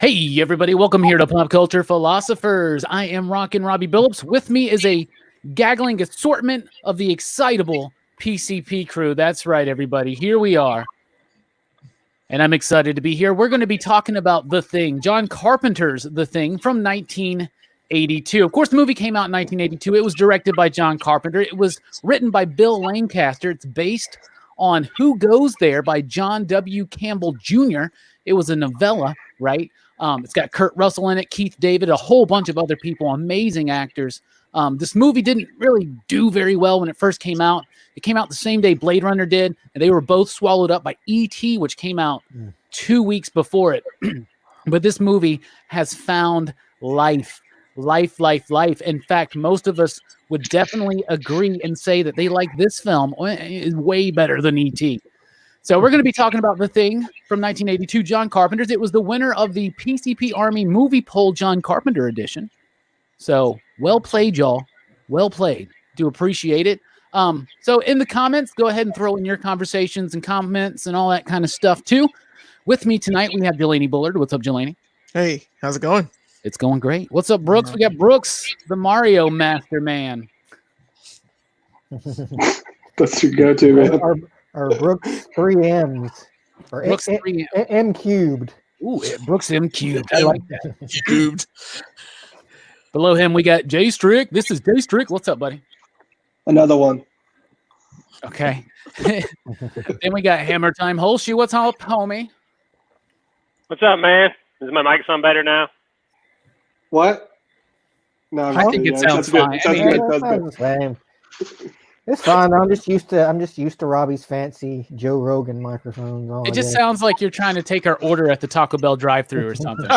Hey, everybody. Welcome here to Pop Culture Philosophers. I am Rockin Robbie Billups. With me is a gaggling assortment of the excitable PCP crew. That's right, everybody. Here we are. And I'm excited to be here. We're going to be talking about The Thing, John Carpenter's The Thing from 1982. Of course, the movie came out in 1982. It was directed by John Carpenter. It was written by Bill Lancaster. It's based on Who Goes There by John W. Campbell Jr. It was a novella, right? It's got Kurt Russell in it, Keith David, a whole bunch of other people, amazing actors. This movie didn't really do very well when it first came out. It came out the same day Blade Runner did, and they were both swallowed up by E.T., which came out 2 weeks before it. But this movie has found life. In fact, most of us would definitely agree and say that they like this film is way better than E.T. So we're going to be talking about The Thing from 1982, John Carpenter's. It was the winner of the PCP Army Movie Poll John Carpenter edition. So well played, y'all. Well played. Do appreciate it. So in the comments, go ahead and throw in your conversations and comments and all that kind of stuff too. With me tonight, we have Jelani Bullard. What's up, Jelani? Hey, how's it going? It's going great. What's up, Brooks? We got Brooks, the Mario Master Man. That's your go-to, man. Or Brooks 3 M's. Or Brooks 3 M cubed. Ooh, Brooks M cubed. I like that. Cubed. Below him, we got Jay Strick. This is Jay Strick. What's up, buddy? Another one. Okay. Then we got Hammertime. Holshoe, what's up, homie? What's up, man? Is my mic sound better now? What? No, I think it sounds fine. Sounds good. It's fine. I'm just used to Robbie's fancy Joe Rogan microphones. It just sounds like you're trying to take our order at the Taco Bell drive-thru or something.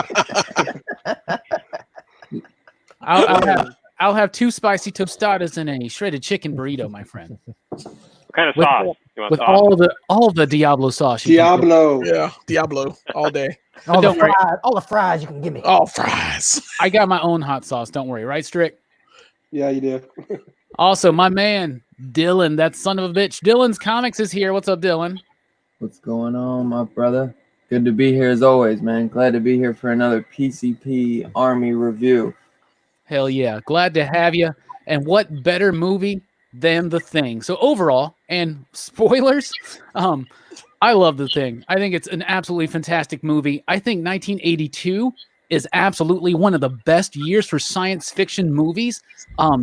I'll have 2 spicy tostadas and a shredded chicken burrito, my friend. What kind of sauce? You want With sauce? all the Diablo sauce. Diablo. Yeah, Diablo all day. all the fries you can give me. All fries. I got my own hot sauce. Don't worry, right, Strick? Yeah, you do. Also, my man Dylan, that son of a bitch. Dylan's Comics is here. What's up, Dylan? What's going on, my brother? Good to be here as always, man. Glad to be here for another PCP Army review. Hell yeah. Glad to have you. And what better movie than The Thing? So overall, and spoilers, I love The Thing. I think it's an absolutely fantastic movie. I think 1982 is absolutely one of the best years for science fiction movies.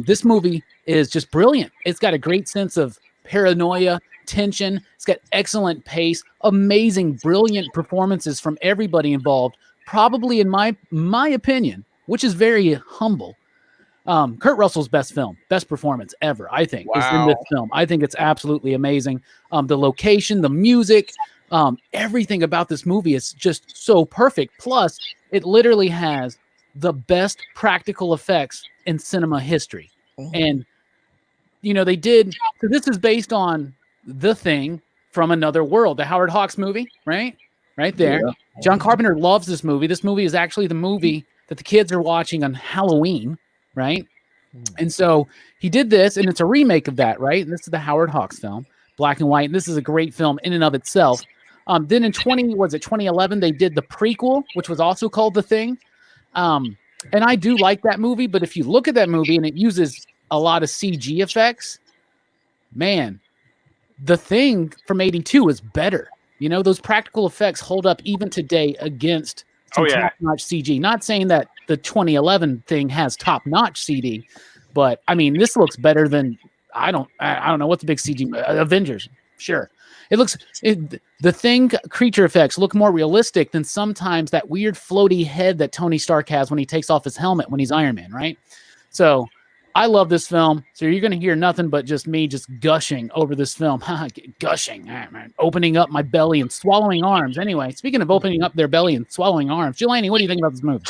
This movie is just brilliant. It's got a great sense of paranoia, tension. It's got excellent pace, amazing, brilliant performances from everybody involved. Probably, in my opinion, which is very humble, Kurt Russell's best performance ever, I think, is in this film. I think it's absolutely amazing. The location, the music, everything about this movie is just so perfect. Plus, it literally has the best practical effects in cinema history. And, they did. So this is based on The Thing from Another World, the Howard Hawks movie, right? Right there. Yeah. John Carpenter loves this movie. This movie is actually the movie that the kids are watching on Halloween, right? And so he did this, and it's a remake of that, right? And this is the Howard Hawks film, black and white. And this is a great film in and of itself. Then in 2011, they did the prequel, which was also called The Thing. And I do like that movie, but if you look at that movie and it uses a lot of CG effects, man, The Thing from 82 is better. Those practical effects hold up even today against some top-notch CG. Not saying that the 2011 Thing has top-notch CD, but I mean, this looks better than I don't know what's the big CG Avengers. Sure. The Thing creature effects look more realistic than sometimes that weird floaty head that Tony Stark has when he takes off his helmet when he's Iron Man, right? So I love this film. So you're going to hear nothing but just me just gushing over this film. Gushing, opening up my belly and swallowing arms. Anyway, speaking of opening up their belly and swallowing arms, Jelani, what do you think about this movie?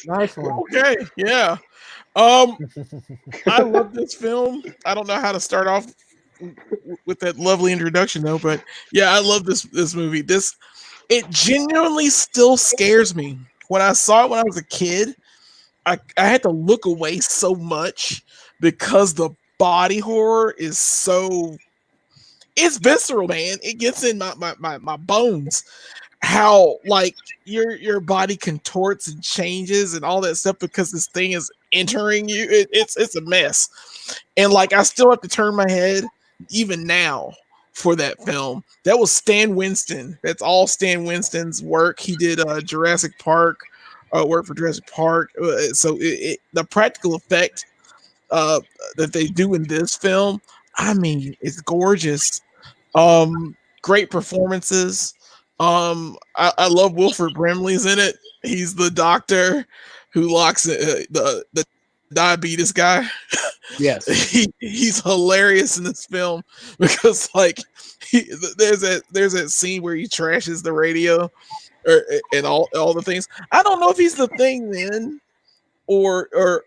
Nice one. Okay, yeah. I love this film. I don't know how to start off with that lovely introduction though, but yeah, I love this movie. It genuinely still scares me. When I saw it when I was a kid, I had to look away so much because the body horror is it's visceral, man. It gets in my bones. how like your body contorts and changes and all that stuff because this thing is entering you. It's a mess. And like I still have to turn my head even now for that film. That was Stan Winston. That's all Stan Winston's work. He did Jurassic Park, work for Jurassic Park. So the practical effect that they do in this film, I mean, it's gorgeous. Great performances. I love Wilford Brimley's in it. He's the doctor who locks the diabetes guy. Yes, he's hilarious in this film because like there's that scene where he trashes the radio and all the things. I don't know if he's the Thing then, or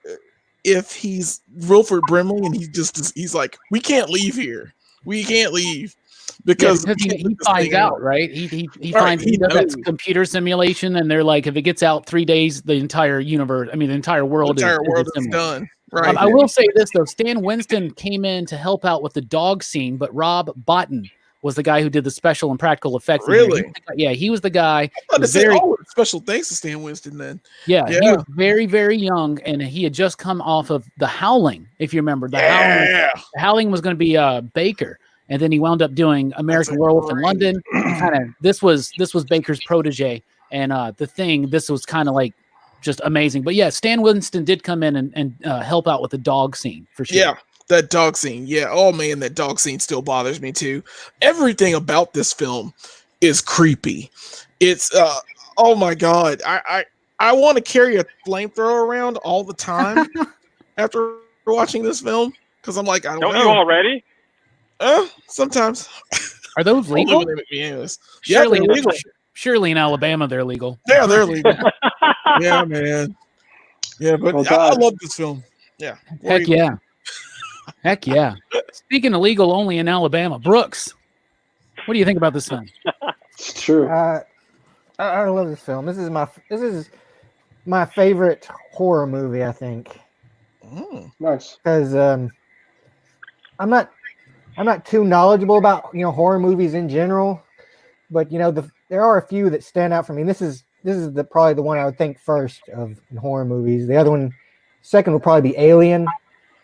if he's Wilford Brimley and he's like, we can't leave here. We can't leave. Because he finds out, right? He finds he does that computer simulation, and they're like, if it gets out 3 days, the entire universe, I mean, the entire world is done. Right. I will say this though: Stan Winston came in to help out with the dog scene, but Rob Bottin was the guy who did the special and practical effects. Really? Yeah, he was the guy. I thought special thanks to Stan Winston then. Yeah, he was very, very young, and he had just come off of The Howling, if you remember. The Howling was going to be Baker. And then he wound up doing American Werewolf in London. This was Baker's protege, and The Thing. This was kind of like just amazing. But yeah, Stan Winston did come in and help out with the dog scene for sure. Yeah, that dog scene. Yeah. Oh man, that dog scene still bothers me too. Everything about this film is creepy. It's oh my god. I want to carry a flamethrower around all the time after watching this film because I'm like, I don't know. You already? Sometimes. Are those legal? Surely, they're legal. Surely in Alabama they're legal. Yeah, they're legal. Yeah, man. Yeah, but I love this film. Yeah. Heck yeah. Heck yeah. Speaking of legal only in Alabama, Brooks, what do you think about this film? It's true. I love this film. This is my favorite horror movie, I think. Nice. Because I'm not too knowledgeable about horror movies in general, but there are a few that stand out for me. This is probably the one I would think first of in horror movies. The other one, second, would probably be Alien.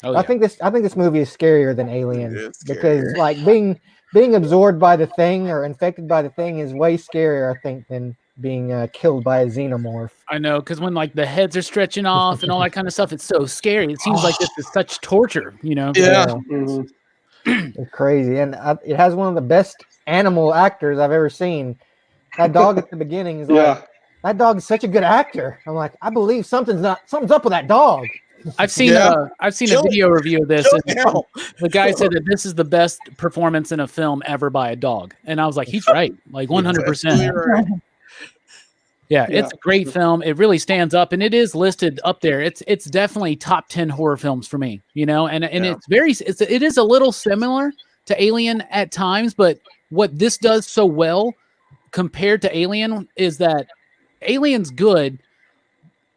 Oh, yeah. I think this movie is scarier than Alien because like being absorbed by the Thing or infected by the Thing is way scarier, I think, than being killed by a xenomorph. I know, because when like the heads are stretching off and all that kind of stuff, it's so scary. It seems like this is such torture, Yeah. Mm-hmm. It's crazy, and it has one of the best animal actors I've ever seen. That dog at the beginning is like, that dog is such a good actor. I'm like, I believe something's up with that dog. I've seen a video review of this, and the guy said that this is the best performance in a film ever by a dog, and I was like, he's right, like 100%. Yeah, it's a great film. It really stands up, and it is listed up there. It's definitely top 10 horror films for me, and it is a little similar to Alien at times, but what this does so well compared to Alien is that Alien's good,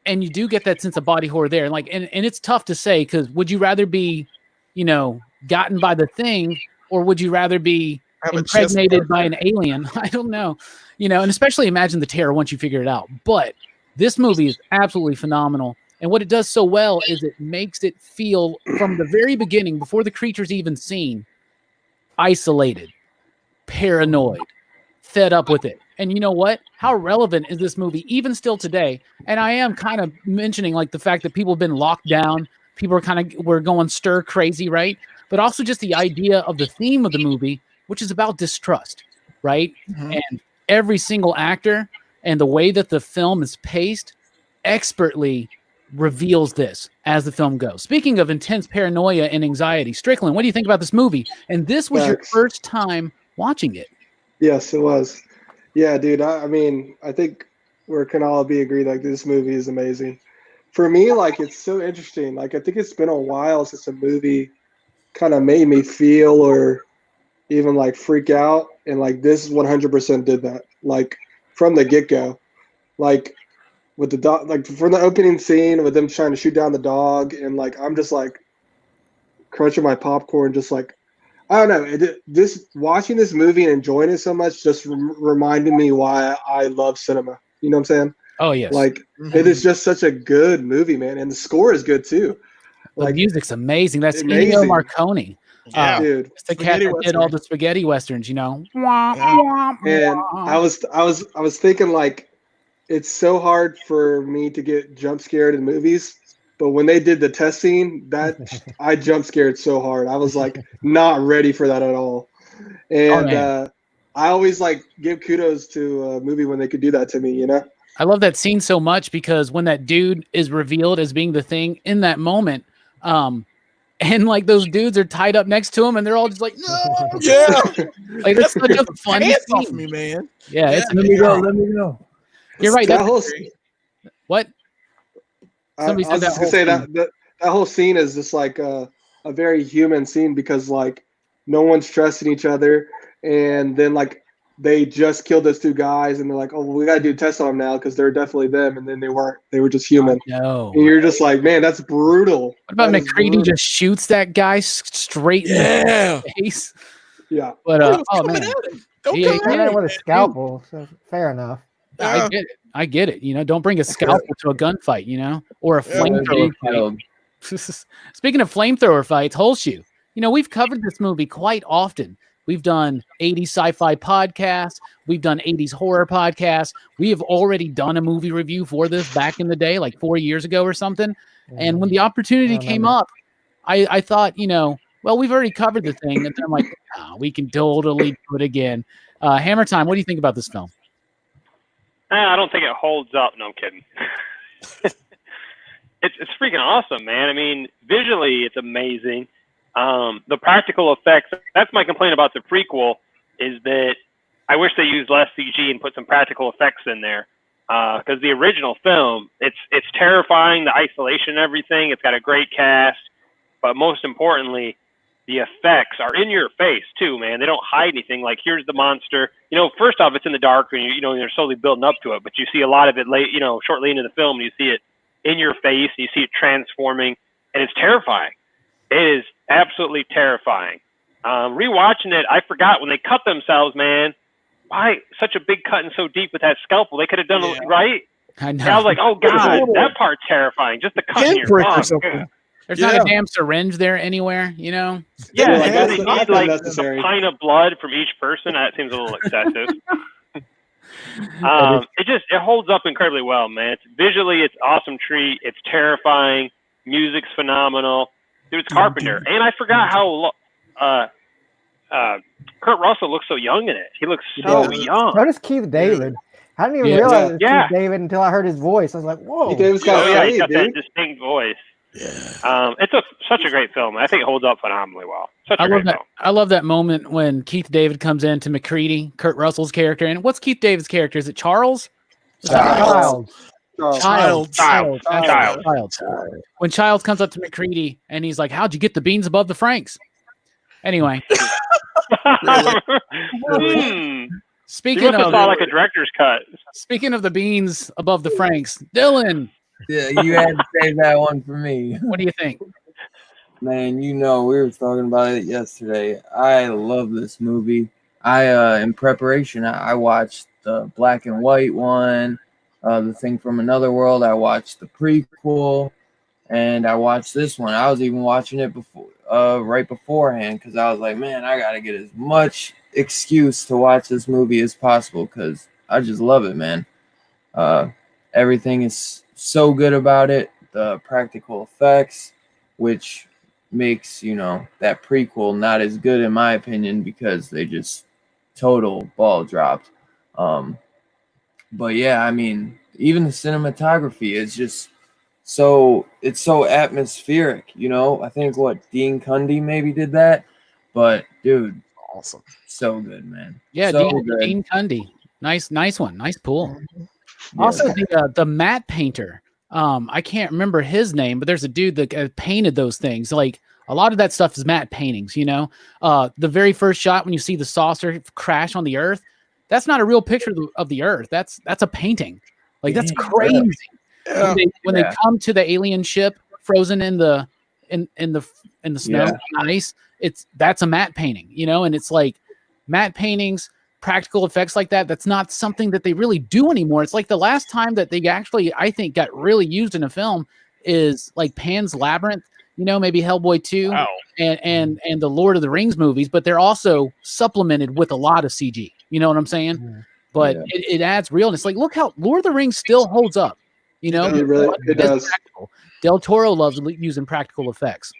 and you do get that sense of body horror there. And it's tough to say, because would you rather be, gotten by the Thing, or would you rather be impregnated by an alien? I don't know, and especially imagine the terror once you figure it out. But this movie is absolutely phenomenal, and what it does so well is it makes it feel from the very beginning, before the creature's even seen, isolated, paranoid, fed up with it. And you know what? How relevant is this movie even still today? And I am kind of mentioning like the fact that people have been locked down, people were going stir crazy, right? But also just the idea of the theme of the movie, which is about distrust, right? Mm-hmm. And every single actor and the way that the film is paced expertly reveals this as the film goes. Speaking of intense paranoia and anxiety, Strickland, what do you think about this movie? And this was your first time watching it. Yes, it was. Yeah, dude. I mean, I think we can all agree like this movie is amazing. For me, like it's so interesting. Like I think it's been a while since a movie kind of made me feel or even like freak out, and like this 100% did that. Like from the get-go, like with the dog, like from the opening scene with them trying to shoot down the dog, and like I'm just like crunching my popcorn, just like I don't know. This watching this movie and enjoying it so much just reminded me why I love cinema. You know what I'm saying? Oh yes. Like it is just such a good movie, man, and the score is good too. The Like music's amazing. That's amazing. Ennio Morricone. Yeah. dude. It's the cat Spaghetti that did all the spaghetti westerns, you know. And I was thinking like it's so hard for me to get jump scared in movies, but when they did the test scene, that I jump scared so hard. I was like not ready for that at all. And I always like give kudos to a movie when they could do that to me, you know? I love that scene so much because when that dude is revealed as being the Thing in that moment, and like those dudes are tied up next to him and they're all just like, no, Yeah. like that's such a fun Hands off scene. me, man. Yeah, it's Let me go. Let me go. You're right. That That's whole what I somebody was said. just gonna say that whole scene is just like a very human scene because like no one's trusting each other, and then like they just killed those two guys, and they're like, oh, well, we gotta do a test on them now because they're definitely them, and then they weren't. They were just human. No. And you're just like, man, that's brutal. What about That is McCready brutal. just shoots that guy straight in the face? Yeah. But He was oh coming man, at him. Don't Yeah, come Ran at out him. with a scalpel, so fair enough. Yeah. I get it. You know, don't bring a scalpel to a gunfight. You know, or a Yeah. flamethrower fight. Killed. Speaking of flamethrower fights, Holshoe. You know, we've covered this movie quite often. We've done 80s sci-fi podcasts. We've done 80s horror podcasts. We have already done a movie review for this back in the day, like 4 years ago or something. And when the opportunity came up, I thought, you know, well, we've already covered the Thing. And then I'm like, oh, we can totally do it again. Hammertime, what do you think about this film? I don't think it holds up. No, I'm kidding. It's freaking awesome, man. I mean, visually, it's amazing. The practical effects, that's my complaint about the prequel, is that I wish they used less CG and put some practical effects in there. Because the original film, it's terrifying, the isolation and everything. It's got a great cast. But most importantly, the effects are in your face, too, man. They don't hide anything. Like, here's the monster. You know, first off, it's in the dark, and you're slowly building up to it. But you see a lot of it shortly into the film, and you see it in your face, and you see it transforming, and it's terrifying. It is absolutely terrifying. Rewatching it, I forgot when they cut themselves, man. Why such a big cut and so deep with that scalpel? They could have done it right. I know. And I was like, oh god, that part's terrifying. Just the cut in your Pinprick or arm. something. There's not a damn syringe there anywhere, you know? Yeah, Yeah, like, they that's need not like necessary. a pint of blood from each person. That seems a little excessive. It holds up incredibly well, man. Visually, it's awesome treat. It's terrifying. Music's phenomenal. Dude, it's Carpenter. And I forgot how Kurt Russell looks so young in it. He looks so young. So does Keith David. I didn't even Yeah. realize it was Yeah. Keith David until I heard his voice. I was like, whoa. He David's got Oh, yeah, he's a got that dude. distinct voice. Yeah. It's such a great film. I think it holds up phenomenally well. Such a I love great that. film. I love that moment when Keith David comes in to McCready, Kurt Russell's character. And what's Keith David's character? Is it Charles? Child. Child. When Childs comes up to McCready and he's like, "How'd you get the beans above the Franks?" Anyway, speaking You must have of saw like a director's cut. speaking of the beans above the Franks, Dylan, Yeah, you had to save that one for me. what do you think? Man, we were talking about it yesterday. I love this movie. In preparation, I watched the black and white one, The Thing from Another World. I watched the prequel, and I watched this one. I was even watching it before, right beforehand, because I was like, man, I gotta get as much excuse to watch this movie as possible, because I just love it, man. Everything is so good about it. The practical effects, which makes that prequel not as good in my opinion, because they just total ball dropped. But yeah, I mean, even the cinematography is just so atmospheric. I think Dean Cundy maybe did that, but dude, Awesome. so good, man. Yeah, so Dean Cundy, nice one, nice pull. Yeah. Also, the matte painter. I can't remember his name, but there's a dude that painted those things. Like a lot of that stuff is matte paintings. The very first shot when you see the saucer crash on the Earth, that's not a real picture of the Earth. That's a painting. Like that's crazy. Yeah. When they come to the alien ship frozen in the in the snow and ice. That's a matte painting, you know, and it's like matte paintings, practical effects like that. That's not something that they really do anymore. It's like the last time that they actually, I think, got really used in a film is like Pan's Labyrinth, you know, maybe Hellboy 2 and the Lord of the Rings movies, but they're also supplemented with a lot of CG. You know what I'm saying? Yeah. But it adds realness. Like, look how Lord of the Rings still holds up. You know, It does. practical. Del Toro loves using practical effects.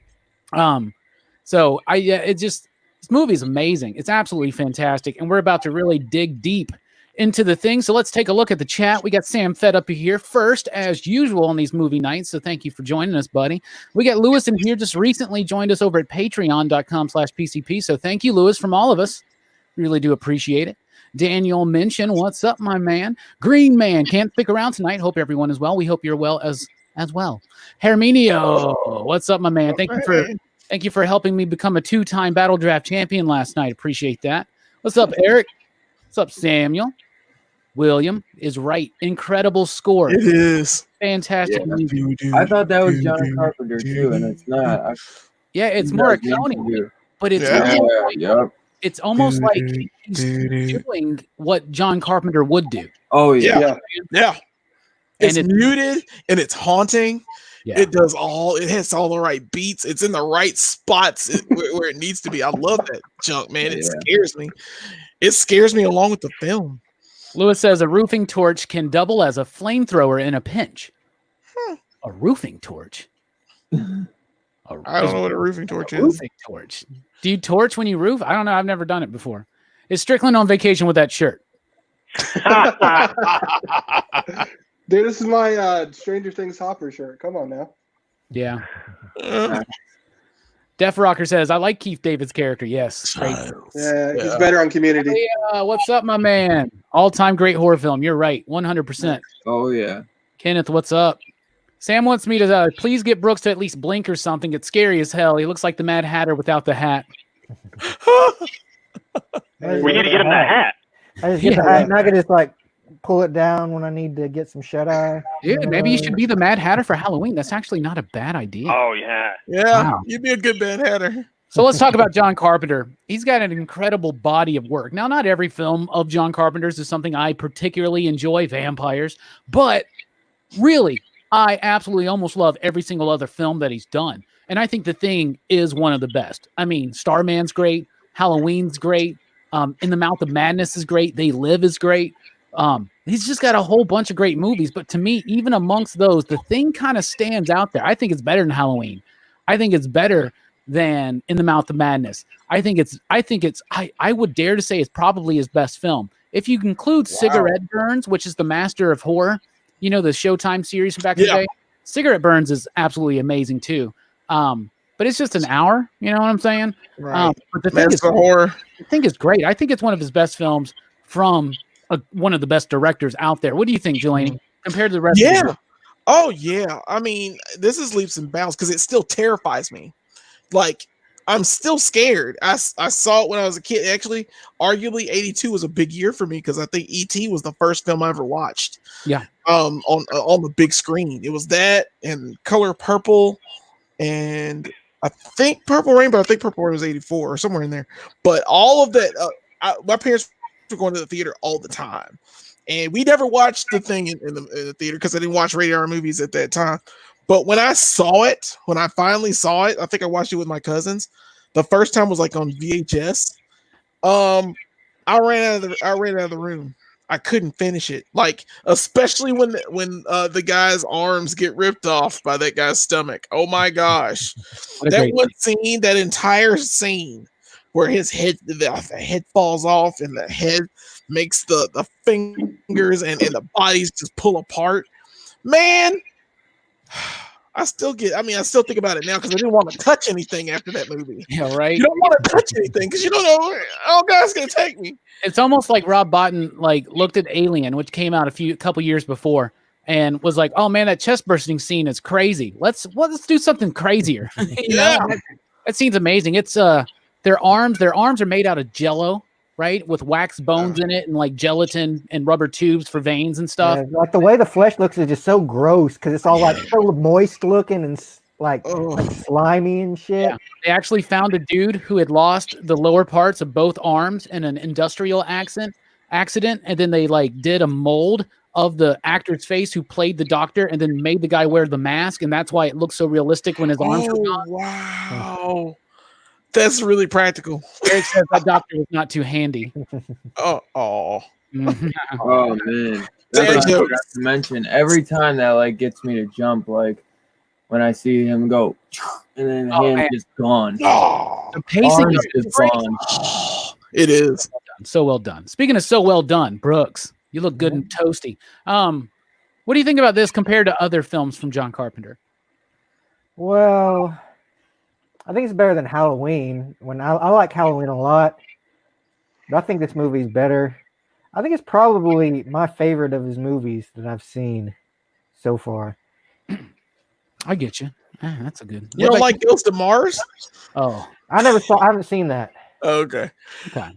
So this movie is amazing. It's absolutely fantastic, and we're about to really dig deep into the thing. So let's take a look at the chat. We got Sam Fed up here first, as usual on these movie nights. So thank you for joining us, buddy. We got Lewis in here, just recently joined us over at patreon.com/PCP. So thank you, Lewis, from all of us. Really do appreciate it. Daniel Mention, what's up, my man? Green Man, can't stick around tonight. Hope everyone is well. We hope you're well as well. Herminio, what's up, my man? Thank you for helping me become a 2-time Battle Draft champion last night. Appreciate that. What's up, Eric? What's up, Samuel? William is right. Incredible score. It is. Fantastic movie. I thought that was John Carpenter too, and it's not. It's Morricone, but it's almost like he's doing what John Carpenter would do. Oh yeah. It's muted and it's haunting. Yeah. It hits all the right beats. It's in the right spots where it needs to be. I love that junk, man. It scares me. It scares me along with the film. Lewis says a roofing torch can double as a flamethrower in a pinch. A roofing torch? I don't know what a roofing torch is. Roofing torch. Do you torch when you roof? I don't know. I've never done it before. Is Strickland on vacation with that shirt? Dude, this is my Stranger Things Hopper shirt. Come on now. Yeah. Def Rocker says, I like Keith David's character. Yes. Great. Yeah, he's better on Community. Hey, what's up, my man? All-time great horror film. You're right. 100%. Oh, yeah. Kenneth, what's up? Sam wants me to please get Brooks to at least blink or something. It's scary as hell. He looks like the Mad Hatter without the hat. We need to get him that hat. I just get the hat and I can just like pull it down when I need to get some shut eye. Dude, maybe you should be the Mad Hatter for Halloween. That's actually not a bad idea. Oh, yeah. Yeah, Wow. you'd be a good Mad Hatter. So let's talk about John Carpenter. He's got an incredible body of work. Now, not every film of John Carpenter's is something I particularly enjoy, vampires, but really, I absolutely almost love every single other film that he's done. And I think The Thing is one of the best. I mean, Starman's great. Halloween's great. In the Mouth of Madness is great. They Live is great. He's just got a whole bunch of great movies. But to me, even amongst those, The Thing kind of stands out there. I think it's better than Halloween. I think it's better than In the Mouth of Madness. I would dare to say it's probably his best film. If you include Cigarette Burns, which is the master of horror, you know, the Showtime series from back in the day, Cigarette Burns is absolutely amazing too. But it's just an hour, you know what I'm saying? Right. But The Thing is great. I think it's one of his best films from one of the best directors out there. What do you think, Jelani, compared to the rest of the Oh, yeah. I mean, this is leaps and bounds because it still terrifies me. Like, I'm still scared. I saw it when I was a kid. Actually, arguably 82 was a big year for me because I think E.T. was the first film I ever watched. Yeah. On the big screen. It was that and Color Purple and I think Purple Rain, but I think Purple Rain was 84 or somewhere in there. But all of that, my parents were going to the theater all the time. And we never watched The Thing in the theater because I didn't watch rated R movies at that time. But when I finally saw it, I think I watched it with my cousins. The first time was like on VHS. I ran out of the room. I couldn't finish it. Like, especially when the guy's arms get ripped off by that guy's stomach. Oh my gosh. That one scene, that entire scene where his head, the head falls off and the head makes the fingers and the bodies just pull apart. Man, I still think about it now because I didn't want to touch anything after that movie. Yeah, right. You don't want to touch anything because you don't know how God's gonna take me. It's almost like Rob Bottin looked at Alien, which came out a couple years before, and was like, "Oh man, that chest bursting scene is crazy. Let's do something crazier." That scene's amazing. It's their arms are made out of Jello, right, with wax bones in it and like gelatin and rubber tubes for veins and stuff. Yeah, like the way the flesh looks is just so gross because it's all like so moist looking and like Oh. slimy and shit. Yeah. They actually found a dude who had lost the lower parts of both arms in an industrial accident, and then they like did a mold of the actor's face who played the doctor, and then made the guy wear the mask, and that's why it looks so realistic when his arms were gone. Wow. That's really practical. Eric says that doctor was not too handy. Oh. Mhm. Oh man, Dad that's what I jokes. forgot to mention. Every time that like gets me to jump, like when I see him go, and then the Oh, hand's man. just gone. Oh. The pacing Arms of just it's great. gone. It is. So well done. Speaking of so well done, Brooks, you look good and toasty. What do you think about this compared to other films from John Carpenter? Well, I think it's better than Halloween. I like Halloween a lot, but I think this movie is better. I think it's probably my favorite of his movies that I've seen so far. I get you. That's a good. You don't like Ghost of Mars? Oh, I haven't seen that. Okay. okay.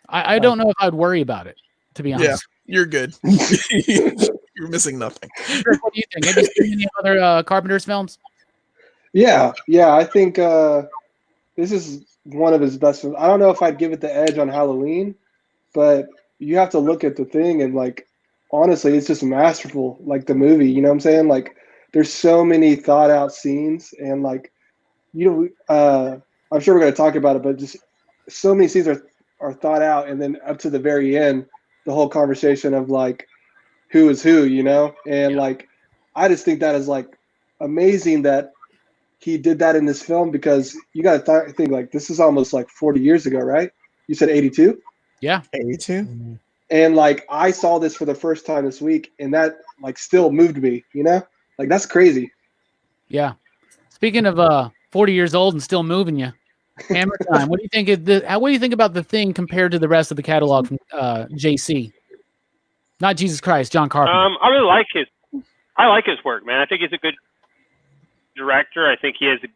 I don't know if I'd worry about it, to be honest. Yeah, you're good. You're missing nothing. Rick, what do you think? Have you seen any other Carpenter's films? Yeah, I think this is one of his best films. I don't know if I'd give it the edge on Halloween, but you have to look at The Thing and like honestly, it's just masterful. Like the movie, you know what I'm saying? Like there's so many thought out scenes and like I'm sure we're gonna talk about it, but just so many scenes are thought out, and then up to the very end, the whole conversation of like who is who, you know? And like I just think that is like amazing that he did that in this film, because you got to think like this is almost like 40 years ago, right? You said 82? Yeah. 82? And like I saw this for the first time this week, and that like still moved me, you know? Like that's crazy. Yeah. Speaking of 40 years old and still moving you, Hammertime. What do you think what do you think about The Thing compared to the rest of the catalog from JC? Not Jesus Christ, John Carpenter. I really like his work, man. I think he's a good director. I think he has a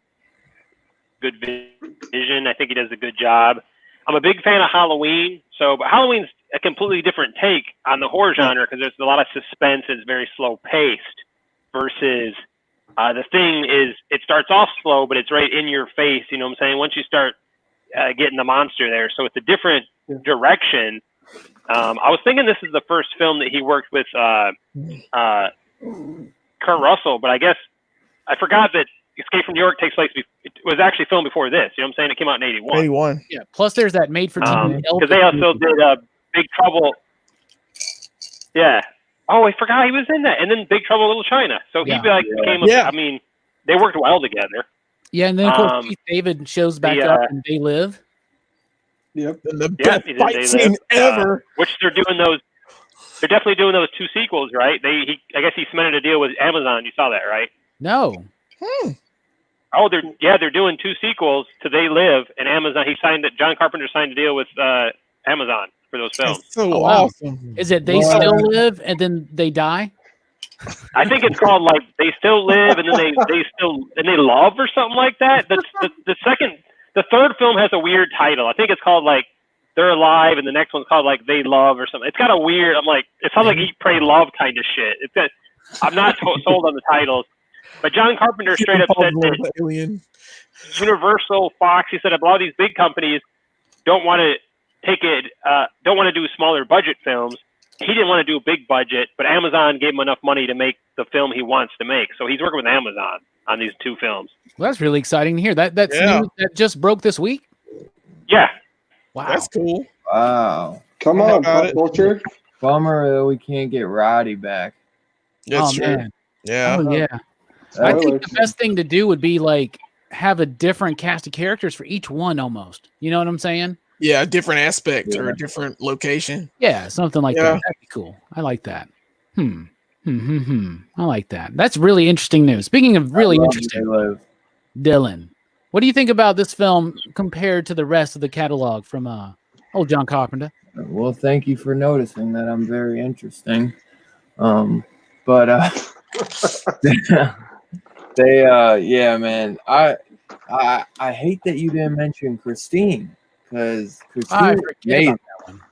good vision. I think he does a good job. I'm a big fan of Halloween. But Halloween's a completely different take on the horror genre because there's a lot of suspense and it's very slow paced. Versus The Thing it starts off slow, but it's right in your face. You know what I'm saying? Once you start getting the monster there, so it's a different direction. I was thinking this is the first film that he worked with Kurt Russell, but I guess I forgot that Escape from New York takes place. It was actually filmed before this. You know what I'm saying? It came out in 81. 81. Yeah. Plus, there's that made for TV. Because they also did Big Trouble. Yeah. Oh, I forgot he was in that. And then Big Trouble in Little China. So he became I mean, they worked well together. Yeah, and then of course Keith David shows back up in They Live. Yep. And the best fight scene ever. Which they're doing those. They're definitely doing those 2 sequels, right? I guess he cemented a deal with Amazon. You saw that, right? No. Oh, they're doing 2 sequels to They Live, and Amazon. John Carpenter signed a deal with Amazon for those films. That's so awesome. Is it They Still Live and then They Die? I think it's called like They Still Live and then they Love or something like that. The third film has a weird title. I think it's called like They're Alive, and the next one's called like They Love or something. It's got a weird. I'm like, it sounds like Eat, Pray, Love kind of shit. I'm not sold on the titles, but John Carpenter straight up said that Alien. Universal, Fox. He said a lot of these big companies don't want to don't want to do smaller budget films. He didn't want to do a big budget, but Amazon gave him enough money to make the film he wants to make. So he's working with Amazon on these 2 films. Well, that's really exciting to hear. That's news that just broke this week. Yeah. Wow. That's cool. Wow. Come on, pop culture. Bummer that we can't get Roddy back. That's true. Man. Yeah. Oh, yeah. I think the best thing to do would be like have a different cast of characters for each one almost. You know what I'm saying? Yeah, a different aspect or a different location. Yeah, something like that. That'd be cool. I like that. I like that. That's really interesting news. Speaking of really interesting, Dylan, what do you think about this film compared to the rest of the catalog from old John Carpenter? Well, thank you for noticing that. I'm very interesting. But yeah, man. I hate that you didn't mention Christine, because Christine I forget about that one.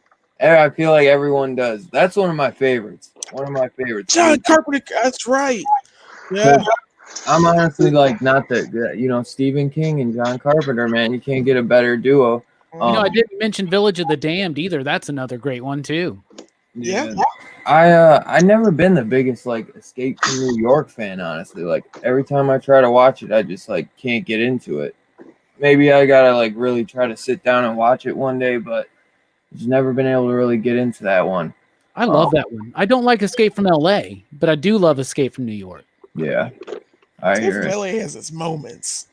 I feel like everyone does. That's one of my favorites. John Carpenter. That's right. Yeah. I'm honestly like not that Stephen King and John Carpenter, man, you can't get a better duo. I didn't mention Village of the Damned either. That's another great one too. Yeah. I never been the biggest like Escape from New York fan, honestly. Like every time I try to watch it, I just like can't get into it. Maybe I gotta like really try to sit down and watch it one day, but just never been able to really get into that one. I love that one. I don't like Escape from LA, but I do love Escape from New York. Yeah, I hear it. LA has its moments,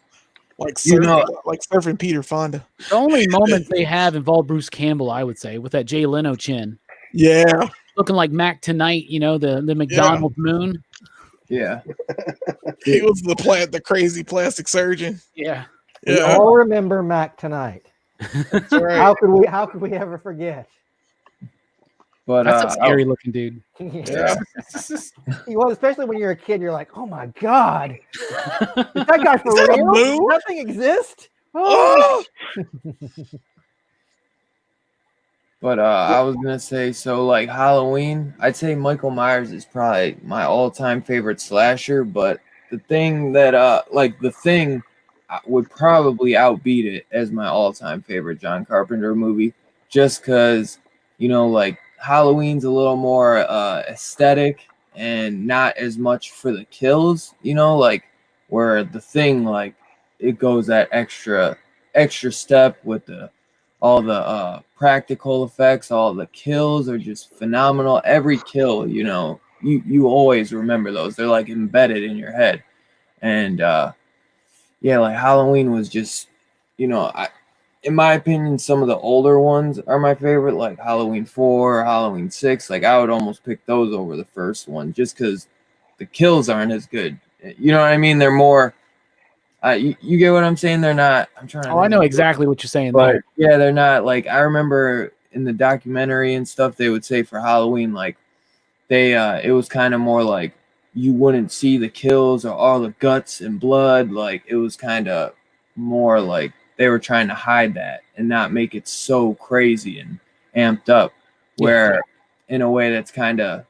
like surfing Peter Fonda. The only moments they have involve Bruce Campbell, I would say, with that Jay Leno chin. Yeah, looking like Mac Tonight, the McDonald's moon. Yeah, he was the crazy plastic surgeon. Yeah, we all remember Mac Tonight. That's right. How could we ever forget? But that's a scary looking dude. Yeah. Well, especially when you're a kid, you're like, oh my god, is that guy for real? Does that thing exist? Oh. But I was gonna say, so like Halloween, I'd say Michael Myers is probably my all-time favorite slasher. But the thing that The Thing would probably outbeat it as my all-time favorite John Carpenter movie, just because like Halloween's a little more aesthetic and not as much for the kills, like where The Thing, like it goes that extra step with all the practical effects. All the kills are just phenomenal. Every kill, you always remember those. They're like embedded in your head. And like Halloween was just, in my opinion, some of the older ones are my favorite, like Halloween 4 or Halloween 6. Like I would almost pick those over the first one just because the kills aren't as good. You know what I mean? They're more. You get what I'm saying? They're not. I'm trying. I know exactly what you're saying. But yeah, they're not like. I remember in the documentary and stuff, they would say for Halloween, like it was kind of more like you wouldn't see the kills or all the guts and blood. Like it was kind of more like they were trying to hide that and not make it so crazy and amped up. Where in a way that's kind of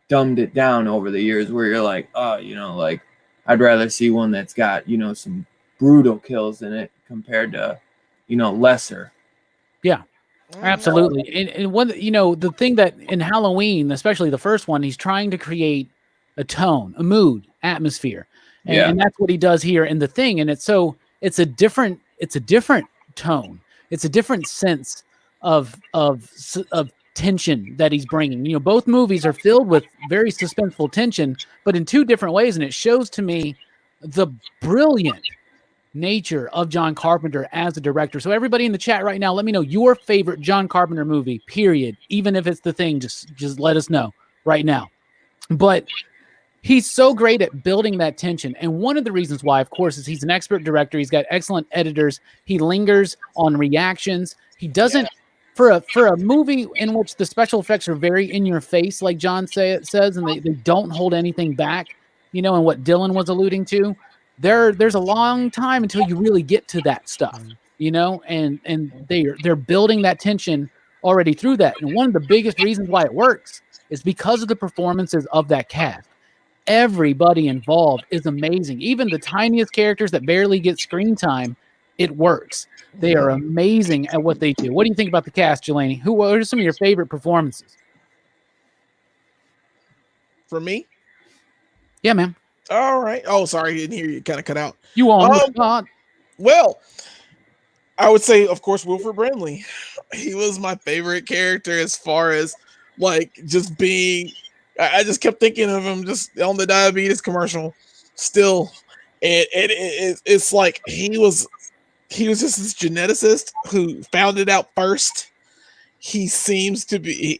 dumbed it down over the years. Where you're like, oh, like. I'd rather see one that's got, some brutal kills in it compared to, lesser. Yeah, absolutely. And one, the thing that in Halloween, especially the first one, he's trying to create a tone, a mood, atmosphere. And that's what he does here in The Thing. And it's a different tone. It's a different sense of tension that he's bringing. Both movies are filled with very suspenseful tension, but in two different ways, and it shows to me the brilliant nature of John Carpenter as a director. So everybody in the chat right now, let me know your favorite John Carpenter movie, period. Even if it's The Thing, just let us know right now. But he's so great at building that tension, and one of the reasons why, of course, is he's an expert director. He's got excellent editors. He lingers on reactions. He doesn't for a movie in which the special effects are very in your face, like John says, and they don't hold anything back, and what Dylan was alluding to, there's a long time until you really get to that stuff, and they're building that tension already through that. And one of the biggest reasons why it works is because of the performances of that cast. Everybody involved is amazing. Even the tiniest characters that barely get screen time, it works. They are amazing at what they do. What do you think about the cast, Jelani? What are some of your favorite performances? For me? Yeah, man. All right. Oh, sorry, I didn't hear you. Kind of cut out. You on the spot. Well, I would say, of course, Wilford Brimley. He was my favorite character as far as like just being. I just kept thinking of him just on the diabetes commercial still. And it's like he was just this geneticist who found it out first. He seems to be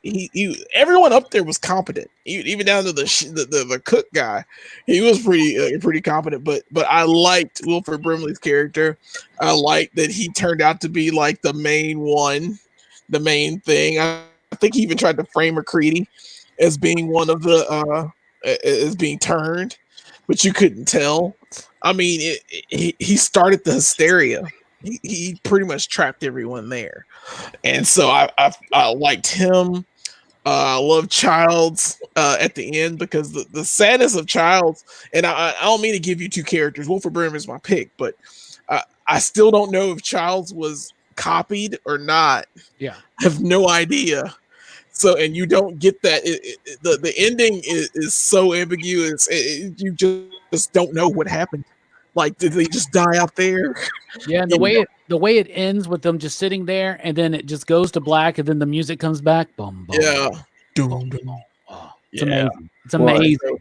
everyone up there was competent, even down to the cook guy. He was pretty competent, but I liked Wilford Brimley's character. I liked that he turned out to be like the main thing. I think he even tried to frame McCready as being one of the as being turned, but you couldn't tell. I mean, he started the hysteria. He pretty much trapped everyone there, and so I liked him. I love Childs at the end because the sadness of Childs, and I don't mean to give you two characters. Wilford Brimley is my pick, but I still don't know if Childs was copied or not. Yeah. I have no idea. So, and you don't get that. The ending is so ambiguous. You just don't know what happened. Like, did they just die out there? Yeah, and the way it ends with them just sitting there, and then it just goes to black, and then the music comes back. Boom, boom. Yeah. Boom, boom. Oh, it's Yeah. amazing. It's amazing.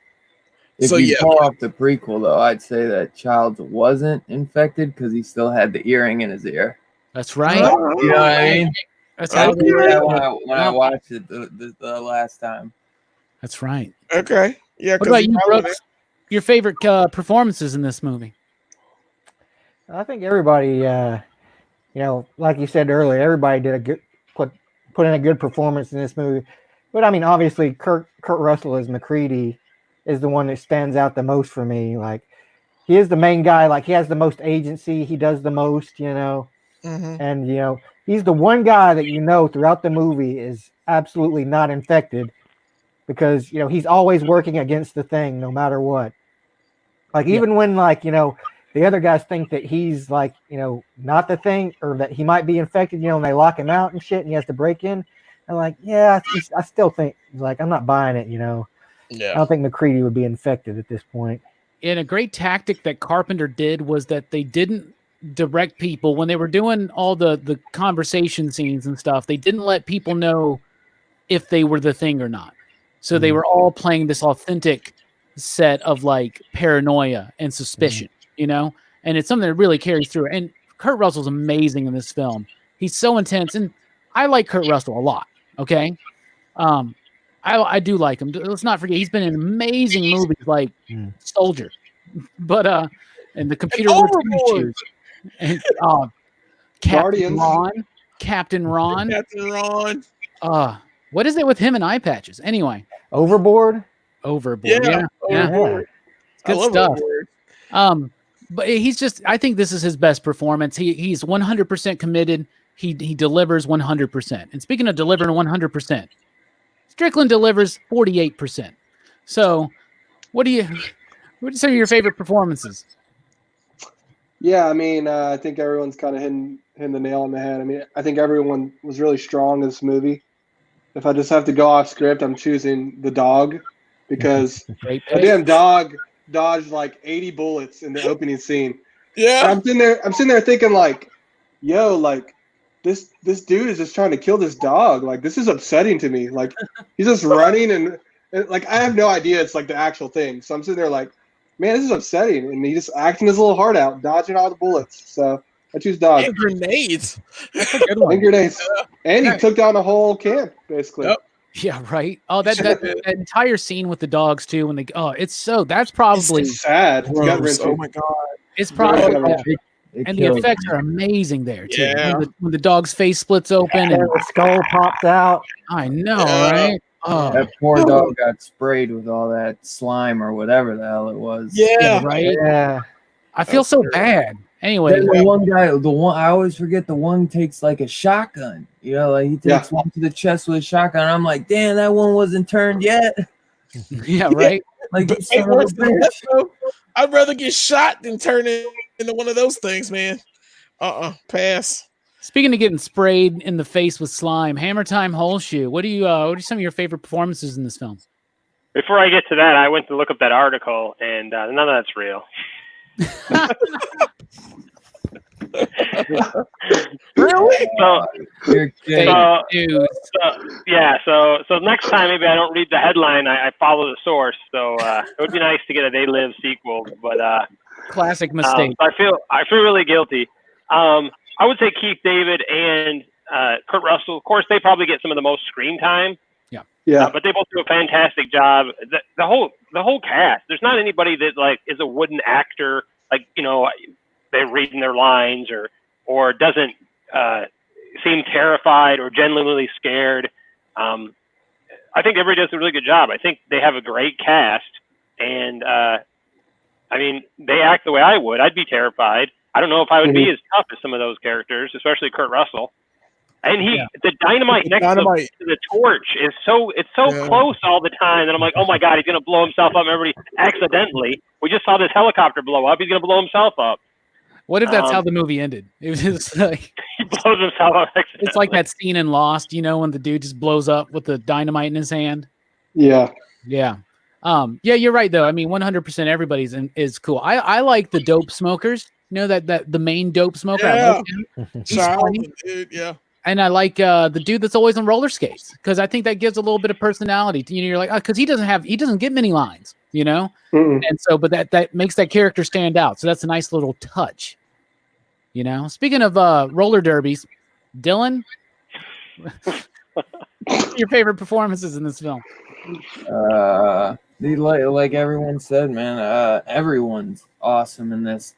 If you pull off the prequel, though, I'd say that Childs wasn't infected because he still had the earring in his ear. That's right. You know what I mean? That's I how. did that when I watched it the last time. That's right. Okay. Yeah. What about you, Brooks? Your favorite performances in this movie? I think everybody, like you said earlier, everybody did a good put in a good performance in this movie. But I mean, obviously, Kurt Russell as McCready is the one that stands out the most for me. Like, he is the main guy. Like, he has the most agency. He does the most, and he's the one guy that throughout the movie is absolutely not infected because he's always working against the Thing no matter what. Like, even when the other guys think that he's not the Thing or that he might be infected, and they lock him out and shit and he has to break in. I'm like, yeah, I still think I'm not buying it, Yeah. I don't think McCready would be infected at this point. And a great tactic that Carpenter did was that they didn't direct people when they were doing all the conversation scenes and stuff. They didn't let people know if they were the Thing or not. So they were all playing this authentic set of paranoia and suspicion, and it's something that really carries through. And Kurt Russell's amazing in this film. He's so intense, and I like Kurt Russell a lot. Okay. I do like him. Let's not forget he's been in amazing movies like Soldier, but and The Computer Wore and Captain Ron. What is it with him and eye patches? Anyway, Overboard. Yeah. Overboard. Good stuff. But I think this is his best performance. He's 100% committed. He delivers 100%. And speaking of delivering 100%, Strickland delivers 48%. So, what are some of your favorite performances? Yeah, I mean, I think everyone's kind of hitting the nail on the head. I mean, I think everyone was really strong in this movie. If I just have to go off script, I'm choosing the dog because the damn dog dodged 80 bullets in the opening scene. Yeah, and I'm sitting there thinking this dude is just trying to kill this dog. This is upsetting to me. He's just running and I have no idea it's the actual thing. So I'm sitting there man, this is upsetting. And he just acting his little heart out, dodging all the bullets. So I choose dog. And grenades. That's a good one. And grenades. And he took down the whole camp, basically. Yep. Yeah, right. Oh, that entire scene with the dogs too. When that's probably it's sad. It's oh my god. It's probably and the effects are amazing there too. Yeah. When the dog's face splits open and the skull pops out. I know, right? Oh, That poor dog got sprayed with all that slime or whatever the hell it was. Yeah. right. Yeah. I feel so bad. Anyway, Then the one guy, I always forget the one takes a shotgun. He takes one to the chest with a shotgun. I'm like, damn, that one wasn't turned yet. yeah, right. I'd rather get shot than turn into one of those things, man. Pass. Speaking of getting sprayed in the face with slime, Hammertime Holshoe. What are some of your favorite performances in this film? Before I get to that, I went to look up that article, and none of that's real. Really? So next time maybe I don't read the headline, I follow the source. So it would be nice to get a They Live sequel, but classic mistake. I feel really guilty. I would say Keith David and Kurt Russell. Of course, they probably get some of the most screen time. Yeah. But they both do a fantastic job. The whole cast. There's not anybody that is a wooden actor. They're reading their lines or doesn't seem terrified or genuinely scared. I think everybody does a really good job. I think they have a great cast, and they act the way I would. I'd be terrified. I don't know if I would be as tough as some of those characters, especially Kurt Russell. And the dynamite next to the torch is so close all the time that I'm like, oh my god, he's gonna blow himself up. Everybody accidentally. We just saw this helicopter blow up. He's gonna blow himself up. What if that's how the movie ended? It was just like he blows himself up. It's like that scene in Lost, when the dude just blows up with the dynamite in his hand. Yeah. Yeah. Yeah, you're right though. I mean, 100% everybody's is cool. I like the dope smokers. That the main dope smoker. Yeah. I like him. Child, dude, yeah. And I like the dude that's always on roller skates because I think that gives a little bit of personality. You're like, because he doesn't get many lines, Mm-mm. and so, but that makes that character stand out. So that's a nice little touch, Speaking of roller derbies, Dylan, your favorite performances in this film? Like everyone said, man, everyone's awesome in this.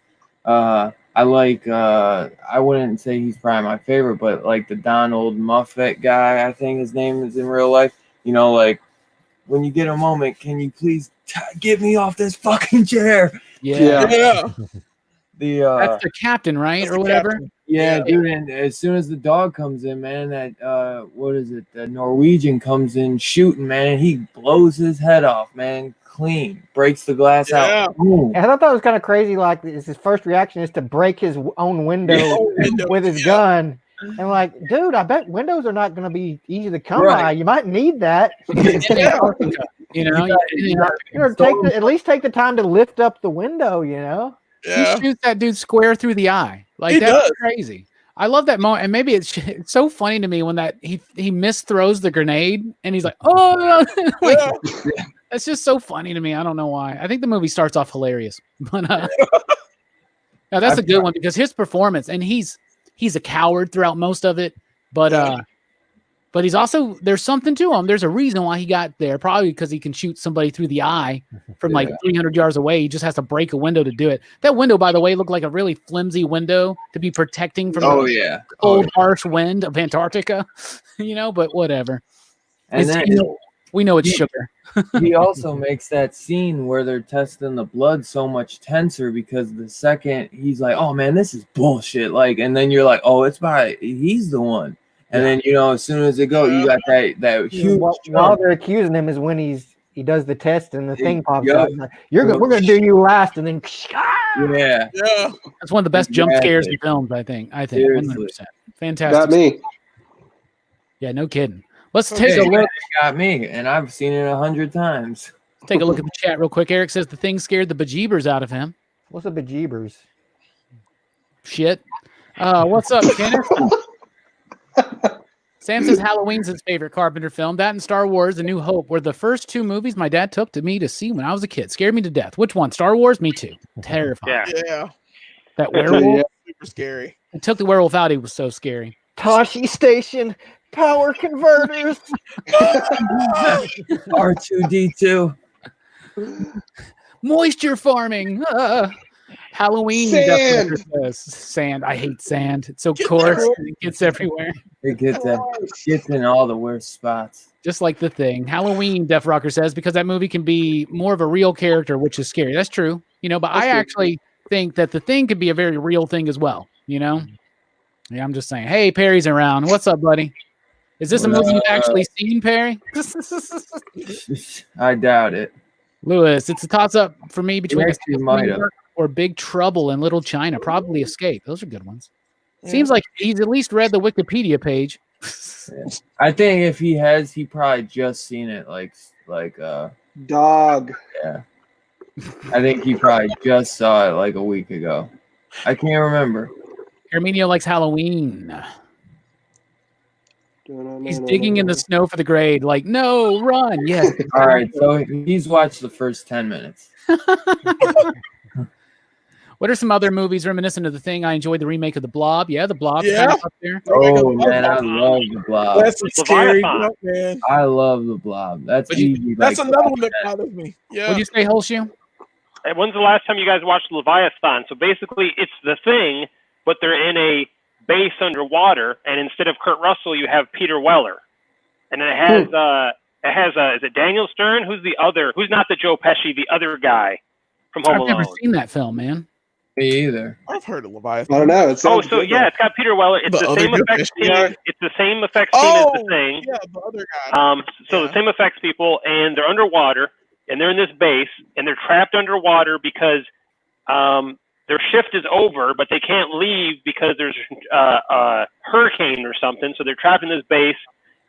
I like, I wouldn't say he's probably my favorite, but like the Donald Muffet guy, I think his name is in real life. Like when you get a moment, can you please get me off this fucking chair? Yeah. That's the captain, right? Or whatever. Captain. Yeah, dude. And as soon as the dog comes in, man, that, what is it? The Norwegian comes in shooting, man, and he blows his head off, man. Clean, breaks the glass out. Boom. I thought that was kind of crazy. Like his first reaction is to break his own window with his gun. And like, dude, I bet windows are not going to be easy to come by. You might need that. At least take the time to lift up the window. Yeah. He shoots that dude square through the eye. Like that's crazy. I love that moment, and maybe it's so funny to me when that he misthrows the grenade, and he's like, "Oh!" That's just so funny to me. I don't know why. I think the movie starts off hilarious, but now that's a good one because his performance, and he's a coward throughout most of it, but he's also there's something to him. There's a reason why he got there, probably because he can shoot somebody through the eye from like 300 yards away. He just has to break a window to do it. That window, by the way, looked like a really flimsy window to be protecting from the cold, harsh wind of Antarctica, but whatever. And then, we know it's sugar. He also makes that scene where they're testing the blood so much tenser because the second he's like, oh man, this is bullshit. Like, and then you're like, oh, he's the one. And then, as soon as it goes, you got that huge. While they're accusing him is when he does the test and the thing pops out. Like, we're going to do you last. And then. Yeah. That's one of the best jump scares in films, I think. 100%. Fantastic. Got me. Yeah, no kidding. Let's take a look. Got me, and I've seen it 100 times. Take a look at the chat real quick. Eric says the thing scared the bejeebers out of him. What's a bejeebers? Shit. What's up, Kenneth? Sam says Halloween's his favorite Carpenter film. That and Star Wars: A New Hope were the first two movies my dad took me to see when I was a kid. Scared me to death. Which one? Star Wars? Me too. Terrifying. Yeah. That werewolf? Super scary. It took the werewolf out. He was so scary. Toshi Station. Power converters. R2D2. Moisture farming. Halloween. Sand. I hate sand. It's so coarse. It gets everywhere. It gets in all the worst spots. Just like The Thing. Halloween, Def Rocker says, because that movie can be more of a real character, which is scary. That's true. But I actually think that The Thing could be a very real thing as well. Yeah, I'm just saying. Hey, Perry's around. What's up, buddy? Is this a movie you've actually seen, Perry? I doubt it. Lewis, it's a toss-up for me between New York or Big Trouble in Little China. Probably Escape. Those are good ones. Seems like he's at least read the Wikipedia page. I think if he has, he probably just seen it like Dog. Yeah. I think he probably just saw it like a week ago. I can't remember. Herminio likes Halloween. He's digging in the snow for the grade. Like, no, run. Yes. All right. So he's watched the first 10 minutes. What are some other movies reminiscent of The Thing? I enjoyed the remake of The Blob. Yeah, The Blob. Yeah. Up there. Oh, man, I love The Blob. That's a scary one, man. I love The Blob. That's easy. That's another one that bothers me. Yeah. Would you say, Holshoe? When's the last time you guys watched Leviathan? So basically, it's The Thing, but they're in a base underwater, and instead of Kurt Russell, you have Peter Weller, and it has is it Daniel Stern? Who's the other? Who's not the Joe Pesci? The other guy from Home Alone. I've never seen that film, man. Me either. I've heard of Leviathan. I don't know. It Oh, sounds so good, yeah, it's got Peter Weller. It's The the other same good effects fish team. guy? It's the same effects team as the Thing. Yeah, the other guy. So Yeah. the same effects people, and they're underwater, and they're in this base, and they're trapped underwater because their shift is over, but they can't leave because there's a hurricane or something. So they're trapped in this base,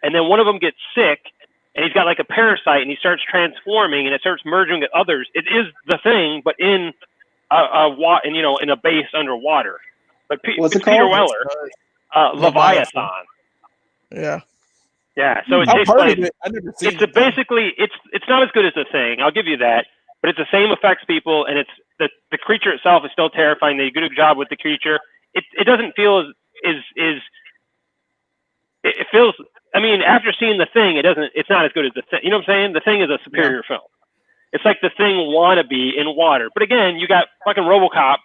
and then one of them gets sick, and he's got like a parasite, and he starts transforming, and it starts merging with others. It is the Thing, but in in a base underwater. But What's it Peter called? Weller, Leviathan. Yeah. Yeah, so it I've takes heard place. of it. I've never seen It's it. though. basically it's not as good as the Thing. I'll give you that, but it's the same effects people, and it's the creature itself is still terrifying. They do a good job with the creature. It doesn't feel it feels. I mean, after seeing the Thing, it's not as good as the Thing. You know what I'm saying? The Thing is a superior film. It's like the Thing wannabe in water. But again, you got fucking RoboCop.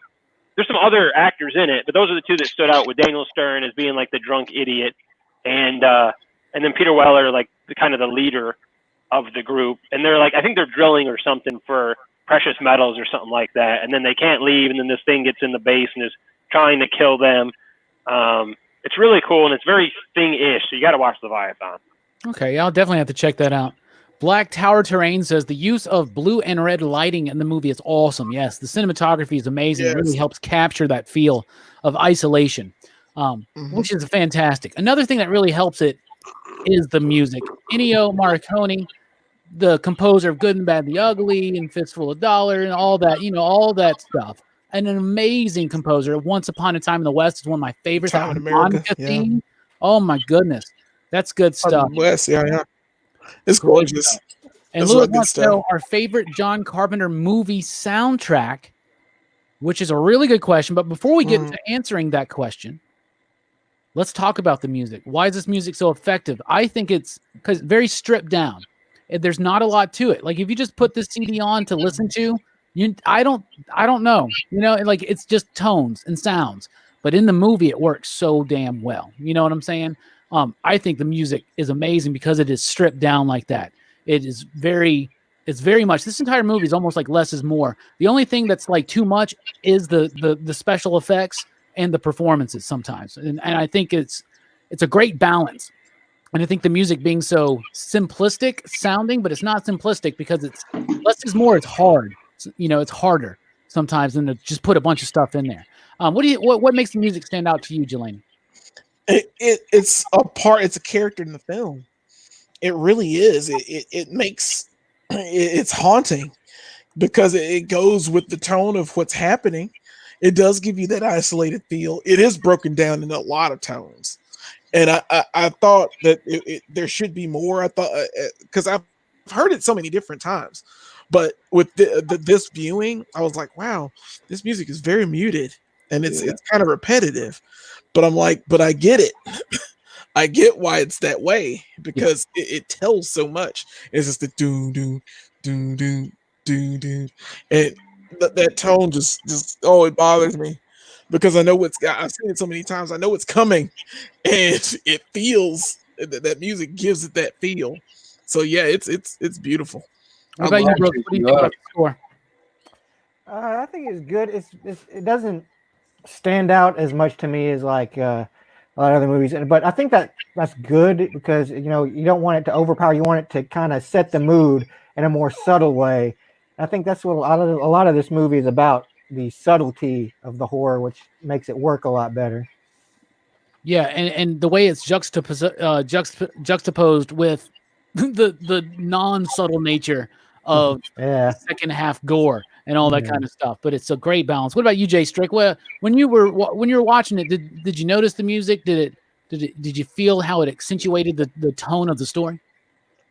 There's some other actors in it, but those are the two that stood out, with Daniel Stern as being like the drunk idiot, and then Peter Weller, like kind of the leader of the group. And they're like, I think they're drilling or something for precious metals or something like that. And then they can't leave. And then this thing gets in the base and is trying to kill them. It's really cool. And it's very Thing-ish. So you got to watch Leviathan. Okay, I'll definitely have to check that out. Black Tower Terrain says the use of blue and red lighting in the movie is awesome. Yes, the cinematography is amazing. Yes. It really helps capture that feel of isolation, which is fantastic. Another thing that really helps it is the music. Ennio Morricone, the composer of Good and Bad and the Ugly and Fistful of Dollars and all that, all that stuff. And an amazing composer. Once Upon a Time in the West is one of my favorites. Time in That America, Monica yeah. theme. Oh my goodness. That's good stuff. West, yeah. It's gorgeous. And That's Louis really good wants to stuff. know our favorite John Carpenter movie soundtrack, which is a really good question. But before we get to answering that question, let's talk about the music. Why is this music so effective? I think it's because very stripped down. There's not a lot to it. Like if you just put this CD on to listen to, I don't know. Like it's just tones and sounds. But in the movie, it works so damn well. You know what I'm saying? I think the music is amazing because it is stripped down like that. It's very much, this entire movie is almost like less is more. The only thing that's like too much is the special effects and the performances sometimes. And I think it's a great balance. And I think the music being so simplistic sounding, but it's not simplistic because it's less is more. It's hard. It's harder sometimes than to just put a bunch of stuff in there. What makes the music stand out to you, Jelani? It's a character in the film. It really is. It makes it's haunting because it goes with the tone of what's happening. It does give you that isolated feel. It is broken down in a lot of tones, and I thought that there should be more. I thought because I've heard it so many different times, but with this viewing, I was like, wow, this music is very muted and it's kind of repetitive. But I'm like, but I get it. I get why it's that way because it tells so much. It's just the do do do do do do, and that tone just it bothers me because I know I've seen it so many times. I know it's coming, and it feels that music gives it that feel. So yeah, it's beautiful. What about you, Brooks? What do you think about the score? I think it's good. It doesn't stand out as much to me as like a lot of other movies, but I think that's good because you don't want it to overpower. You want it to kind of set the mood in a more subtle way. I think that's what a lot of this movie is about, the subtlety of the horror, which makes it work a lot better. Yeah, and the way it's juxtaposed with the non-subtle nature of second half gore and all that kind of stuff, but it's a great balance. What about you, Jay Strick? When you were watching it, did you notice the music? Did you feel how it accentuated the tone of the story?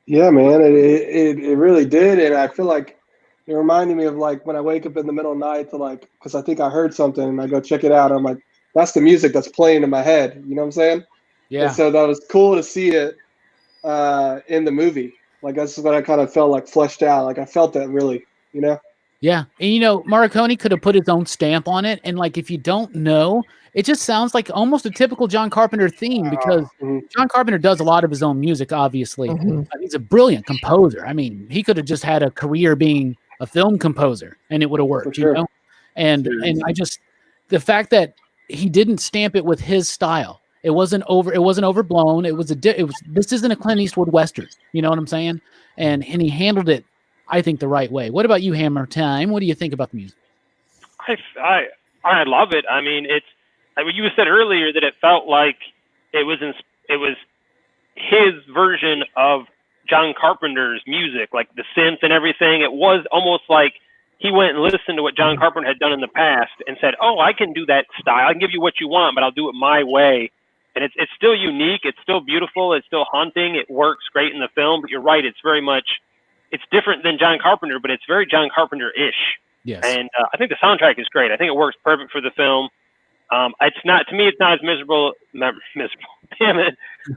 Yeah, man, it really did, and I feel like it reminded me of like when I wake up in the middle of the night to because I think I heard something and I go check it out. And I'm like, that's the music that's playing in my head. You know what I'm saying? Yeah. And so that was cool to see it in the movie. Like that's what I kind of felt like fleshed out. Like I felt that really, Yeah, and Morricone could have put his own stamp on it, and like if you don't know, it just sounds like almost a typical John Carpenter theme because John Carpenter does a lot of his own music. Obviously, he's a brilliant composer. I mean, he could have just had a career being a film composer, and it would have worked. For sure. And I just, the fact that he didn't stamp it with his style. It wasn't overblown. This isn't a Clint Eastwood Western. You know what I'm saying? And he handled it, I think, the right way. What about you, Hammer Time? What do you think about the music? I love it. I mean, it's like you said earlier that it felt like it was his version of John Carpenter's music, like the synth and everything. It was almost like he went and listened to what John Carpenter had done in the past and said, "Oh, I can do that style. I can give you what you want, but I'll do it my way." And it's still unique. It's still beautiful. It's still haunting. It works great in the film. But you're right. It's different than John Carpenter, but it's very John Carpenter-ish. Yes. And I think the soundtrack is great. I think it works perfect for the film. It's not as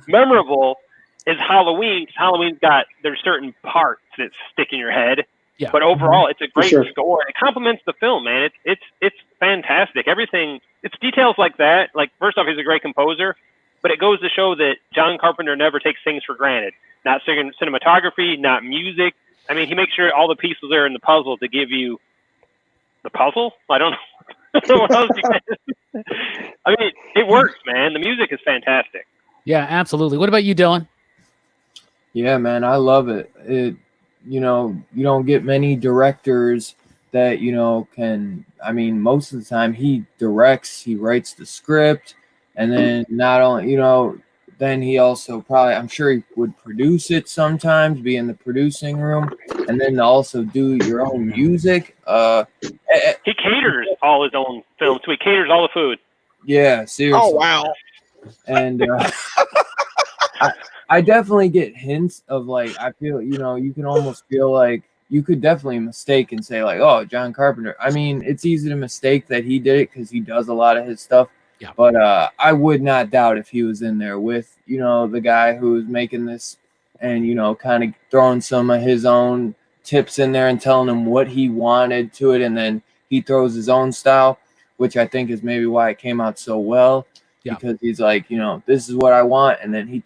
memorable as Halloween. 'Cause Halloween's there's certain parts that stick in your head. Yeah. But overall, it's a great sure. score. It complements the film, man. It's fantastic. Everything. It's details like that. Like, first off, he's a great composer, but it goes to show that John Carpenter never takes things for granted. Not cinematography, not music. I mean, he makes sure all the pieces are in the puzzle to give you the puzzle. I don't know what else you can. I mean, it works, man. The music is fantastic. Yeah, absolutely. What about you, Dylan? Yeah, man, I love it. You don't get many directors that, most of the time he directs, he writes the script, and then not only, then he also probably, I'm sure he would produce it sometimes, be in the producing room, and then also do your own music. He caters all his own films, so he caters all the food. Yeah, seriously. Oh, wow. And I definitely get hints of, like, I feel, you can almost feel like you could definitely mistake and say, like, oh, John Carpenter. I mean, it's easy to mistake that he did it because he does a lot of his stuff. Yeah. But I would not doubt if he was in there with, the guy who was making this and, kind of throwing some of his own tips in there and telling him what he wanted to it. And then he throws his own style, which I think is maybe why it came out so well. Yeah. Because he's like, this is what I want. And then he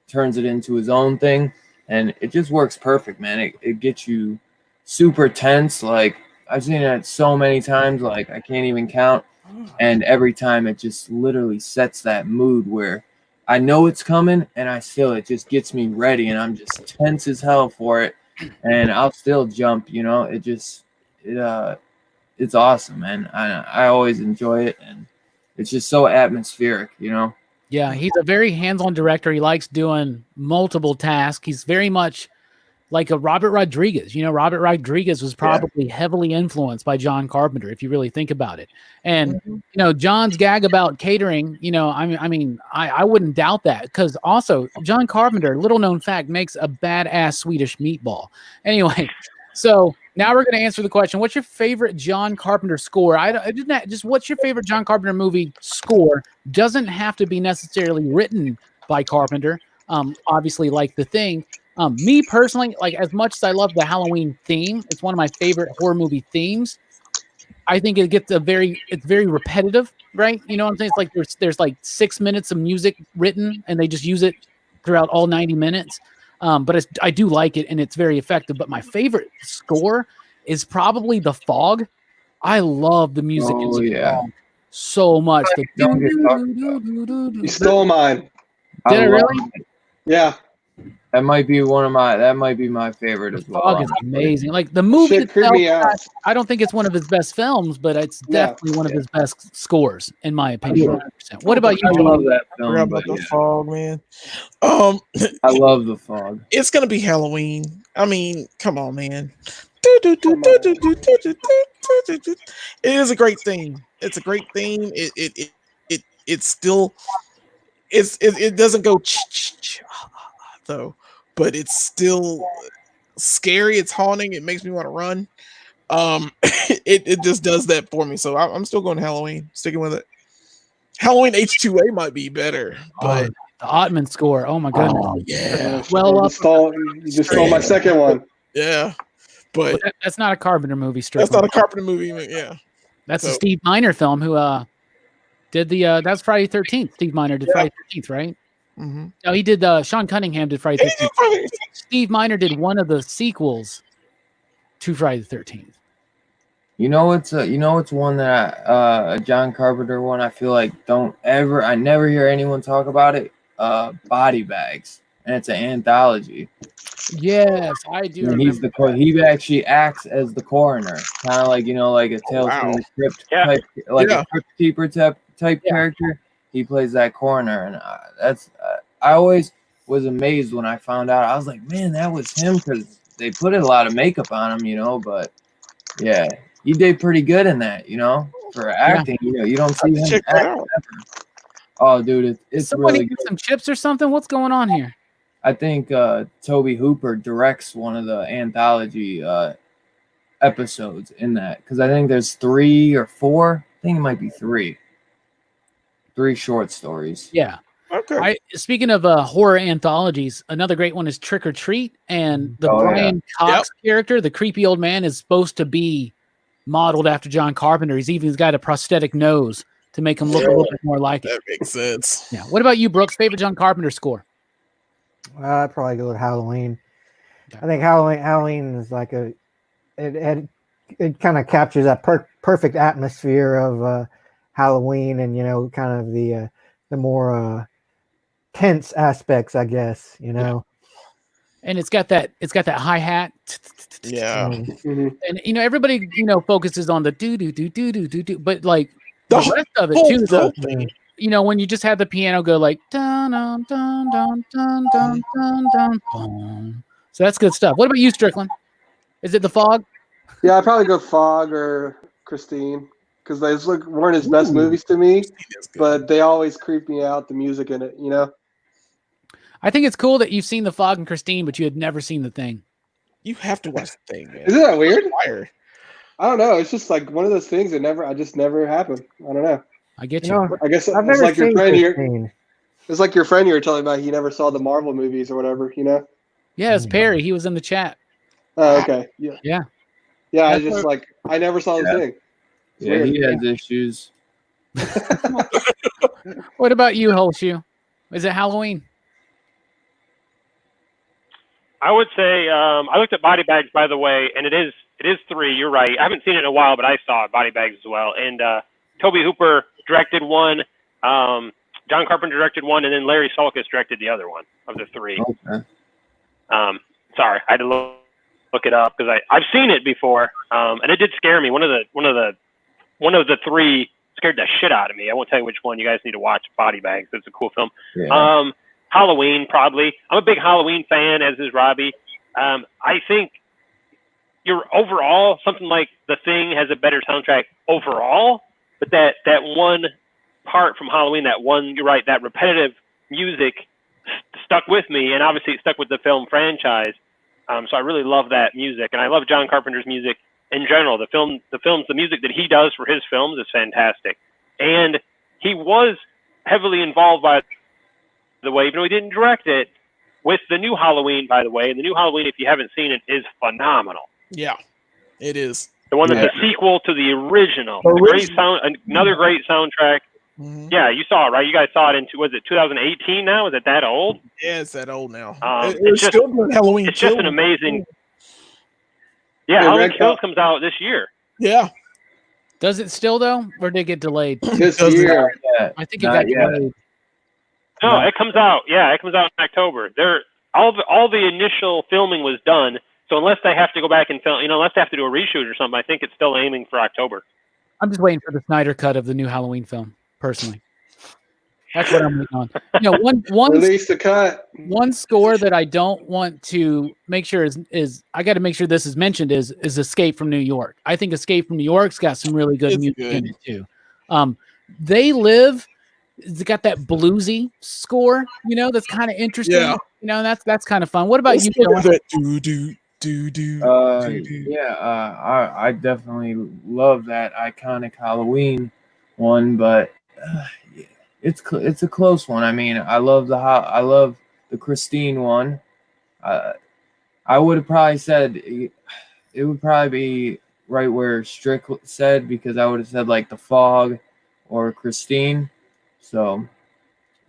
turns it into his own thing. And it just works perfect, man. It gets you super tense. Like, I've seen it so many times, like I can't even count. And every time it just literally sets that mood where I know it's coming and it just gets me ready and I'm just tense as hell for it. And I'll still jump, it's awesome, man. I always enjoy it. And it's just so atmospheric, Yeah, he's a very hands-on director. He likes doing multiple tasks. He's very much like a Robert Rodriguez. Robert Rodriguez was probably heavily influenced by John Carpenter, if you really think about it. And, John's gag about catering, I wouldn't doubt that, because also John Carpenter, little known fact, makes a badass Swedish meatball. Anyway, so now we're going to answer the question, what's your favorite John Carpenter score? What's your favorite John Carpenter movie score? Doesn't have to be necessarily written by Carpenter. Obviously, like The Thing. Me personally, like, as much as I love the Halloween theme, it's one of my favorite horror movie themes. I think it's very repetitive, right? You know what I'm saying? It's like there's like 6 minutes of music written and they just use it throughout all 90 minutes. But I do like it and it's very effective. But my favorite score is probably The Fog. I love the music in The Fog so much. You stole mine. Did I really? Yeah. That might be my favorite as well. Fog is amazing. Like, the movie Shit creeped me out. I don't think it's one of his best films, but it's definitely one of his best scores, in my opinion. 100%. What about you? I love that I film. forgot about The Fog, man. I love The Fog. It's gonna be Halloween. I mean, come on, man. It is a great theme. It's a great theme. It doesn't go though, but it's still scary. It's haunting. It makes me want to run. It just does that for me. So I'm still going Halloween. Sticking with it. Halloween H2A might be better, but the Ottman score. Oh my goodness. Oh, yeah. Well, You just stole my second one. Yeah, but that's not a Carpenter movie. that's not a Carpenter movie. Yeah, that's a Steve Miner film. Who did that's Friday 13th. Steve Miner did Friday 13th, right? Mm-hmm. No, he did. Sean Cunningham did Friday the 13th. Steve Miner did one of the sequels to Friday the 13th. You know, it's one that a John Carpenter one. I feel like I never hear anyone talk about it. Body Bags, and it's an anthology. Yes, I do. And he actually acts as the coroner, kind of like like a Tales from the Crypt type, like a crypt keeper type character. He plays that coroner, and I always was amazed when I found out. I was like, man, that was him, because they put a lot of makeup on him, but yeah, he did pretty good in that, for acting. You don't see him act ever. Oh, dude, it's somebody really get good. some chips or something. What's going on here? I think Toby Hooper directs one of the anthology episodes in that, because I think there's 3 or 4. I think it might be 3 short stories. Yeah. Okay. Speaking of horror anthologies, another great one is Trick or Treat, and the Brian Cox character, the creepy old man, is supposed to be modeled after John Carpenter. He's even got a prosthetic nose to make him look a little bit more like it. That makes sense. Yeah. What about you, Brooks? Favorite John Carpenter score? I'd probably go with Halloween. I think Halloween is like it kind of captures that perfect atmosphere of Halloween, and kind of the more tense aspects, I guess. And it's got that hi hat. Yeah. And everybody focuses on the do, but like the rest of it too. When you just have the piano go like dun dun dun dun dun dun dun dun dun. So that's good stuff. What about you, Strickland? Is it The Fog? Yeah, I'd probably go Fog or Christine, because those weren't his best movies to me, but they always creep me out, the music in it, I think it's cool that you've seen The Fog and Christine, but you had never seen The Thing. You have to watch The Thing, man. Isn't that weird? I don't know. It's just like one of those things that just never happened. I don't know. I get you. I guess I've it's never like your seen friend. Christine. It's like your friend you were telling about. He never saw the Marvel movies or whatever. Yeah, it's Perry. He was in the chat. Oh, okay. Yeah. Yeah. I never saw The Thing. It's Yeah, weird. he has issues. What about you, Holshoe? Is it Halloween? I would say I looked at Body Bags, by the way, and it is 3. You're right. I haven't seen it in a while, but I saw Body Bags as well. And Toby Hooper directed one, John Carpenter directed one, and then Larry Sulkus directed the other one of the 3. Okay. Sorry, I had to look it up because I've seen it before, and it did scare me. One of the 3 scared the shit out of me. I won't tell you which one. You guys need to watch Body Bags. It's a cool film. Yeah. Halloween, probably. I'm a big Halloween fan, as is Robbie. I think overall, something like The Thing has a better soundtrack overall, but that one part from Halloween, you're right, that repetitive music stuck with me, and obviously it stuck with the film franchise. So I really love that music, and I love John Carpenter's music in general. The music that he does for his films is fantastic, and he was heavily involved, by the way, even though he didn't direct it, with the new Halloween, by the way. And the new Halloween, if you haven't seen it, is phenomenal. Yeah, it is. The one that's a sequel to the original. Another great soundtrack. Mm-hmm. Yeah, you saw it, right? You guys saw it was it 2018 now? Is it that old? Yeah, it's that old now. It's still doing Halloween. It's just an amazing. Yeah, Halloween Kills comes out this year. Yeah. Does it still, though? Or did it get delayed? This year. I think it got delayed. No, it comes out. Yeah, it comes out in October. All the initial filming was done. So unless they have to go back and film, unless they have to do a reshoot or something, I think it's still aiming for October. I'm just waiting for the Snyder cut of the new Halloween film, personally. That's what I'm waiting on. One release the cut. One score that I don't want to make sure is I got to make sure this is mentioned is Escape from New York. I think Escape from New York's got some really good music in it too. They Live. It's got that bluesy score, that's kind of interesting. Yeah. That's kind of fun. What about you? I definitely love that iconic Halloween one, but it's a close one. I mean, I love the Christine one. I would have probably said it would probably be right where Strickland said, because I would have said like The Fog or Christine. So,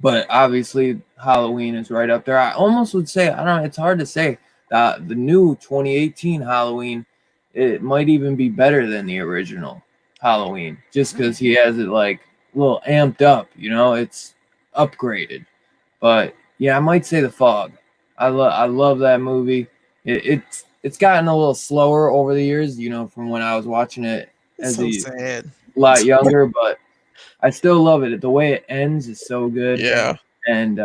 but obviously Halloween is right up there. I almost would say, I don't know, it's hard to say. The new 2018 Halloween it might even be better than the original Halloween, just because he has it like a little amped up. It's upgraded. But yeah, I might say The Fog. I love that movie. It's gotten a little slower over the years, from when I was watching it as a lot younger, but I still love it. The way it ends is so good. Yeah. And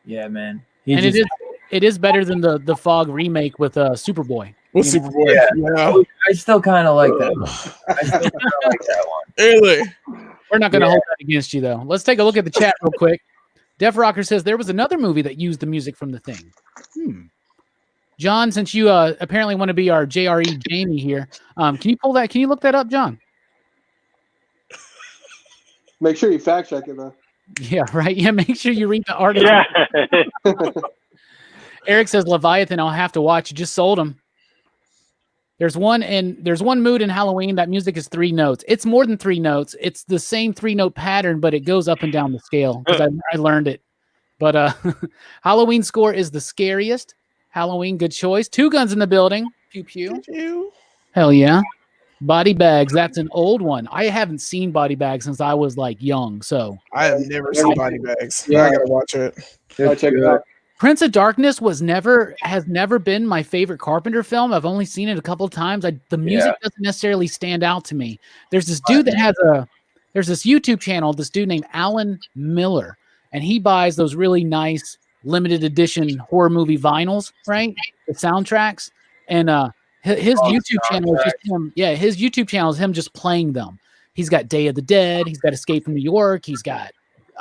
yeah, man. It is better than the Fog remake with Superboy. With Superboy. Yeah. I still kind of like that one. I still kind of like that one. Really? We're not going to hold that against you, though. Let's take a look at the chat real quick. Def Rocker says there was another movie that used the music from The Thing. John, since you apparently want to be our JRE Jamie here, can you pull that? Can you look that up, John? Make sure you fact check it, though. Yeah, right. Yeah, make sure you read the article. Yeah. Eric says Leviathan. I'll have to watch. You just sold him. There's one mood in Halloween. That music is 3 notes. It's more than 3 notes. It's the same 3-note pattern, but it goes up and down the scale because I learned it. But Halloween score is the scariest. Halloween, good choice. 2 Guns in the Building. Pew pew. Pew. Hell yeah. Body Bags. That's an old one. I haven't seen Body Bags since I was like young. So I have never seen Body Bags. Yeah. I gotta watch it. I'll check it out. Prince of Darkness has never been my favorite Carpenter film. I've only seen it a couple of times. The music doesn't necessarily stand out to me. There's this dude that has there's this YouTube channel, this dude named Alan Miller, and he buys those really nice limited edition horror movie vinyls, right? The soundtracks. And his YouTube channel is just him. Yeah, his YouTube channel is him just playing them. He's got Day of the Dead. He's got Escape from New York. He's got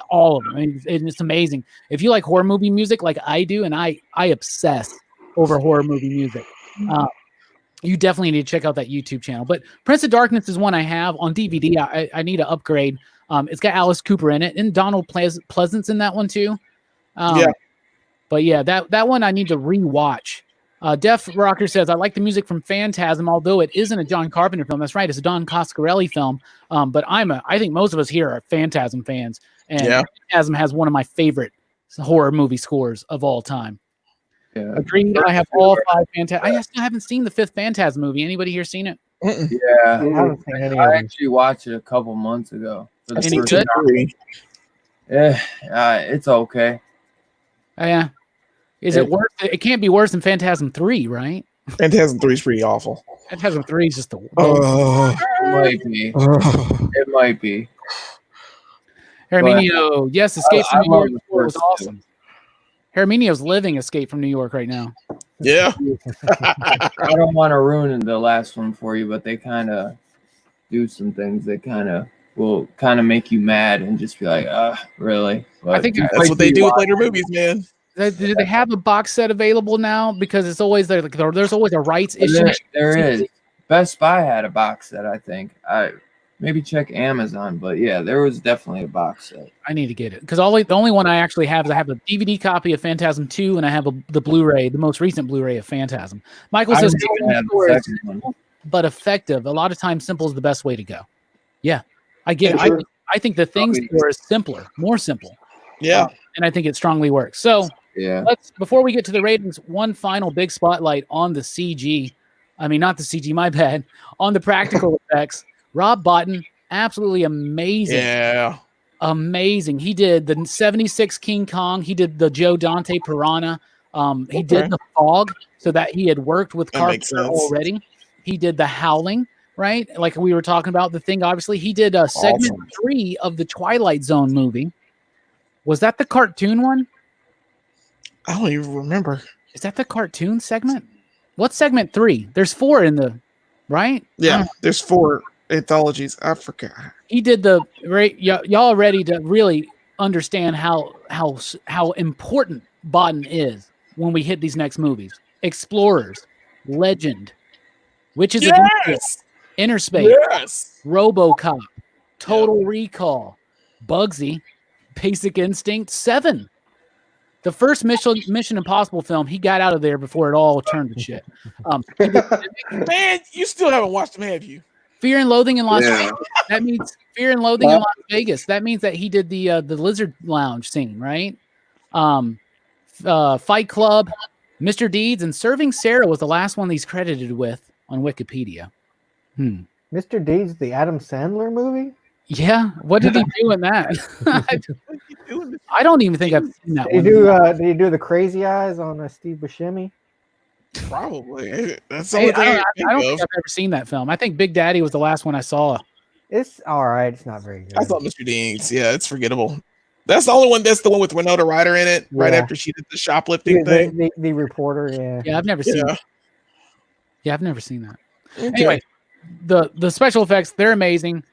all of them. I mean, it's amazing. If you like horror movie music like I do, and I obsess over horror movie music, you definitely need to check out that YouTube channel. But Prince of Darkness is one I have on DVD. I need to upgrade. It's got Alice Cooper in it, and Donald Pleasant's in that one too. But yeah, that one I need to rewatch. Def Rocker says, I like the music from Phantasm, although it isn't a John Carpenter film. That's right. It's a Don Coscarelli film. But I think most of us here are Phantasm fans. And Phantasm has one of my favorite horror movie scores of all time. Yeah. Agreed. I have all 5 Phantasm. I still haven't seen the 5th Phantasm movie. Anybody here seen it? Yeah. I actually watched it a couple months ago. Any good? Yeah, it's okay. Yeah. Is it worse? It can't be worse than Phantasm 3, right? Phantasm 3 is pretty awful. Phantasm 3 is just the It might be. It might be. Herminio, yes, Escape from New York was awesome. Herminio's living Escape from New York right now. Yeah. I don't want to ruin the last one for you, but they kind of do some things that kind of will kind of make you mad and just be like, really? But I think that's what they do with later movies, man. Do they have a box set available now? Because it's always there. There's always a rights issue. There is. Best Buy had a box set, I think. Maybe check Amazon, but yeah, there was definitely a box set. I need to get it because the only one I actually have is I have a DVD copy of Phantasm 2 and I have the Blu-ray, the most recent Blu-ray of Phantasm. Michael says, but effective. A lot of times, simple is the best way to go. Yeah, I get it. I think the Thing score is simpler, more simple. Yeah, and I think it strongly works. So before we get to the ratings, one final big spotlight on the CG. I mean, not the CG, my bad. On the practical effects. Rob Bottin, absolutely amazing. Yeah. Amazing. He did the 76 King Kong. He did the Joe Dante Piranha. He did the Fog, so that he had worked with Carpenter already. He did the Howling, right? Like we were talking about, the Thing, obviously. He did segment 3 of the Twilight Zone movie. Was that the cartoon one? I don't even remember. Is that the cartoon segment? What's segment 3? There's 4 in the, right? Yeah, there's 4 anthologies. I forgot. He did the right. Y'all ready to really understand how important Bottin is when we hit these next movies? Explorers, Legend, Witches of Eastwick, Interspace, RoboCop, Total Recall, Bugsy, Basic Instinct, 7. The first Mission Impossible film, he got out of there before it all turned to shit. Man, you still haven't watched them, have you? Fear and Loathing in Las Vegas. That means Fear and Loathing in Las Vegas. That means that he did the Lizard Lounge scene, right? Fight Club, Mr. Deeds, and Serving Sarah was the last one he's credited with. on Wikipedia. Mr. Deeds, the Adam Sandler movie? Yeah, what did he do in that? I don't even think I've seen that Did one. he do the crazy eyes on Steve Buscemi? Probably. That's the Hey, only thing I don't think think of. I've ever seen that film. I think Big Daddy was the last one I saw. It's all right. It's not very good. I thought Mr. Deeds. Yeah, it's forgettable. That's the only one. That's the one with Winona Ryder in it. Right Yeah. after she did the shoplifting the, thing. the reporter, yeah. Yeah, I've never seen. Yeah. Yeah, I've never seen that. Okay. Anyway, the special effects, they're amazing.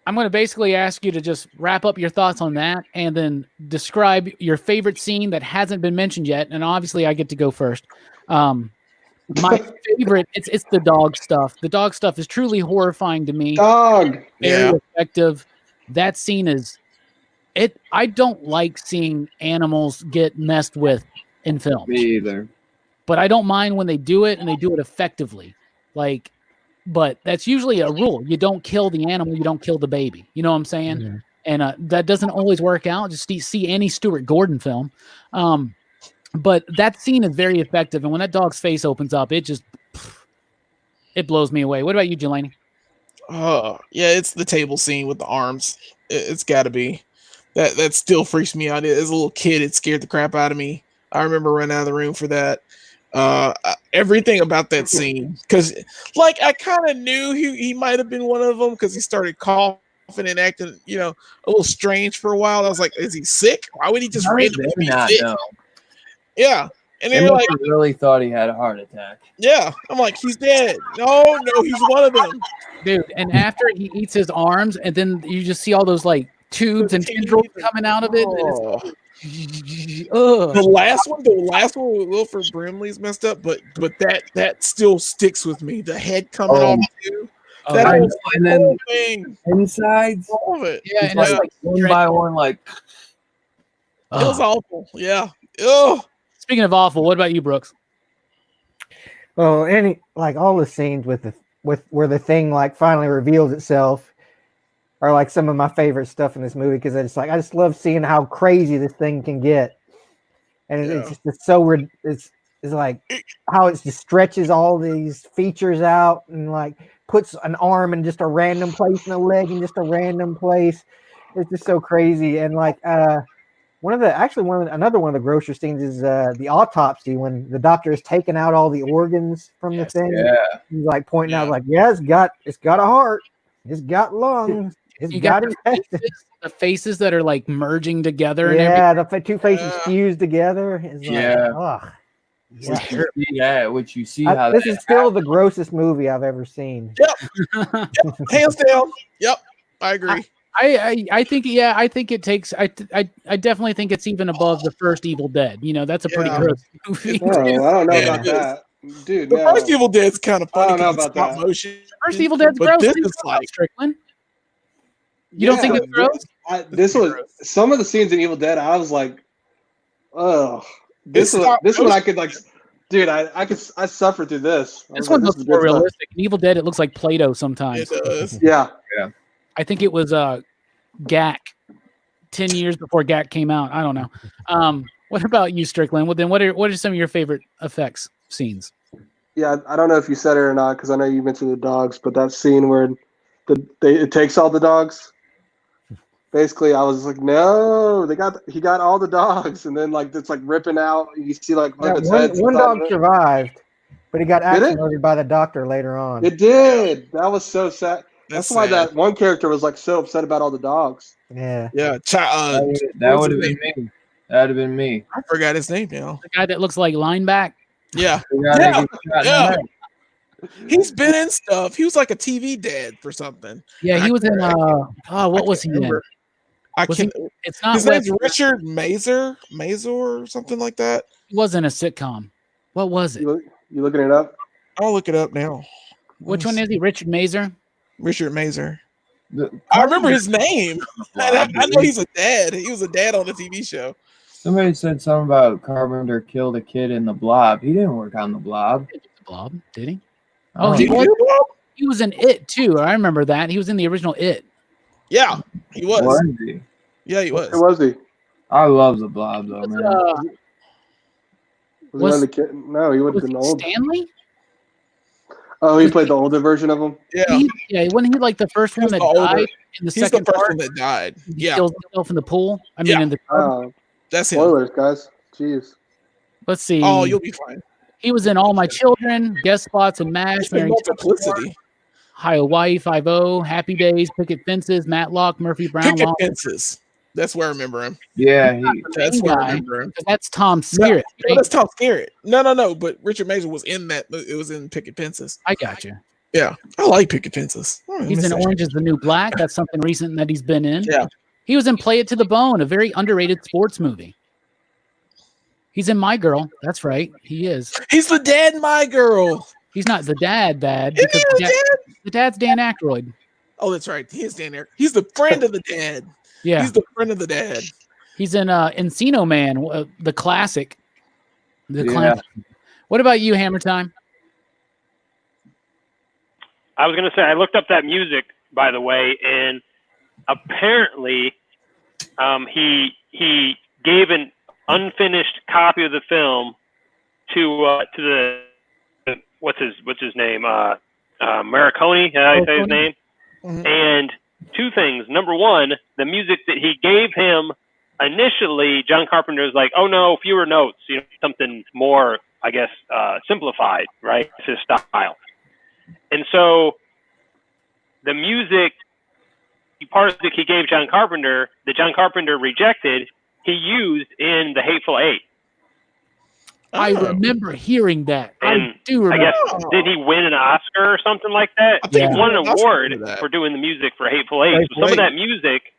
I'm going to basically ask you to just wrap up your thoughts on that and then describe your favorite scene that hasn't been mentioned yet. And obviously, I get to go first. My favorite, it's the dog stuff. The dog stuff is truly horrifying to me. Dog. Very effective. That scene is it. I don't like seeing animals get messed with in films. Me either. But I don't mind when they do it and they do it effectively. Like, but that's usually a rule. You don't kill the animal, you don't kill the baby. You know what I'm saying? Yeah. And that doesn't always work out. Just see any Stuart Gordon film. But that scene is very effective. And when that dog's face opens up, it blows me away. What about you, Jelani? Yeah, it's the table scene with the arms. It's got to be. That still freaks me out. As a little kid, it scared the crap out of me. I remember running out of the room for that. Everything about that scene, because like I kind of knew he might have been one of them because he started coughing and acting, a little strange for a while. I was like, is he sick? Why would he just randomly be sick? No. Yeah, and They they're like, really thought he had a heart attack. yeah. I'm like, he's dead. No, he's one of them. Dude, and after he eats his arms, and then you just see all those like tubes and tendrils coming out of it. Oh. Ugh. The last one with Wilford Brimley's messed up, but that still sticks with me. The head coming off too. Oh, That I whole know. And then thing, insides, all of it. Yeah, it's and it's like like one by one, like It was Ugh. awful. Yeah. Ugh. Speaking of awful, what about you, Brooks? Well, all the scenes with where the thing like finally reveals itself are like some of my favorite stuff in this movie because it's like I just love seeing how crazy this thing can get, and it's like how it just stretches all these features out and like puts an arm in just a random place and a leg in just a random place. It's just so crazy. And like another one of the grosser scenes is the autopsy when the doctor has taken out all the organs from the thing. yeah. He's like pointing out like, yeah, it's got a heart, it's got lungs, it's You got got intestines. the faces that are like merging together. And Yeah, everything. the two faces fused together. It's Yeah. Like, ugh. Yeah, which you see how This that is still the grossest movie I've ever seen. Hands down. Yep. I agree. I think it takes. I definitely think it's even above the first Evil Dead. That's a pretty Yeah. gross movie. Oh, I don't know Yeah, about it is. that. Dude, The no. first Evil Dead's kind of funny I don't know because it's about stop that. motion. First Evil Dead's But gross. this too. is like- Strickland. You don't think Yeah, it's gross? This was some of the scenes in Evil Dead. I was like, oh, this It's one. not This one I could like, dude. I suffered through this. I This was one like, looks is more good stuff. realistic. In Evil Dead, it looks like Play-Doh sometimes. It does. Yeah, I think it was GAC 10 years before GAC came out. I don't know. What about you, Strickland? Well, then what are some of your favorite effects scenes? yeah. I don't know if you said it or not because I know you mentioned the dogs, but that scene where it takes all the dogs. Basically, I was like, no, he got all the dogs, and then like it's like ripping out. You see like one of its heads. One inside dog of it. survived, but he got Did it? axe murdered by the doctor later on. It did. That was so sad. That's why sad. that one character was like so upset about all the dogs. Yeah. Yeah. that would have been me. That would have been me. I forgot his name now. The guy that looks like Lineback. Yeah. The guy that Yeah. gets shot in the Yeah. head. He's been in stuff. He was like a TV dad for something. Yeah, he was in. What was he in? Remember. I Was can't. It's not. His name's Wes- Richard Mazur or something like that. He wasn't a sitcom. What was it? You looking it up? I'll look it up now. Which one is he? Richard Mazur? Richard Mazur. The- I remember his name. I know he's a dad. He was a dad on a TV show. Somebody said something about Carpenter killed a kid in The Blob. He didn't work on The Blob. The Blob, did he? Oh, he Did was. you? He was in It too. I remember that. He was in the original It. Yeah, he was. Was he? Yeah, he was. Who was he? I love The Blob though, Was, man. Was he Was- one of the kid? No, he would have was been it old. Stanley? Oh, he played the older version of him. Yeah, wasn't he like the first one that died in the he's second the first part? one that died. He Yeah, kills himself in the pool. I mean, in the tub. Oh, that's him. spoilers, guys. Jeez. Let's see. Oh, you'll be fine. He was in All My Children, guest spots in MASH, It's in Multiplicity. Hi Hawaii 5-0, Happy Days, Picket Fences, Matlock, Murphy Brown. Picket Fences. That's where I remember him. Yeah, That's where I remember him. That's Tom Skerritt. No, that's Tom Skerritt. No. But Richard Major was in that. It was in Picket Fences. I got you. Yeah, I like Picket Fences. He's in Orange is the New Black. That's something recent that he's been in. Yeah. He was in Play It to the Bone, a very underrated sports movie. He's in My Girl. That's right. He is. He's the dad in My Girl. He's not the dad. Isn't he The dad's Dan Aykroyd. Oh, that's right. He is Dan Aykroyd. He's the friend of the dad. Yeah. He's the friend of the dad. He's in Encino Man, the classic. Classic. What about you, Hammer Time? I was going to say, I looked up that music, by the way, and apparently he gave an unfinished copy of the film to the what's his name, Marconi, how do you say his name? Mm-hmm. And two things. Number one, the music that he gave him initially, John Carpenter was like, oh no, fewer notes, something more, I guess, simplified, right? It's his style. And so the music, part of the he gave John Carpenter, that John Carpenter rejected, he used in The Hateful Eight. I remember hearing that. And I do remember. I guess, did he win an Oscar or something like that? I think He won an award for for doing the music for Hateful Eight. So some of that music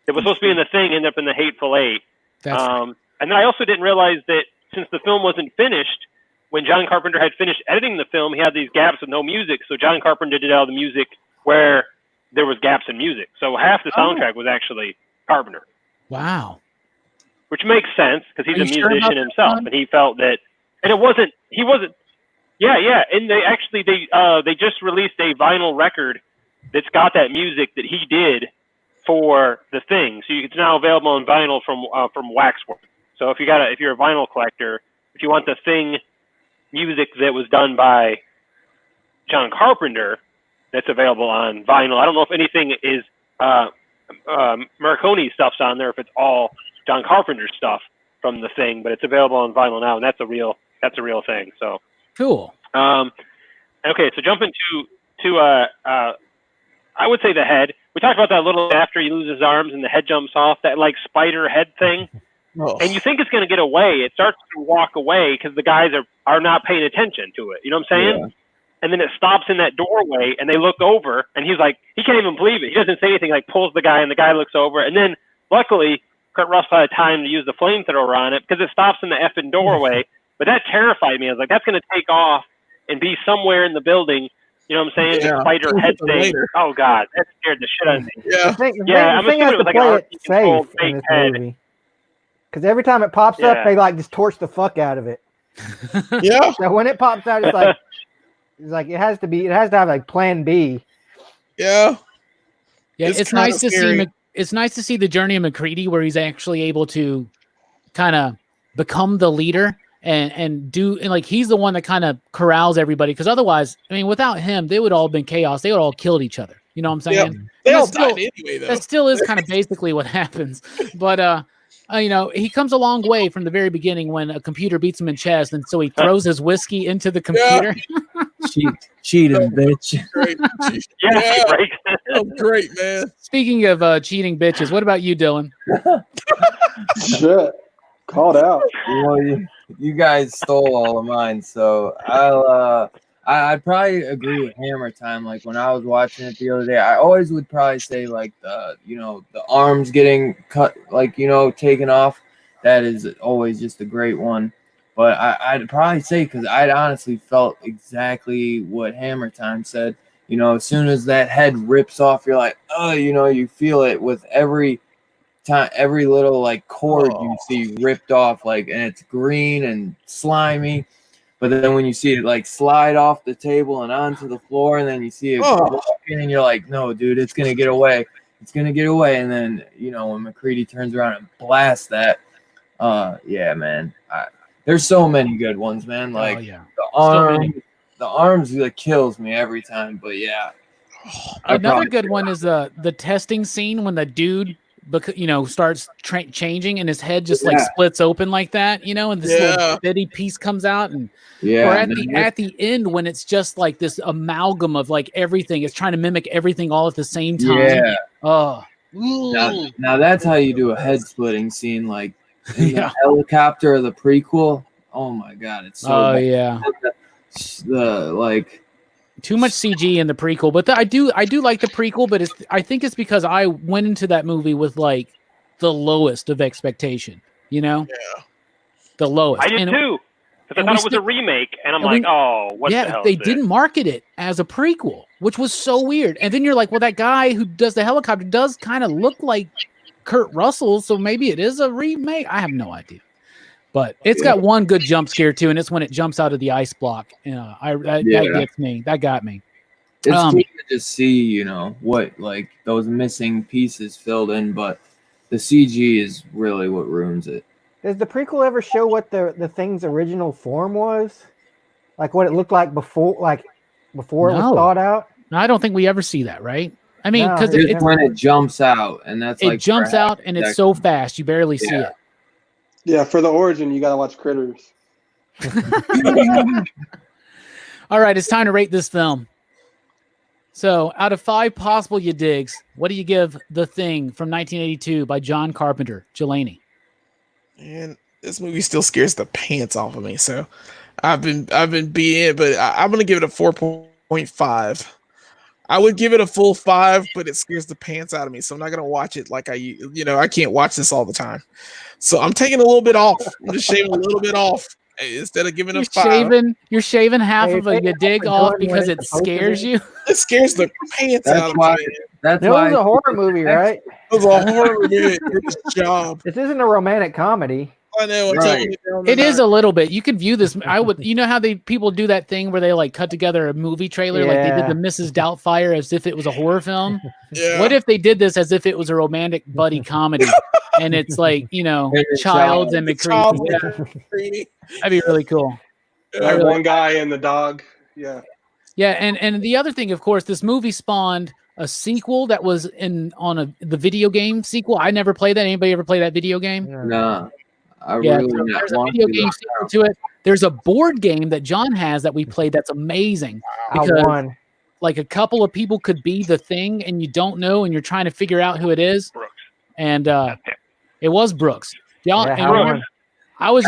that was supposed to be in The Thing ended up in The Hateful Eight. And then I also didn't realize that since the film wasn't finished, when John Carpenter had finished editing the film, he had these gaps with no music. So John Carpenter did all the music where there was gaps in music. So half the soundtrack was actually Carpenter. Wow. Which makes sense because he's Are a you sure musician about himself, that? and he felt that, and he wasn't. Yeah. And they just released a vinyl record that's got that music that he did for The Thing. So it's now available on vinyl from Waxwork. So if you're a vinyl collector, if you want The Thing music that was done by John Carpenter, that's available on vinyl. I don't know if anything is Marconi stuff's on there, if it's all John Carpenter stuff from The Thing, but it's available on vinyl now, and that's a real thing. So Cool. Okay, so jumping to I would say the head. We talked about that a little after he loses his arms and the head jumps off, that like spider head thing. Oh. And you think it's going to get away. It starts to walk away because the guys are not paying attention to it. You know what I'm saying? Yeah. And then it stops in that doorway, and they look over, and he's like, he can't even believe it. He doesn't say anything, like pulls the guy, and the guy looks over. And then, luckily, Kurt Russell had time to use the flamethrower on it because it stops in the effing doorway. But that terrified me. I was like, that's going to take off and be somewhere in the building. You know what I'm saying? Yeah. The spider head thing. Later. Oh, God. That scared the shit out of me. Yeah. I'm assuming it was like an RC-controlled fake head. Because every time it pops up, they like just torch the fuck out of it. Yeah. So when it pops out, it's like it has to have like plan B. Yeah. Yeah, it's nice to see. It's nice to see the journey of McCready, where he's actually able to kind of become the leader and like he's the one that kind of corrals everybody. Because otherwise, I mean, without him, they would all have been chaos. They would all killed each other. You know what I'm saying? Yeah. They all died anyway, though. That still is kind of basically what happens. But you know, he comes a long way from the very beginning when a computer beats him in chess, and so he throws his whiskey into the computer. Yeah. Cheating bitch. Great. Yeah, right. Oh, great, man. Speaking of cheating bitches, what about you, Dylan? Shit. Called out. Well, you guys stole all of mine, so I'd probably agree with Hammer Time. Like when I was watching it the other day, I always would probably say like the arms getting cut, like taken off. That is always just a great one. But I'd probably say, because I'd honestly felt exactly what Hammer Time said. As soon as that head rips off, you're like, oh, you feel it with every time, every little like cord you see ripped off, like, and it's green and slimy. But then when you see it like slide off the table and onto the floor, and then you see it walking, and you're like, no, dude, it's gonna get away. It's gonna get away. And then when McCready turns around and blasts that, yeah, man. There's so many good ones, man. Like the arm, the arms that kills me every time. But yeah, Another good one is the testing scene when the dude, starts changing and his head just like splits open like that, and this little bitty piece comes out, and or at the end when it's just like this amalgam of like everything. It's trying to mimic everything all at the same time. Yeah. Oh. Now that's how you do a head splitting scene, like in the helicopter of the prequel. Oh my god, it's so bad. Yeah. The like too much CG in the prequel, but I do like the prequel, but I think it's because I went into that movie with like the lowest of expectation, the lowest. I did too, because I thought it was a remake, and I'm like, oh, what the hell? They didn't market it as a prequel, which was so weird. And then you're like, well, that guy who does the helicopter does kind of look like Kurt Russell, so maybe it is a remake. I have no idea. But it's got one good jump scare too, and it's when it jumps out of the ice block. That gets me. That got me. It's cool to just see, what like those missing pieces filled in, but the CG is really what ruins it. Does the prequel ever show what the thing's original form was? Like what it looked like before it was thought out? No, I don't think we ever see that, right? I mean, because it's when it jumps out, and that's it jumps out, and it's so fast you barely see it. Yeah, for the origin, you got to watch Critters. All right, it's time to rate this film. So, out of 5 possible you digs, what do you give The Thing from 1982 by John Carpenter? Jelani. And this movie still scares the pants off of me. So, I've been beating it, but I'm gonna give it a 4.5. I would give it a full 5, but it scares the pants out of me. So I'm not gonna watch it like I can't watch this all the time. So I'm taking a little bit off. I'm just shaving a little bit off instead of giving a 5. You're shaving half of your dig off because it scares you. It scares the pants out of me. It was a horror movie, right? It was a horror movie. Good job. This isn't a romantic comedy. I know. It is a little bit. You could view this. How people do that thing where they like cut together a movie trailer, like they did the Mrs. Doubtfire as if it was a horror film. Yeah. What if they did this as if it was a romantic buddy comedy, and it's like Childs and McCready? That'd be really cool. One guy and the dog. Yeah. Yeah, and the other thing, of course, this movie spawned a sequel that was the video game sequel. I never played that. Anybody ever play that video game? No. There's a video game sequel to it. There's a board game that John has that we played that's amazing. Because like a couple of people could be the thing and you don't know and you're trying to figure out who it is. Brooks. And it was Brooks. I was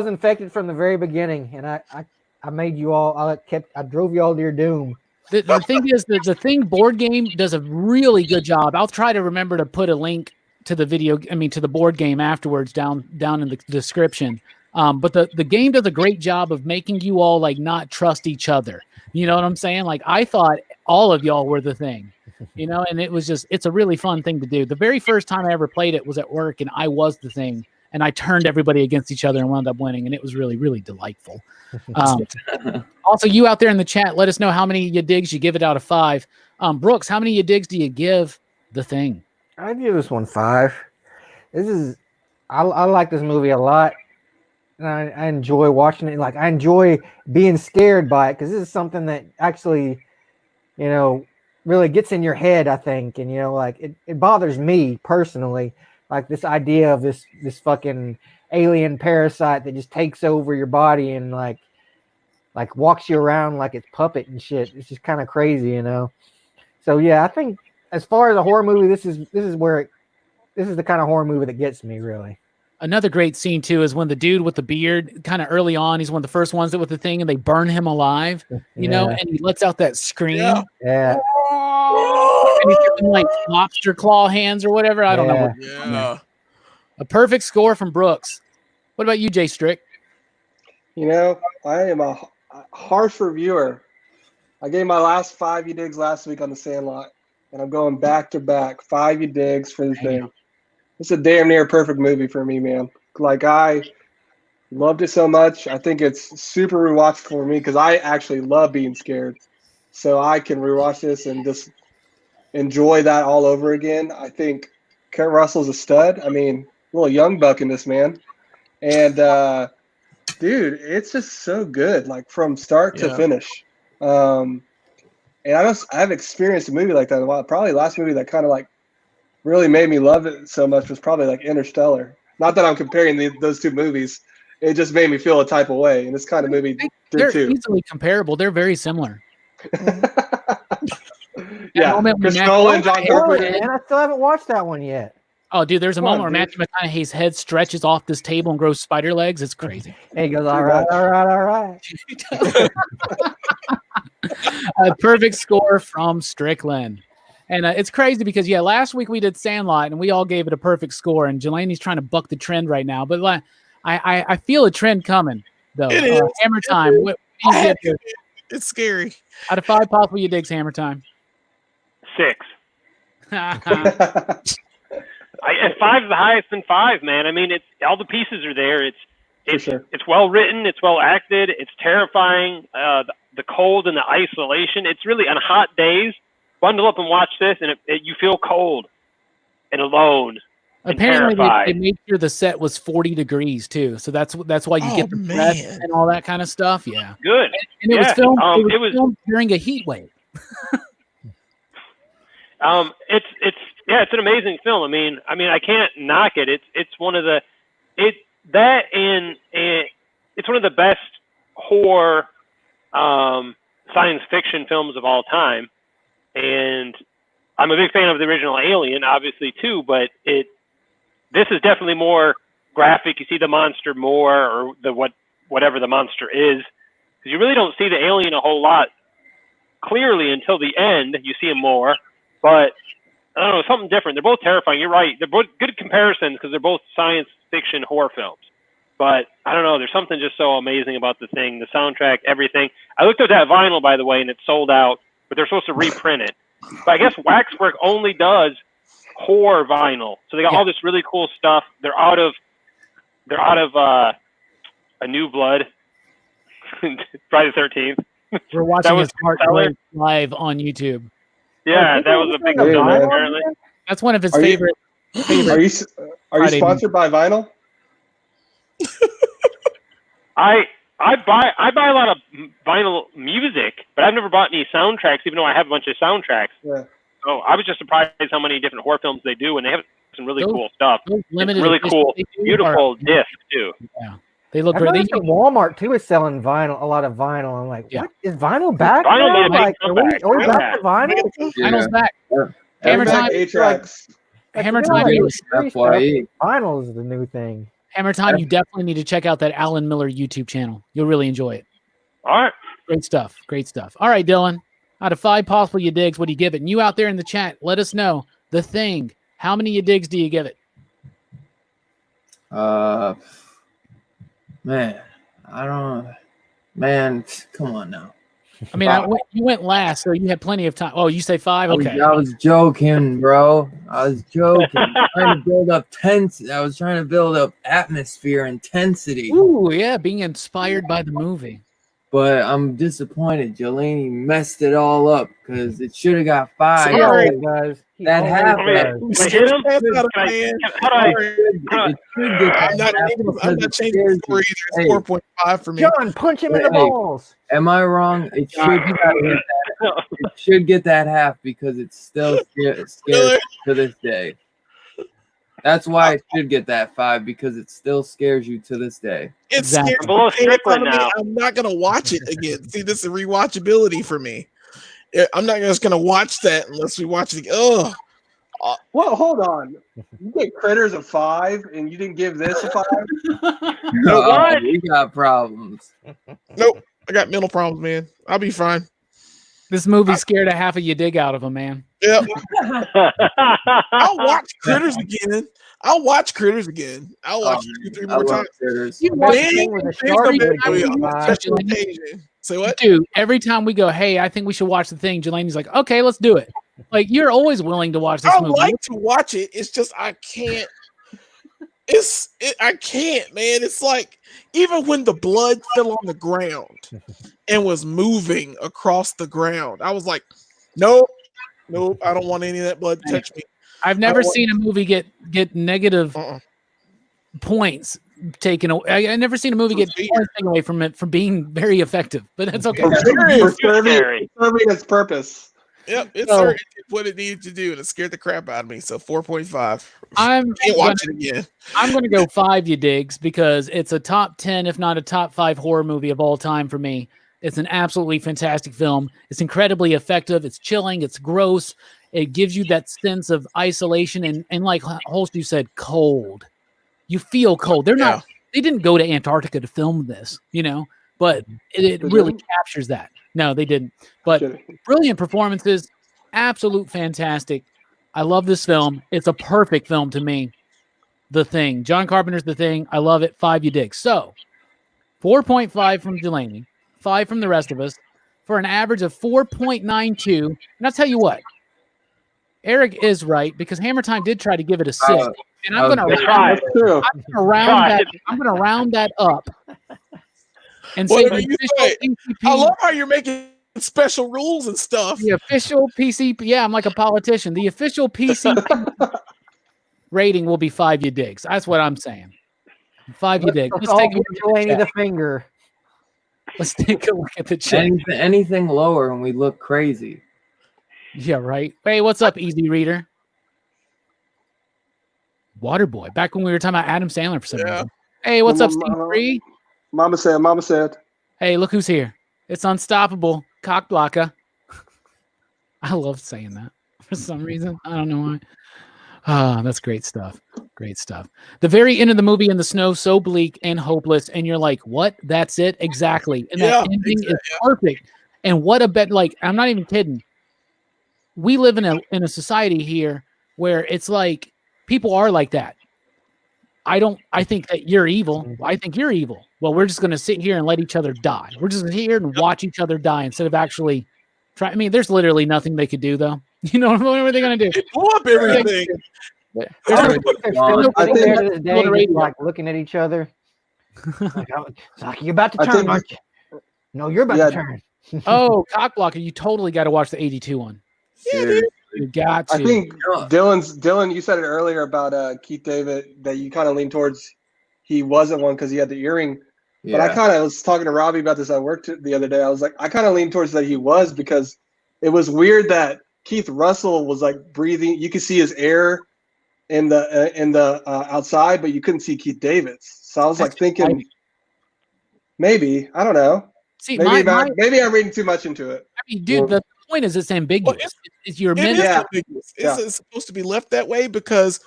infected from the very beginning, and I made you all. I drove you all to your doom. The thing is that the Thing board game does a really good job. I'll try to remember to put a link to the to the board game afterwards down in the description. But the game does a great job of making you all like not trust each other. You know what I'm saying? Like I thought all of y'all were the Thing, and it's a really fun thing to do. The very first time I ever played it was at work, and I was the Thing, and I turned everybody against each other and wound up winning, and it was really, really delightful. Also, you out there in the chat, let us know how many you digs you give it out of 5. Brooks, how many you digs do you give The Thing? I'd give this one 5. I like this movie a lot. And I enjoy watching it. Like I enjoy being scared by it because this is something that actually, really gets in your head, I think. And it bothers me personally. Like this idea of this fucking alien parasite that just takes over your body and like walks you around like it's puppet and shit. It's just kind of crazy, So yeah, I think as far as a horror movie, this is the kind of horror movie that gets me really. Another great scene too is when the dude with the beard, kind of early on, he's one of the first ones that with the thing, and they burn him alive, and he lets out that scream. Yeah. And he's giving like lobster claw hands or whatever. I don't know. Yeah. A perfect score from Brooks. What about you, Jay Strick? I am a harsh reviewer. I gave my last 5 you digs last week on The Sandlot, and I'm going back to back 5 you digs for The Thing. It's a damn near perfect movie for me, man. Like I loved it so much. I think it's super rewatchable for me because I actually love being scared. So I can rewatch this and just enjoy that all over again. I think Kurt Russell's a stud. I mean, a little young buck in this, man. And dude, it's just so good, like from start to Yeah. finish. And I've experienced a movie like that in a while. Probably the last movie that kind of like really made me love it so much was probably like Interstellar. Not that I'm comparing those two movies. It just made me feel a type of way, and this kind of movie They're did too. easily comparable. They're very similar. Yeah, moment when Chris Matt Nolan, John Damon- Carpenter. Man, I still haven't watched that one yet. Oh, dude, there's a Come on, moment where Matthew McConaughey's head stretches off this table and grows spider legs. It's crazy. And he goes, all right. A perfect score from Strickland. And it's crazy because, last week we did Sandlot and we all gave it a perfect score. And Jelani's trying to buck the trend right now. But like, I feel a trend coming, though. It is. Hammer Time. What do you give it? It's scary. Out of 5 possible you digs, Hammer Time. 6. And 5 is the highest in 5, man. I mean, it's all the pieces are there. It's sure. It's well written. It's well acted. It's terrifying. The cold and the isolation. It's really on hot days. Bundle up and watch this, and you feel cold and alone. Apparently, terrified. they made sure the set was 40 degrees too, so that's why you get the press man. and all that kind of stuff. Yeah, Good. and it was Yeah, filmed. it was- filmed during a heat wave. It's an amazing film. I mean, I can't knock it. It's one of the it's one of the best horror science fiction films of all time, and I'm a big fan of the original Alien, obviously too. But this is definitely more graphic. You see the monster more, or whatever the monster is, because you really don't see the alien a whole lot clearly until the end. You see him more, but I don't know, something different. They're both terrifying. You're right. They're both good comparisons because they're both science fiction horror films. But I don't know. There's something just so amazing about The Thing, the soundtrack, everything. I looked at that vinyl, by the way, and it's sold out, but they're supposed to reprint it. But I guess Waxwork only does horror vinyl. So they got all this really cool stuff. They're out of A New Blood, Friday the 13th. We're watching was his heart stellar. break live on YouTube. Yeah, that was a big Hey, song, man. apparently. That's one of his Are you- favorite. Are you Friday sponsored by vinyl? I buy a lot of vinyl music, but I've never bought any soundtracks, even though I have a bunch of soundtracks. Yeah. So I was just surprised how many different horror films they do, and they have some really Those- cool stuff. Those It's limited really editions cool, they do beautiful are- disc too. They look I great. noticed that Walmart too is selling vinyl, a lot of vinyl. I'm like, Yeah. what is vinyl back? Vinyl now? made a big Like, comeback. are we Yeah. back to vinyl? Finals back. Yeah. Hammer Everything Time. 8-tracks. Hammer Like, Time. you know, You, free stuff, FYE. vinyl is the new thing. Hammer Time. You definitely need to check out that Alan Miller YouTube channel. You'll really enjoy it. All right. Great stuff. Great stuff. All right, Dylan. Out of 5 possible you digs, what do you give it? And you out there in the chat, let us know. The Thing. How many you digs do you give it? Man, I don't. Man, come on now. I mean, you went last, so you had plenty of time. Oh, you say 5? Okay. I was joking, bro. I was joking. Trying to build up I was trying to build up atmosphere, intensity. Ooh, yeah, being inspired by the movie. But I'm disappointed. Jelani messed it all up because it should have got 5. Sorry. Always does. He That always happened. does. Can I hit him? That's not a Can I- man. How do I? It should get I'm not that changing because the it score scares either. you. It's Hey. 4.5 for me. John, punch him in the Hey. balls. Am I wrong? It should get that half because it still scares me to this day. That's why it should get that 5 because it still scares you to this day. It's Exactly. scary. I'm below Hey, Strickland telling me now. I'm not gonna watch it again. See, this is rewatchability for me. I'm not just gonna watch that unless we watch it. Ugh. Well, hold on. You gave Critters a 5, and you didn't give this a 5. What? We got problems. Nope. I got mental problems, man. I'll be fine. This movie scared a half of you dig out of him, man. Yep. I'll watch Critters again. I'll watch it 2-3 I more love times. critters. You Best watch Man, thing with a things shark don't would matter. be a On a 5. special occasion. Say what? Dude, every time we go, hey, I think we should watch The Thing, Jelani's like, okay, let's do it. Like, you're always willing to watch this I movie. like to watch it. It's just I can't. I can't, man. It's like even when the blood fell on the ground and was moving across the ground, I was like, nope, I don't want any of that blood to touch me. I've never don't want- seen a movie get negative Uh-uh. points taken away. I never seen a movie get points taken away from it from being very effective, but that's okay. For serving its purpose. Yep, it So- did what it needed to do, and it scared the crap out of me. So 4.5. I'm Can't watch it again. I'm going to go 5, you digs, because it's a top 10, if not a top 5 horror movie of all time for me. It's an absolutely fantastic film. It's incredibly effective. It's chilling. It's gross. It gives you that sense of isolation and like Holshoe said, cold. You feel cold. They didn't go to Antarctica to film this, but it really captures that. No, they didn't. But brilliant performances, absolute fantastic. I love this film. It's a perfect film to me. The Thing. John Carpenter's The Thing. I love it. 5, you dig. So 4.5 from Jelani, 5 from the rest of us, for an average of 4.92. And I'll tell you what, Eric is right, because Hammertime did try to give it a 6. And I'm going to round that up and say the official PCP, I love how you're making special rules and stuff. The official PCP, yeah, I'm like a politician. The official PCP rating will be 5, you digs. That's what I'm saying. 5, you dig. Let's take Jelani the finger. Let's take a look at the chat. Anything lower and we look crazy. Yeah, right. Hey, what's up, Easy Reader? Waterboy. Back when we were talking about Adam Sandler for some reason. Hey, what's up, Steve Free? Mama said. Hey, look who's here. It's Unstoppable Cock Blocker. I love saying that for some reason. I don't know why. Ah, that's great stuff. Great stuff. The very end of the movie in the snow, so bleak and hopeless, and you're like, what? That's it? Exactly. And that ending is perfect. And what a bet, like, I'm not even kidding. We live in a society here where it's like people are like that. I think that you're evil. I think you're evil. Well, we're just going to sit here and let each other die. We're just going to sit here and watch each other die instead of actually try. I mean, there's literally nothing they could do, though. You know, what are they going to do? Blow up everything. They're still sitting there to this day, just, like looking at each other. Like, you're about to turn, aren't you? No, you're about to turn. Oh, Cock Blocker, you totally got to watch the 82 one. Yeah, dude. You got to. I think Dylan, you said it earlier about Keith David that you kind of lean towards he wasn't one because he had the earring. Yeah. But I kind of was talking to Robbie about this at work the other day. I was like, I kind of lean towards that he was, because it was weird that Keith Russell was like breathing. You could see his air in the outside, but you couldn't see Keith David's. So I was like thinking, maybe, I don't know. See, maybe I'm reading too much into it. I mean, dude, the point is it's ambiguous. It's your ambiguous. It's supposed to be left that way because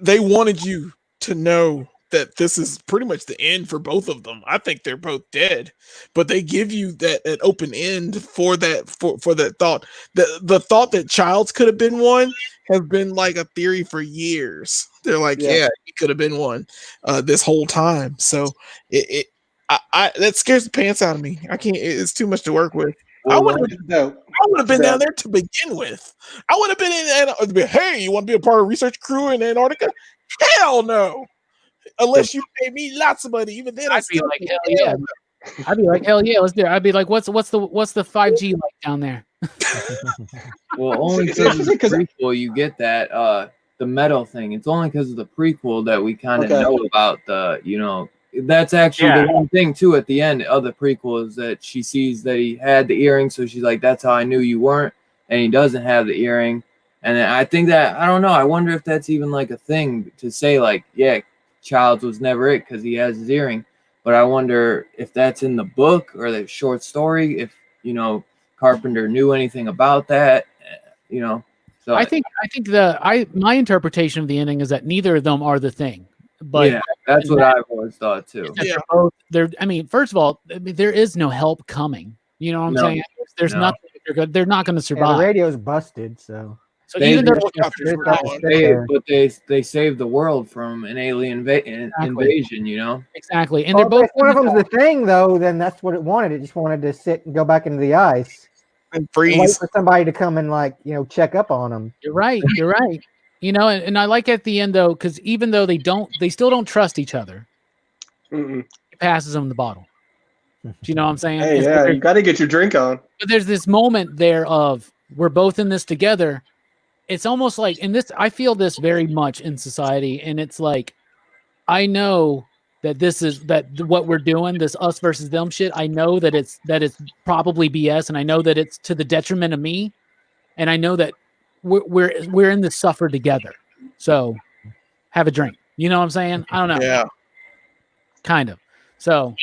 they wanted you to know that this is pretty much the end for both of them. I think they're both dead, but they give you that open end for that for that thought. The thought that Childs could have been one has been like a theory for years. They're like, yeah he could have been one this whole time. So I that scares the pants out of me. I can't. It's too much to work with. I would have been down there to begin with. I would have been in. Hey, you want to be a part of a research crew in Antarctica? Hell no. Unless you pay me lots of money, even then I'd be like, hell yeah. I'd be like, hell yeah, let's do it. I'd be like, what's the 5G like down there? Well, only because of the prequel you get that the metal thing. It's only because of the prequel that we kind of know about the that's actually the one thing too at the end of the prequel is that she sees that he had the earring, so she's like, that's how I knew you weren't, and he doesn't have the earring. And then I think that I don't know. I wonder if that's even like a thing to say, like, yeah, Childs was never it because he has his earring. But I wonder if that's in the book or the short story, if Carpenter knew anything about that, So I think my interpretation of the ending is that neither of them are the Thing. But that's what I've always thought too. They're I mean, first of all, there is no help coming. You know what I'm saying? There's nothing. They're not going to survive. The radio's busted, so. So even though they saved the world from an alien invasion, Exactly, and they're both. If one of them's the Thing, though, then that's what it wanted. It just wanted to sit and go back into the ice and freeze. Wait for somebody to come and check up on them. You're right. And I like at the end though, because even though they still don't trust each other. Mm-mm. He passes them the bottle. Do you know what I'm saying? Hey, you got to get your drink on. But there's this moment there of we're both in this together. It's almost like I feel this very much in society, and it's like I know that what we're doing, this us versus them shit. I know that it's probably BS, and I know that it's to the detriment of me, and I know that we're in this suffer together. So have a drink. You know what I'm saying? I don't know. Yeah. Kind of. So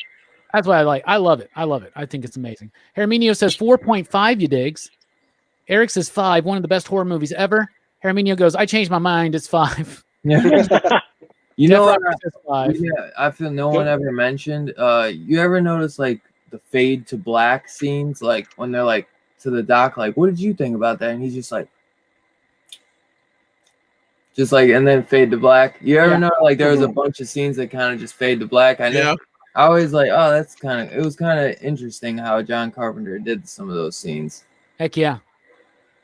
that's why I love it. I think it's amazing. Herminio says 4.5, you digs. Eric says 5, one of the best horror movies ever. Herminio goes, I changed my mind. It's 5. You know what? I feel no one ever mentioned. You ever notice like the fade to black scenes, like when they're like to the doc, like, what did you think about that? And he's just like, and then fade to black. You ever know like there was a bunch of scenes that kind of just fade to black? I always like, oh, it was kind of interesting how John Carpenter did some of those scenes. Heck yeah.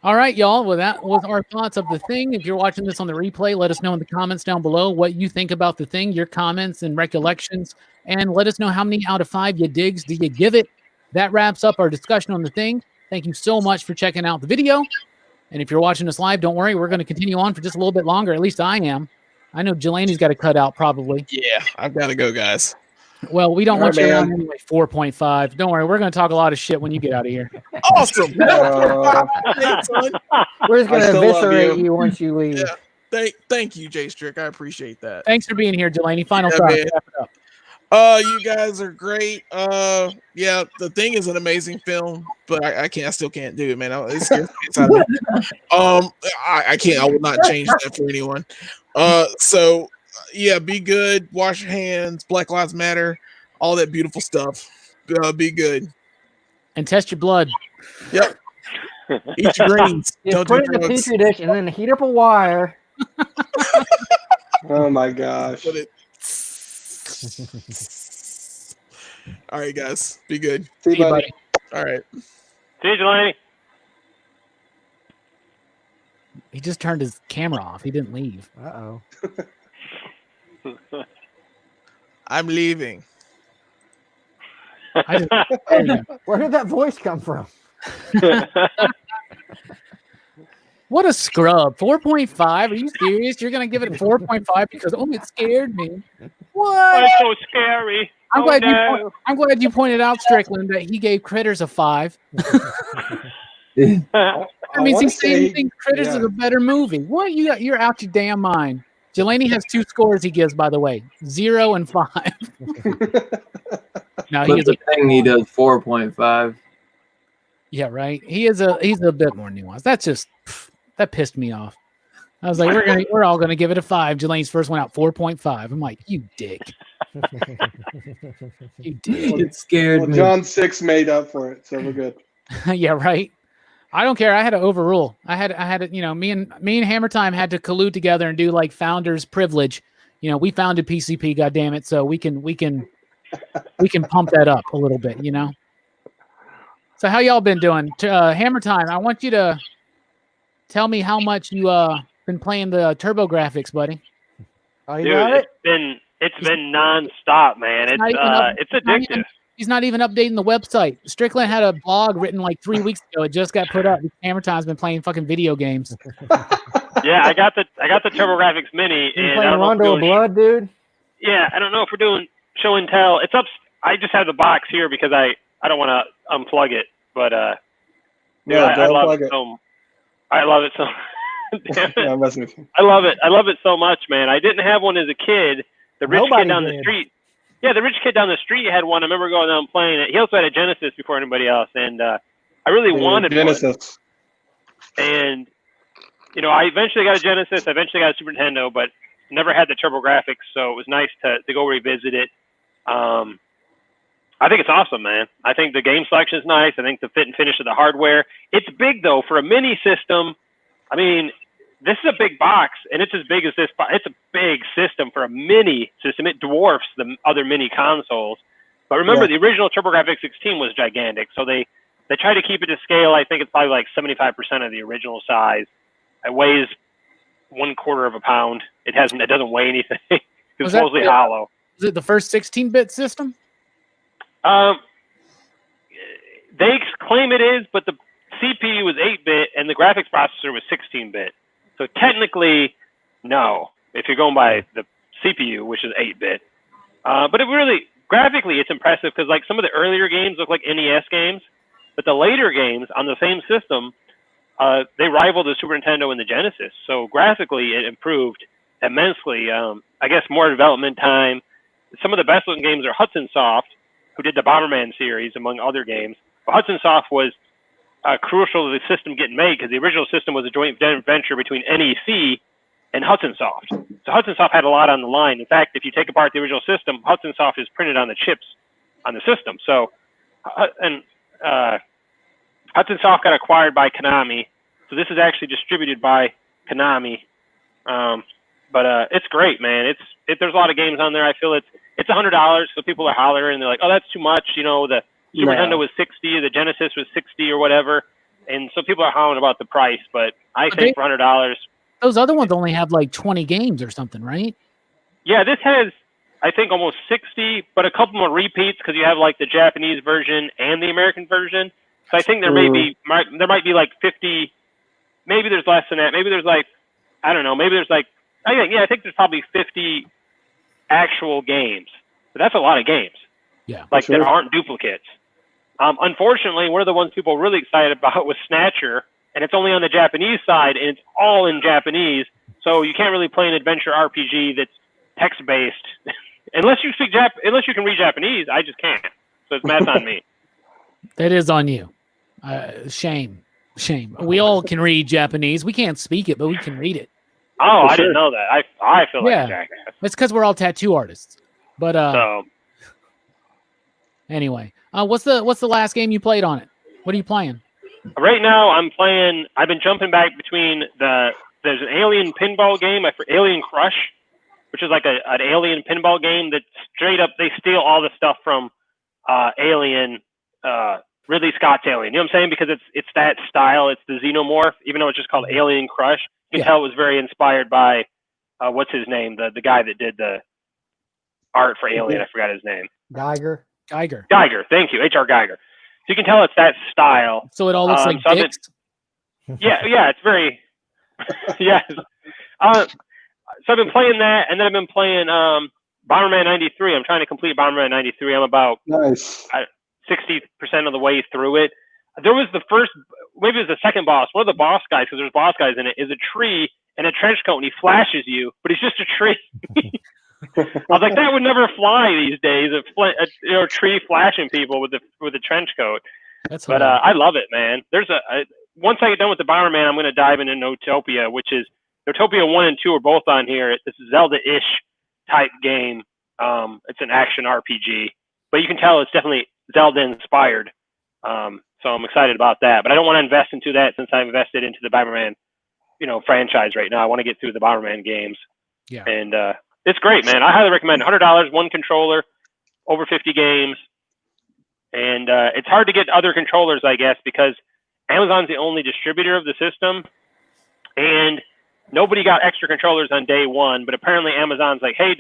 All right, y'all. Well, that was our thoughts of The Thing. If you're watching this on the replay, let us know in the comments down below what you think about The Thing, your comments and recollections, and let us know how many out of 5 you digs do you give it. That wraps up our discussion on The Thing. Thank you so much for checking out the video. And if you're watching us live, don't worry. We're going to continue on for just a little bit longer. At least I am. I know Jelani's got to cut out probably. Yeah, I've got to go, guys. Well, we don't want you around anyway. 4.5. Don't worry. We're going to talk a lot of shit when you get out of here. Awesome. We're just going to eviscerate you once you leave. Yeah. Thank you, Jay Strick. I appreciate that. Thanks for being here, Jelani. Final thoughts. Wrap it up. You guys are great. Yeah, The Thing is an amazing film, but I still can't do it, man. It scares me out of me. I can't. I will not change that for anyone. So yeah, be good. Wash your hands. Black Lives Matter. All that beautiful stuff. Be good. And test your blood. Yep. Eat your greens. Don't put it in the petri dish and then heat up a wire. Oh my gosh. All right, guys. Be good. See you, buddy. All right. See you, Jelani. He just turned his camera off. He didn't leave. Uh-oh. I'm leaving. Where did that voice come from? What a scrub. 4.5. Are you serious? You're going to give it a 4.5 because, it scared me. What? It's so scary. I'm glad you pointed out, Strickland, that he gave Critters a 5. That means he's saying he thinks Critters is a better movie. What? You're out your damn mind. Jelani has 2 scores he gives, by the way. 0 and 5. No, he does 4.5. Yeah, right. He's a bit more nuanced. That pissed me off. I was like, we're all gonna give it a 5. Jelani's first one out 4.5. I'm like, you dick. You dick. It scared me. John 6 made up for it, so we're good. Yeah, right. I don't care. I had to overrule. I had me and Hammertime had to collude together and do like founders privilege. We founded PCP, goddammit, so we can pump that up a little bit, So how y'all been doing? Hammertime, I want you to tell me how much you been playing the TurboGrafx, buddy. Oh, you got it? It's been nonstop, man. It's addictive. He's not even updating the website. Strickland had a blog written like 3 weeks ago. It just got put up. Hammertime's been playing fucking video games. Yeah, I got the TurboGrafx Mini. You playing Rondo of Blood, dude? Yeah, I don't know if we're doing show and tell. It's up. I just have the box here because I don't want to unplug it, but I love it so. I love it so. I'm messing with you. I love it. I love it so much, man. I didn't have one as a kid. The rich kid down the street. Yeah, the rich kid down the street had one. I remember going down and playing it. He also had a Genesis before anybody else, and I really wanted Genesis. One. And I eventually got a Genesis. I eventually got a Super Nintendo, but never had the TurboGrafx, so it was nice to go revisit it. I think it's awesome, man. I think the game selection is nice. I think the fit and finish of the hardware. It's big though for a mini system. I mean, this is a big box, and it's as big as this. It's a big system for a mini system. It dwarfs the other mini consoles. But remember, the original TurboGrafx 16 was gigantic, so they try to keep it to scale. I think it's probably like 75% of the original size. It weighs 1/4 of a pound. It doesn't weigh anything. It's mostly hollow. Is it the first 16-bit system? They claim it is, but the CPU was 8-bit and the graphics processor was 16-bit. So technically, no. If you're going by the CPU, which is 8-bit. But it really, graphically, it's impressive because like some of the earlier games look like NES games, but the later games on the same system, they rival the Super Nintendo and the Genesis. So graphically, it improved immensely. I guess more development time. Some of the best looking games are Hudson Soft, who did the Bomberman series, among other games. But Hudson Soft was crucial to the system getting made because the original system was a joint venture between NEC and Hudson Soft. So Hudson Soft had a lot on the line. In fact, if you take apart the original system, Hudson Soft is printed on the chips on the system. So, Hudson Soft got acquired by Konami. So this is actually distributed by Konami. But it's great, man. There's a lot of games on there. I feel it's $100, so people are hollering and they're like, "Oh, that's too much." You know, the Super Nintendo was $60, the Genesis was $60 or whatever, and so people are hollering about the price. But I think for $100, those other ones only have like 20 games or something, right? Yeah, this has I think almost 60, but a couple more repeats because you have like the Japanese version and the American version. So I think there might be like 50. Maybe there's less than that. Maybe there's like I don't know. Maybe there's like I think there's probably 50 actual games. But that's a lot of games. Yeah. Like that aren't duplicates. Unfortunately, one of the ones people are really excited about was Snatcher, and it's only on the Japanese side, and it's all in Japanese. So you can't really play an adventure RPG that's text-based unless you can read Japanese. I just can't. So that's on me. That is on you. Shame. We all can read Japanese. We can't speak it, but we can read it. Oh, I didn't know that. I feel like a jackass. It's because we're all tattoo artists. But anyway, what's the last game you played on it? What are you playing? Right now, I've been jumping back between there's an Alien pinball game, Alien Crush, which is like an Alien pinball game that straight up they steal all the stuff from Alien, Ridley Scott's Alien. You know what I'm saying? Because it's that style. It's the xenomorph, even though it's just called Alien Crush. You can tell it was very inspired by what's his name, the guy that did the art for Alien. I forgot his name. Geiger. Thank you, H.R. Geiger. So you can tell it's that style. So it all looks like dicks? Yeah, it's very. Yeah. So I've been playing that, and then I've been playing Bomberman 93. I'm trying to complete Bomberman 93. I'm about 60% of the way through it. There was maybe it was the second boss. One of the boss guys, because there's boss guys in it, is a tree in a trench coat, and he flashes you, but he's just a tree. I was like, that would never fly these days. A tree flashing people with a trench coat. But I love it, man. Once I get done with the Bomberman, I'm going to dive into Notopia, which is Notopia 1 and 2 are both on here. It's a Zelda-ish type game. It's an action RPG, but you can tell it's definitely Zelda inspired. So I'm excited about that, but I don't want to invest into that since I've invested into the Bomberman, franchise right now. I want to get through the Bomberman games. Yeah. And it's great, man. I highly recommend it. $100, one controller, over 50 games. And it's hard to get other controllers, I guess, because Amazon's the only distributor of the system. And nobody got extra controllers on day one, but apparently Amazon's like, hey,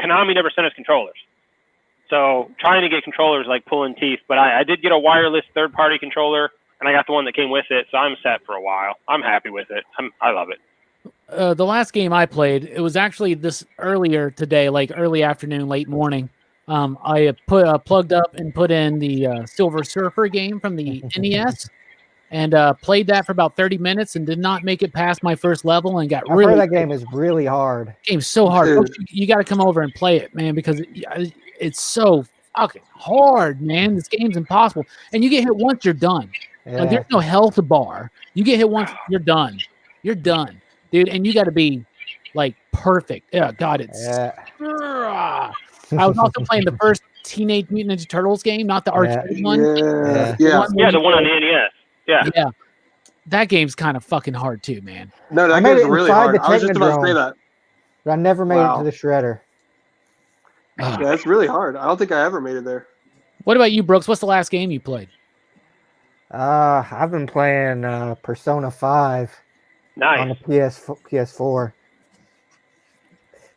Konami never sent us controllers. So trying to get controllers like pulling teeth, but I did get a wireless third-party controller, and I got the one that came with it, so I'm set for a while. I'm happy with it. I love it. The last game I played, it was actually this earlier today, like early afternoon, late morning. I plugged up and put in the Silver Surfer game from the NES, and played that for about 30 minutes and did not make it past my first level and got really. That game is really hard. Game's so hard. You got to come over and play it, man, because it's so fucking hard, man. This game's impossible, and you get hit once, you're done. Yeah. Like, there's no health bar. You get hit once, you're done. You're done, dude. And you got to be like perfect. Yeah, God, it's. Yeah. I was also playing the first Teenage Mutant Ninja Turtles game, not the arcade one. The one on the NES. Yeah. That game's kind of fucking hard too, man. No, that game's really hard. I was just about to say that. But I never made it to the shredder. Yeah, it's really hard. I don't think I ever made it there. What about you, Brooks? What's the last game you played? I've been playing Persona 5 on the PS4.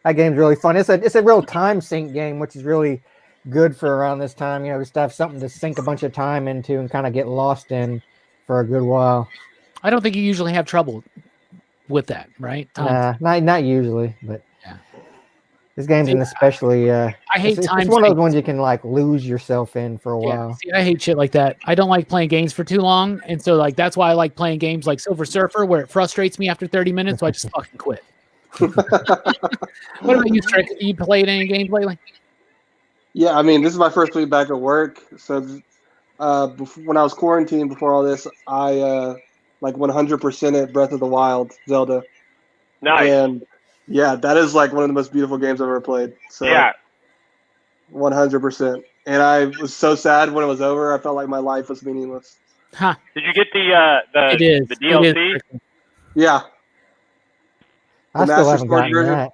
That game's really fun. It's a real time sink game, which is really good for around this time. Just to have something to sink a bunch of time into and kind of get lost in for a good while. I don't think you usually have trouble with that, right? Not usually, but This game's an especially. I hate it's time. one of those ones you can like lose yourself in for a while. See, I hate shit like that. I don't like playing games for too long, and so like that's why I like playing games like Silver Surfer, where it frustrates me after 30 minutes, so I just fucking quit. What about you, Strick? You played any games lately? Yeah, I mean, this is my first week back at work. So when I was quarantined before all this, I like 100% at Breath of the Wild, Zelda. Nice. And yeah, that is like one of the most beautiful games I've ever played. So Yeah. 100%. And I was so sad when it was over. I felt like my life was meaningless. Huh. Did you get the DLC? Yeah. I The still Master haven't Sword gotten version? that.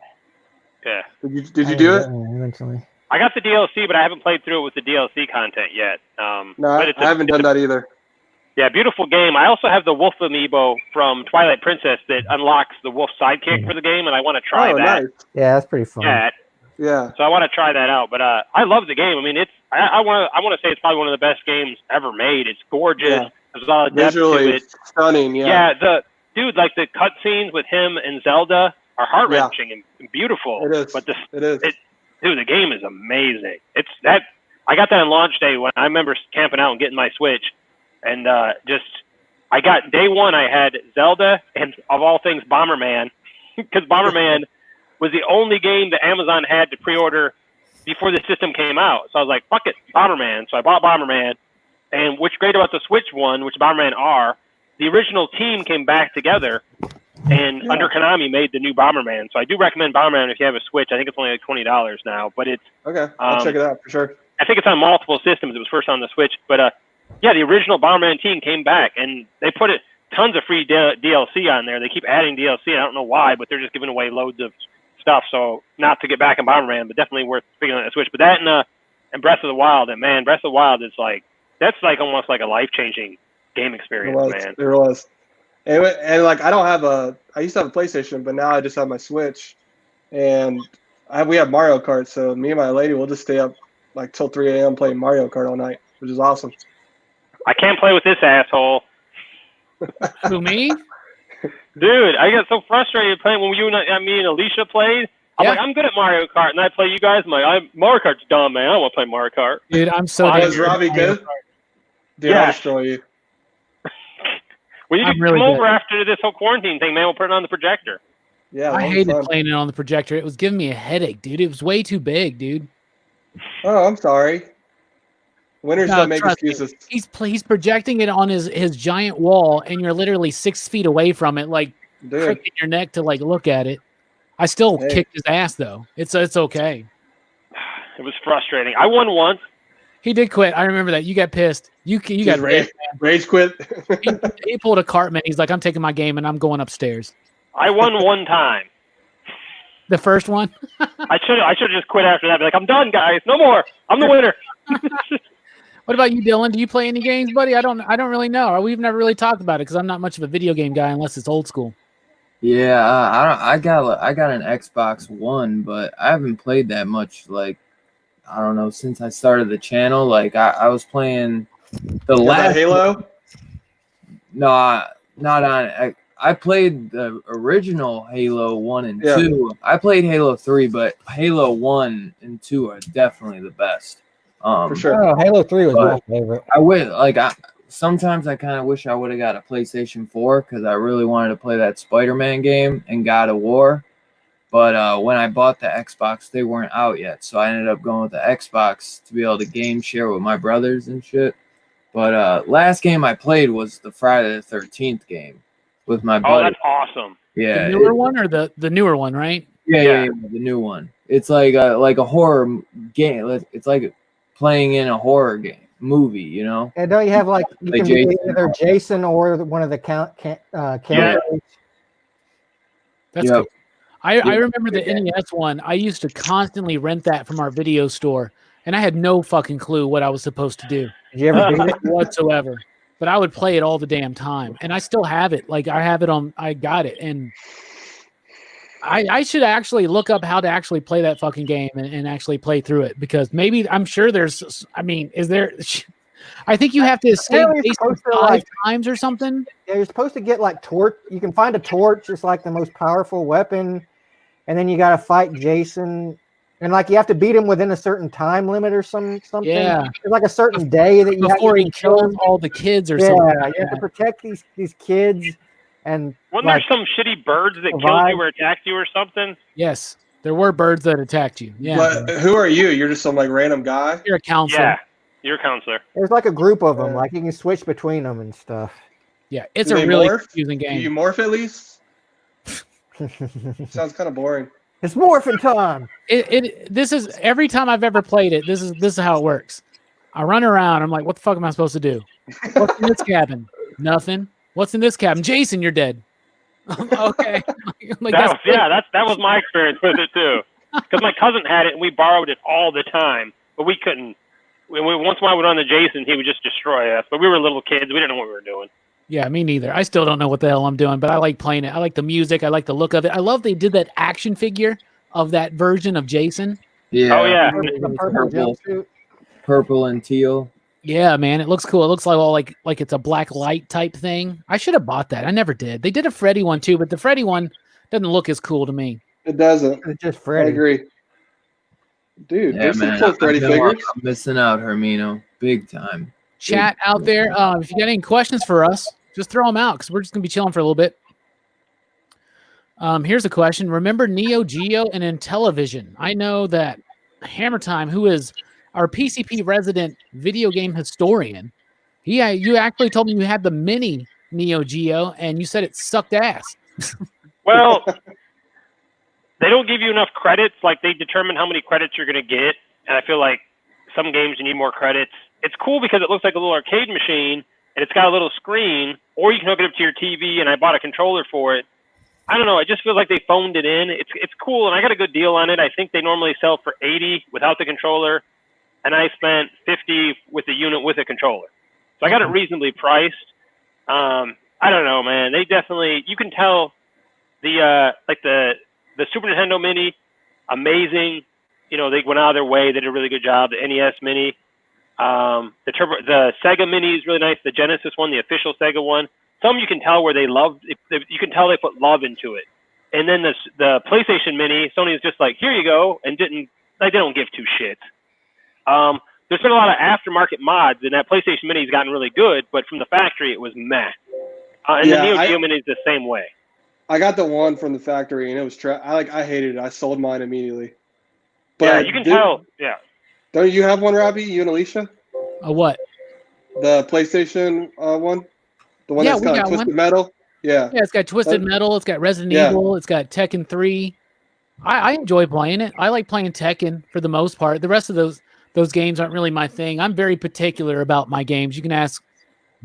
Yeah. Did you do it? Eventually. I got the DLC, but I haven't played through it with the DLC content yet. No, but I haven't done that either. Yeah, beautiful game. I also have the Wolf amiibo from Twilight Princess that unlocks the Wolf sidekick for the game, and I want to try that. Nice. Yeah, that's pretty fun. Yeah. So I want to try that out. But I love the game. I mean, I want to say it's probably one of the best games ever made. It's gorgeous. Yeah. There's a lot of depth Visually to it. stunning. Yeah. Yeah, like the cutscenes with him and Zelda are heart wrenching and beautiful. It is. But it is. Dude, the game is amazing. I got that on launch day when I remember camping out and getting my Switch, and I got day one. I had Zelda and of all things Bomberman, because Bomberman was the only game that Amazon had to pre-order before the system came out. So I was like, fuck it, Bomberman. So I bought Bomberman, and what's great about the Switch one, which Bomberman R, the original team came back together. And under Konami made the new Bomberman. So I do recommend Bomberman if you have a Switch. I think it's only like $20 now, but it's okay. I'll check it out for sure. I think it's on multiple systems. It was first on the Switch, but yeah, the original Bomberman team came back, and they put tons of free DLC on there. They keep adding DLC. I don't know why, but they're just giving away loads of stuff. So not to get back in Bomberman, but definitely worth picking up the Switch. But that and Breath of the Wild, and man, Breath of the Wild is that's almost like a life-changing game experience, man. It was. And like I used to have a PlayStation, but now I just have my Switch, and we have Mario Kart. So me and my lady will just stay up like till 3 a.m. playing Mario Kart all night, which is awesome. I can't play with this asshole. Who, me? Dude, I got so frustrated playing when me and Alicia played. I'm like, I'm good at Mario Kart, and I play you guys. I'm like, Mario Kart's dumb, man. I don't want to play Mario Kart. Dude, I'm so. Was Robbie good? Dude, I'll destroy you. Well, you can come over after this whole quarantine thing, man. We'll put it on the projector. Yeah, I hated playing it on the projector. It was giving me a headache, dude. It was way too big, dude. Oh, I'm sorry. Winners don't make excuses. He's projecting it on his giant wall, and you're literally 6 feet away from it, like cricking your neck to like look at it. I still kicked his ass though. It's okay. It was frustrating. I won once. He did quit. I remember that. You got pissed. You got rage quit. he pulled a Cartman. He's like, I'm taking my game and I'm going upstairs. I won one time. The first one? I should have just quit after that. Be like, I'm done, guys. No more. I'm the winner. What about you, Dylan? Do you play any games, buddy? I don't really know. We've never really talked about it because I'm not much of a video game guy unless it's old school. Yeah, I got an Xbox One, but I haven't played that much. Like, I don't know, since I started the channel. Like, I was playing the last Halo. No, not on. I played the original Halo 1 and 2. I played Halo 3, but Halo 1 and 2 are definitely the best. For sure. Oh, Halo 3 was my favorite. Sometimes I kind of wish I would have got a PlayStation 4 because I really wanted to play that Spider-Man game and God of War. But when I bought the Xbox, they weren't out yet. So I ended up going with the Xbox to be able to game share with my brothers and shit. But last game I played was the Friday the 13th game with my buddy. Oh, that's awesome. Yeah. The newer one or the newer one, right? Yeah, the new one. It's like a horror game. It's like playing in a horror game. Movie, you know. And don't you have you can be either Jason or one of the characters? That's cool. I remember the NES one. I used to constantly rent that from our video store, and I had no fucking clue what I was supposed to do. Did you ever beat it whatsoever? But I would play it all the damn time, and I still have it. Like I have it on. I got it, and I should actually look up how to actually play that fucking game and actually play through it because I'm sure there's. I mean, is there? I think you have to escape 5 times or something. Yeah, you're supposed to get torch. You can find a torch. It's like the most powerful weapon, and then you got to fight Jason And like you have to beat him within a certain time limit or something. Yeah. There's like a certain day that you Before have he to kill kills him. all the kids or Yeah, something. you have to protect these kids. And Wasn't like, there some shitty birds that killed survive. you or attacked you or something? Yes, there were birds that attacked you. Yeah, But who are you? You're just some like random guy. you're a counselor. Yeah, you're a counselor. there's like a group of them. Like you can switch between them and stuff. Yeah, it's Do a they really morph? confusing Do game. you morph at least? Sounds kind of boring. It's morphin' time. This is every time I've ever played it. This is how it works. I run around. I'm like, what the fuck am I supposed to do? What's in this cabin? Nothing. What's in this cabin? Jason, you're dead. Okay. Like, that was my experience with it too. Because my cousin had it and we borrowed it all the time, but we couldn't. Once I would run the Jason, he would just destroy us. But we were little kids. We didn't know what we were doing. Yeah, me neither. I still don't know what the hell I'm doing, but I like playing it. I like the music. I like the look of it. I love they did that action figure of that version of Jason. Yeah. Oh yeah. The purple jumpsuit. Purple and teal. Yeah, man, it looks cool. It looks like all like it's a black light type thing. I should have bought that. I never did. They did a Freddy one too, but the Freddy one doesn't look as cool to me. It doesn't. It's just I Freddy. agree. Dude, Yeah, there's some man. cool Freddy figures. I'm missing out, Hermino. Big time. Chat out there, if you got any questions for us, just throw them out because we're just gonna be chilling for a little bit. Here's a question. Remember Neo Geo and Intellivision? I know that Hammertime, who is our PCP resident video game historian, you actually told me you had the mini Neo Geo and you said it sucked ass. Well, they don't give you enough credits. Like they determine how many credits you're going to get, and I feel like some games you need more credits. It's cool because it looks like a little arcade machine, and it's got a little screen, or you can hook it up to your TV. And I bought a controller for it. I don't know. I just feel like they phoned it in. It's cool, and I got a good deal on it. I think they normally sell for $80 without the controller, and I spent $50 with the unit with a controller. So I got it reasonably priced. I don't know, man. They definitely, you can tell the Super Nintendo Mini, amazing. You know, they went out of their way. They did a really good job. The NES Mini, the Sega Mini is really nice. The Genesis one, the official Sega one. Some you can tell where they loved. You can tell they put love into it. And then the PlayStation Mini, Sony is just like, here you go, and they don't give two shits. There's been a lot of aftermarket mods, and that PlayStation Mini has gotten really good, but from the factory it was meh. And the Neo Geo Mini is the same way. I got the one from the factory, and it was I hated it. I sold mine immediately. But yeah, you can tell. Yeah. Don't you have one, Robbie? You and Alicia? A what? The PlayStation one? The one that's we got got Twisted one. Metal? Yeah. Yeah, it's got Twisted Metal. It's got Resident Evil. It's got Tekken 3. I enjoy playing it. I like playing Tekken for the most part. The rest of those games aren't really my thing. I'm very particular about my games. You can ask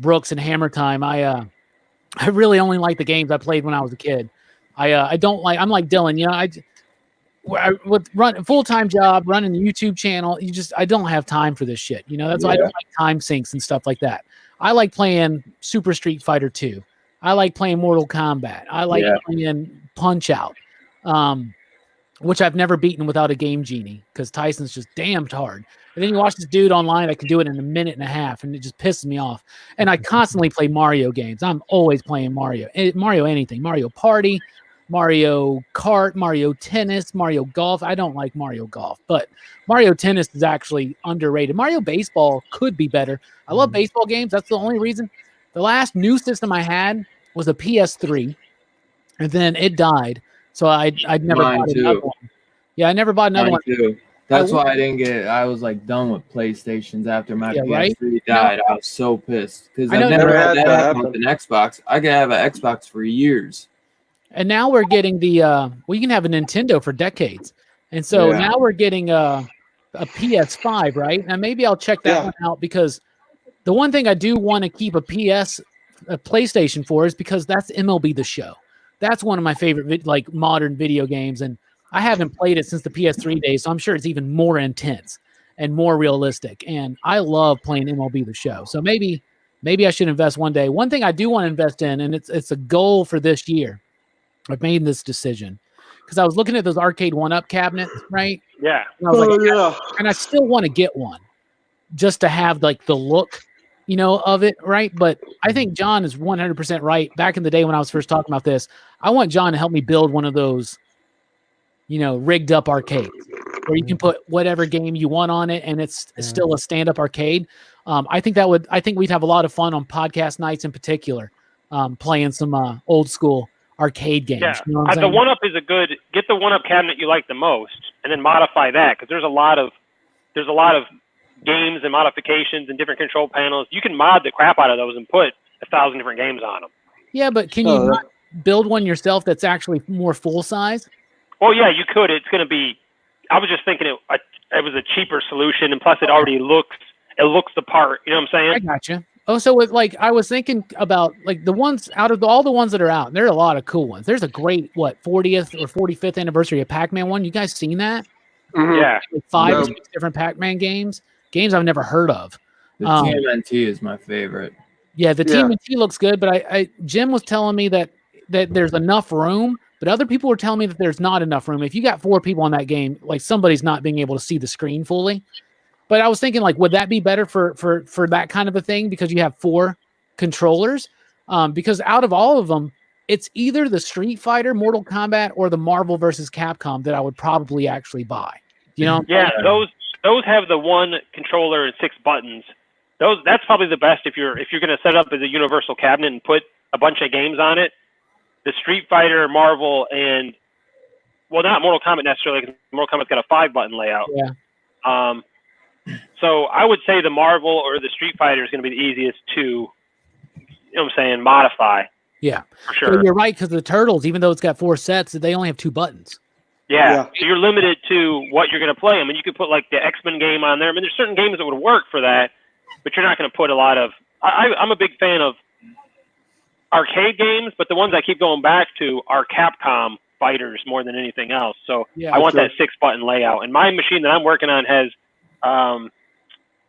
Brooks and Hammertime. I really only like the games I played when I was a kid. I don't like. I'm like Dylan. You know, I with run full-time job, running the YouTube channel. I don't have time for this shit. You know, that's why I don't like time sinks and stuff like that. I like playing Super Street Fighter 2. I like playing Mortal Kombat. I like playing Punch-Out, which I've never beaten without a Game Genie because Tyson's just damned hard. And then you watch this dude online that can do it in a minute and a half, and it just pisses me off. And I constantly play Mario games. I'm always playing Mario anything. Mario Party, Mario Kart, Mario Tennis, Mario Golf. I don't like Mario Golf, but Mario Tennis is actually underrated. Mario Baseball could be better. I love baseball games. That's the only reason. The last new system I had was a PS3, and then it died. So I'd never bought another one. Yeah, I never bought another one. Too. That's why I didn't get it. I was like done with PlayStations after my PS3 died. I was so pissed because I never had that happen with an Xbox. I could have an Xbox for years. And now we're getting you can have a Nintendo for decades. And so now we're getting a PS5, right? Now maybe I'll check that one out because the one thing I do want to keep a PlayStation for is because that's MLB The Show. That's one of my favorite modern video games, and I haven't played it since the PS3 days, so I'm sure it's even more intense and more realistic. And I love playing MLB The Show. So maybe I should invest one day. One thing I do want to invest in, and it's a goal for this year. I've made this decision because I was looking at those arcade one-up cabinets, right? Yeah. And I was and I still want to get one just to have like the look, of it, right? But I think John is 100% right. Back in the day when I was first talking about this, I want John to help me build one of those, rigged up arcades. where you can put whatever game you want on it, and it's still a stand-up arcade. I think we'd have a lot of fun on podcast nights in particular, playing some old school arcade games. Yeah, You know what I'm the saying? one-up is get the one-up cabinet you like the most, and then modify that, because there's a lot of games and modifications and different control panels. You can mod the crap out of those and put 1,000 different games on them. Yeah, but can you not build one yourself that's actually more full size? Well, yeah, you could. It's going to be. I was just thinking it was a cheaper solution, and plus it already looks the part. You know what I'm saying? I gotcha. Oh, so I was thinking about like the ones out of all the ones that are out. There are a lot of cool ones. There's a great 40th or 45th anniversary of Pac-Man one. You guys seen that? Mhm. Yeah. Like 5 or 6 different Pac-Man games I've never heard of. The TMNT is my favorite. Yeah, the TMNT looks good, but Jim was telling me that there's enough room, but other people were telling me that there's not enough room. If you got 4 people in that game, like somebody's not being able to see the screen fully. But I was thinking, like, would that be better for that kind of a thing because you have 4 controllers? Because out of all of them, it's either the Street Fighter, Mortal Kombat, or the Marvel versus Capcom that I would probably actually buy. You know? Yeah, those have the one controller and 6 buttons. That's probably the best if you're going to set up as a universal cabinet and put a bunch of games on it. The Street Fighter, Marvel, and not Mortal Kombat necessarily, because Mortal Kombat's got a 5-button layout. Yeah. So I would say the Marvel or the Street Fighter is going to be the easiest to, you know what I'm saying, modify. Yeah, for sure. So you're right, because the Turtles, even though it's got 4 sets, they only have 2 buttons. Yeah. So you're limited to what you're going to play. I mean, you could put like the X-Men game on there. I mean, there's certain games that would work for that, but you're not going to put a lot of. I'm a big fan of arcade games, but the ones I keep going back to are Capcom fighters more than anything else. So I want that 6-button layout. And my machine that I'm working on has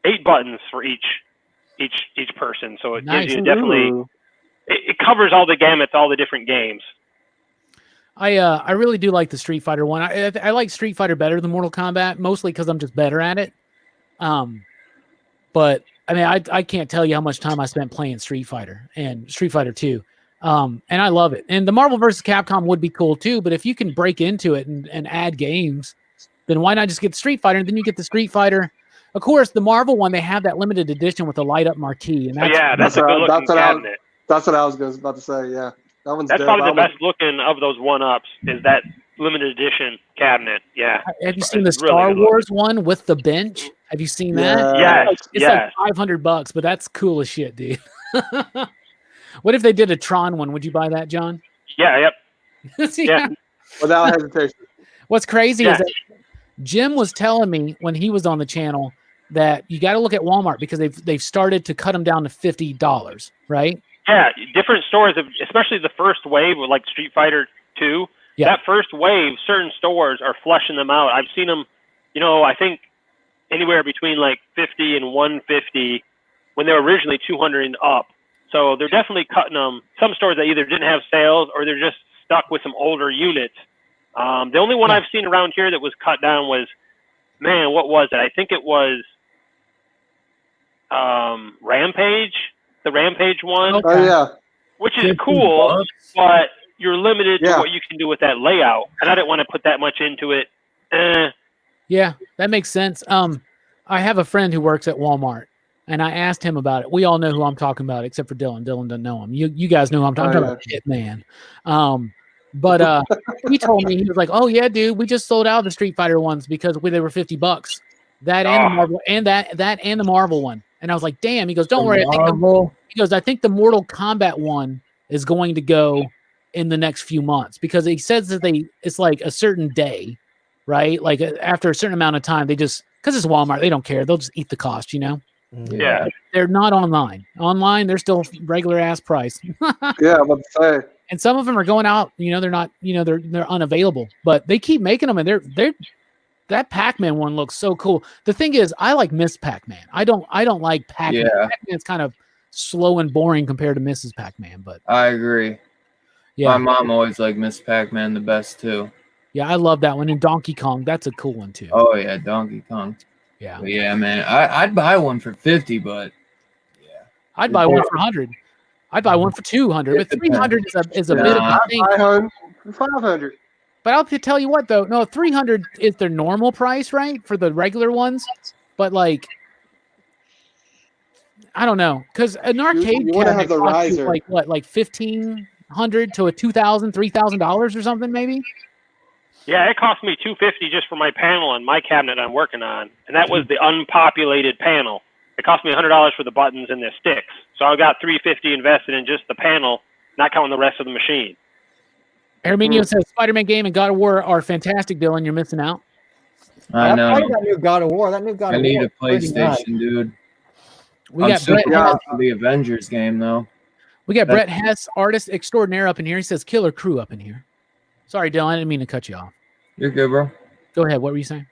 8 buttons for each person. So it gives you definitely. It covers all the gamuts, all the different games. I really do like the Street Fighter one. I like Street Fighter better than Mortal Kombat, mostly because I'm just better at it. But I mean, I can't tell you how much time I spent playing Street Fighter and Street Fighter 2. And I love it. And the Marvel vs. Capcom would be cool too, but if you can break into it and add games, then why not just get the Street Fighter? And then you get the Street Fighter. Of course, the Marvel one, they have that limited edition with the light up marquee. And that's a good looking cabinet. That's what I was about to say. Yeah, that's probably the best looking of those 1-ups. Is that limited edition cabinet? Yeah. Have you seen the Star Wars one with the bench? Have you seen that? Yes. It's like $500, but that's cool as shit, dude. What if they did a Tron one? Would you buy that, John? Yeah. Yep. Yeah. Without hesitation. What's crazy is that Jim was telling me when he was on the channel that you got to look at Walmart because they've started to cut them down to $50, right? Yeah, different stores, especially the first wave with like Street Fighter 2. Yeah. That first wave, certain stores are flushing them out. I've seen them, I think anywhere between like 50 and 150 when they were originally 200 and up. So they're definitely cutting them. Some stores that either didn't have sales or they're just stuck with some older units. The only one I've seen around here that was cut down was, what was it? I think it was Rampage. The Rampage one. Okay. Oh yeah. Which is cool, but you're limited to what you can do with that layout. And I didn't want to put that much into it. Yeah, that makes sense. I have a friend who works at Walmart, and I asked him about it. We all know who I'm talking about, except for Dylan. Dylan doesn't know him. You guys know who I'm talking about. Hitman. But he told me, he was like, "Oh yeah, dude, we just sold out the Street Fighter ones because they were $50. That and the Marvel and that and the Marvel one." And I was like, "Damn." He goes, "Don't worry. I think the Mortal Kombat one is going to go in the next few months because he says that it's like a certain day, right? Like after a certain amount of time, they just because it's Walmart, they don't care. They'll just eat the cost, Yeah. They're not online. Online, they're still regular ass price. Yeah, I'm about to say. And some of them are going out. They're not. They're unavailable. But they keep making them, and they're. That Pac-Man one looks so cool. The thing is, I like Miss Pac-Man. I don't like Pac-Man. Yeah. Pac-Man's kind of slow and boring compared to Mrs. Pac-Man. But I agree. yeah, My mom always liked Miss Pac-Man the best too. Yeah, I love that one. And Donkey Kong, that's a cool one too. Oh yeah, Donkey Kong. Yeah. But yeah, man. I'd buy one for 50, but yeah. I'd buy one for 100. I'd buy one for 200. But 300 is a bit of a thing. 500. But I'll tell you what, though. No, 300 is their normal price, right, for the regular ones. But like, I don't know, because an arcade you want to have cabinet the costs you riser. like what, like $1,500 to $2,000, $3,000 or something, maybe. Yeah, it cost me $250 just for my panel and my cabinet I'm working on, and that was the unpopulated panel. It cost me $100 for the buttons and the sticks, so I got $350 invested in just the panel, not counting the rest of the machine. Herminio says Spider-Man game and God of War are fantastic, Dylan. You're missing out. I know. played that new God of War. That new God I of need War. a PlayStation, dude. We got super Brett. hyped for the Avengers game, though. We got Brett Hess, artist extraordinaire, up in here. He says Killer Crew up in here. Sorry, Dylan. I didn't mean to cut you off. You're good, bro. Go ahead. What were you saying?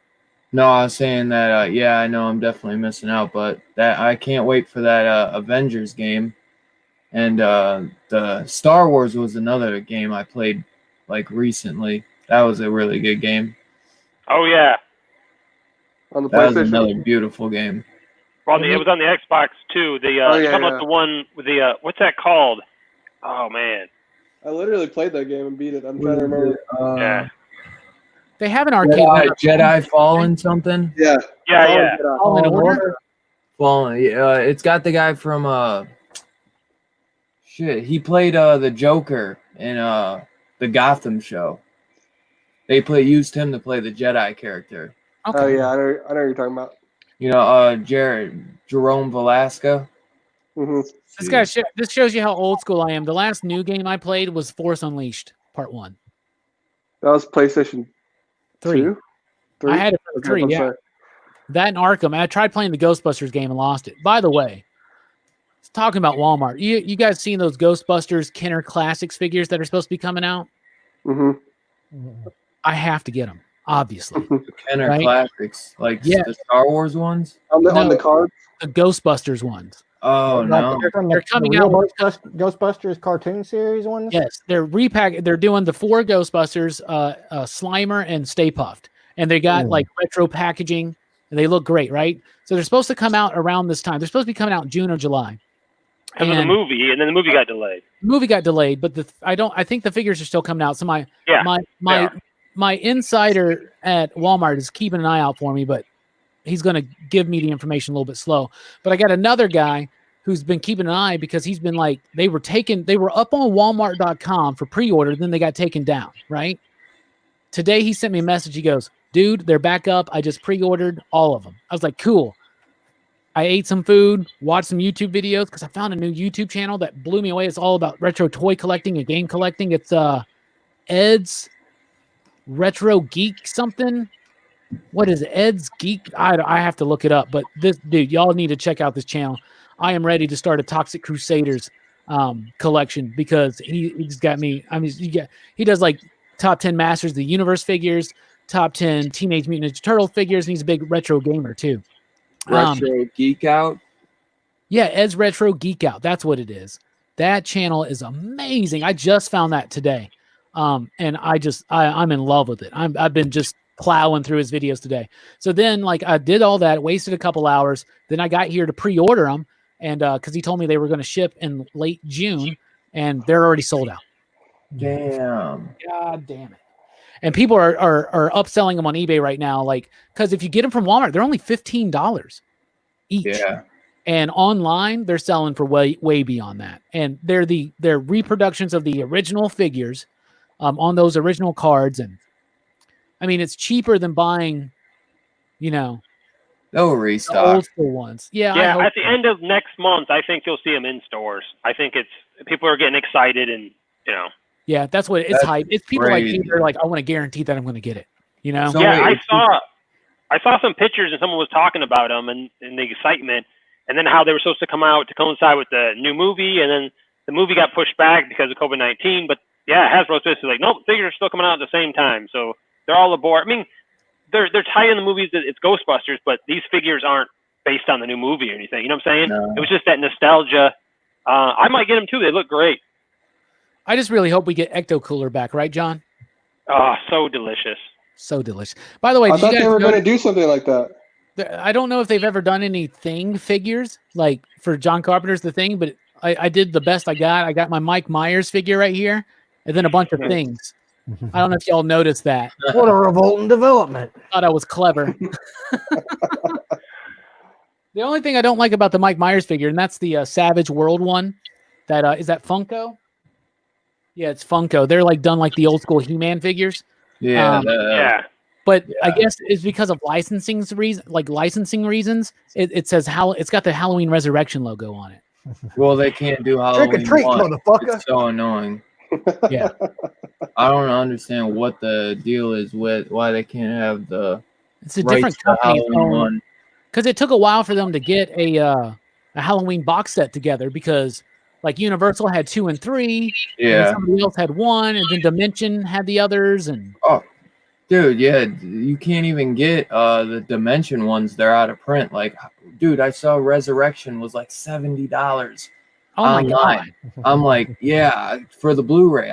No, I was saying that, yeah, I know I'm definitely missing out, but that I can't wait for that Avengers game. And the Star Wars was another game I played, like, recently. That was a really good game. Oh, yeah. On the That was PlayStation. another beautiful game. Well, it was on the Xbox, too. The one with the, what's that called? Oh, man. I literally played that game and beat it. I'm trying to remember. Yeah. They have an arcade. Jedi Fallen something? Yeah. Yeah. Fallen Order? Fallen. It's got the guy from he played the Joker in the Gotham show. They used him to play the Jedi character. Okay. Oh yeah, I know what you're talking about. You know, Jerome Velasco. hmm This guy. This shows you how old school I am. The last new game I played was Force Unleashed Part 1. That was PlayStation 3. 2? 3? I had it for Okay, 3. I'm Yeah. sorry. That and Arkham. I tried playing the Ghostbusters game and lost it. By the way, talking about Walmart, you guys seen those Ghostbusters Kenner Classics figures that are supposed to be coming out? hmm I have to get them, obviously. The Kenner Right? Classics, like Yeah. the Star Wars ones. On No. the card. The Ghostbusters ones. Oh no! They're coming real out- Ghostbusters cartoon series ones. Yes, they're They're doing the 4 Ghostbusters, Slimer and Stay Puffed, and they got like retro packaging, and they look great, right? So they're supposed to come out around this time. They're supposed to be coming out in June or July. Because of the movie, and then the movie got delayed. The movie got delayed, but I think the figures are still coming out. So my insider at Walmart is keeping an eye out for me, but he's going to give me the information a little bit slow. But I got another guy who's been keeping an eye because he's been like, they were up on Walmart.com for pre-order, then they got taken down, right? Today he sent me a message. He goes, dude, they're back up. I just pre-ordered all of them. I was like, cool. I ate some food, watched some YouTube videos because I found a new YouTube channel that blew me away. It's all about retro toy collecting and game collecting. It's Ed's Retro Geek something. What is it? Ed's Geek? I have to look it up. But this dude, y'all need to check out this channel. I am ready to start a Toxic Crusaders collection because he's got me. I mean, he does like top 10 Masters of the Universe figures, top 10 Teenage Mutant Ninja Turtle figures, and he's a big retro gamer too. Retro Geek Out. Yeah, Ed's Retro Geek Out. That's what it is. That channel is amazing. I just found that today. And I'm in love with it. I've been just plowing through his videos today. So then like I did all that, wasted a couple hours. Then I got here to pre-order them. And because he told me they were going to ship in late June and they're already sold out. Damn. God damn it. And people are upselling them on eBay right now. Like, because if you get them from Walmart, they're only $15 each. Yeah. And online, they're selling for way beyond that. And they're reproductions of the original figures on those original cards. And I mean, it's cheaper than buying, They'll the restock. old school ones. Yeah. Yeah, at the end of next month, I think you'll see them in stores. I think people are getting excited and, Yeah, that's what it's That's hype. It's people crazy. like me. They're like, I want to guarantee that I'm going to get it. So Yeah, wait, I saw some pictures and someone was talking about them and the excitement and then how they were supposed to come out to coincide with the new movie. And then the movie got pushed back because of COVID-19. But yeah, Hasbro's basically like, nope, figures are still coming out at the same time. So they're all aboard. I mean, they're tied in the movies that it's Ghostbusters, but these figures aren't based on the new movie or anything. You know what I'm saying? No. It was just that nostalgia. I might get them too. They look great. I just really hope we get Ecto Cooler back, right, John? Oh, so delicious. So delicious. By the way, I did you thought guys they were know- going to do something like that. I don't know if they've ever done any Thing figures like for John Carpenter's The Thing, but I did the best I got. I got my Mike Myers figure right here, and then a bunch of Things. I don't know if y'all noticed that. What a revolting development. Thought I was clever. The only thing I don't like about the Mike Myers figure, and that's the Savage World one. That is that Funko? Yeah, it's Funko. They're like done like the old school He-Man figures. Yeah, Yeah. But I guess it's because of licensing reasons. It says it's got the Halloween Resurrection logo on it. Well, they can't do Halloween. Trick or treat, 1. motherfucker. It's so annoying. Yeah. I don't understand what the deal is with why they can't have the It's a different company. Halloween one. Because it took a while for them to get a Halloween box set together because like Universal had 2 and 3. And then somebody else had 1, and then Dimension had the others. And Dude, yeah, you can't even get the Dimension ones. They're out of print. Like, dude, I saw Resurrection was like $70 my God. I'm like, yeah, for the Blu-ray.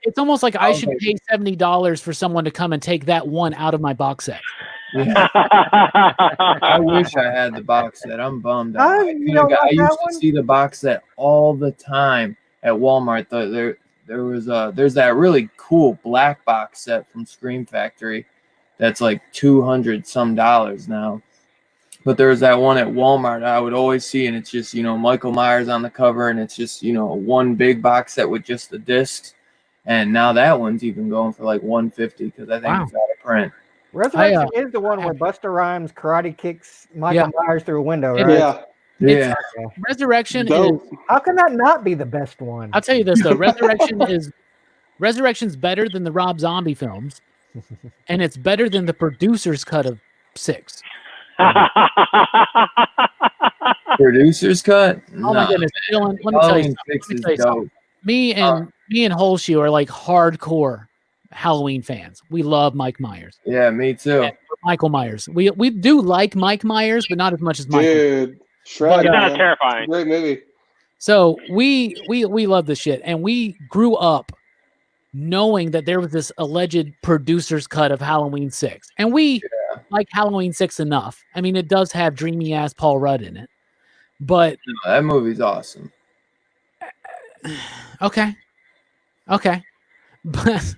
It's almost like I should pay $70 for someone to come and take that one out of my box set. Yeah. I wish I had the box set. I'm bummed out. I used to see the box set all the time at Walmart. There's that really cool black box set from Scream Factory that's like $200 some now. But there was that one at Walmart I would always see, and it's just, Michael Myers on the cover, and it's just, one big box set with just the discs. And now that one's even going for like $150 because I think it's out of print. Resurrection is the one where Busta Rhymes karate kicks Michael Myers through a window, right? Yeah. Resurrection is. How can that not be the best one? I'll tell you this though, Resurrection's better than the Rob Zombie films, and it's better than the producer's cut of 6. Producer's cut? Oh my goodness, Dylan, let me tell you something. Me and Holshoe are like hardcore Halloween fans. We love Mike Myers. Yeah, me too. Michael Myers. We do like Mike Myers, but not as much as Michael. Dude, Shred, he's not terrifying. Great movie. So we love this shit, and we grew up knowing that there was this alleged producer's cut of Halloween 6, and we like Halloween 6 enough. I mean, it does have dreamy ass Paul Rudd in it, but that movie's awesome. Okay, but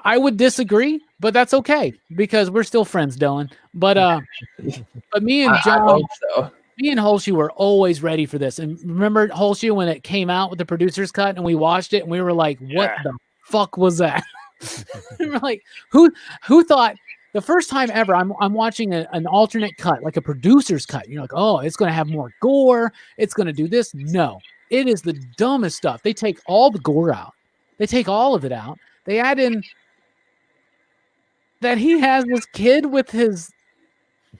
I would disagree, but that's okay because we're still friends, Dylan. But me and John, I hope so. Me and Holshoe were always ready for this. And remember Holshoe when it came out with the producer's cut and we watched it and we were like, what the fuck was that? We were like, who thought the first time ever I'm watching an alternate cut, like a producer's cut. You're like, oh, it's going to have more gore. It's going to do this. No, it is the dumbest stuff. They take all the gore out. They take all of it out. They add in that he has this kid with his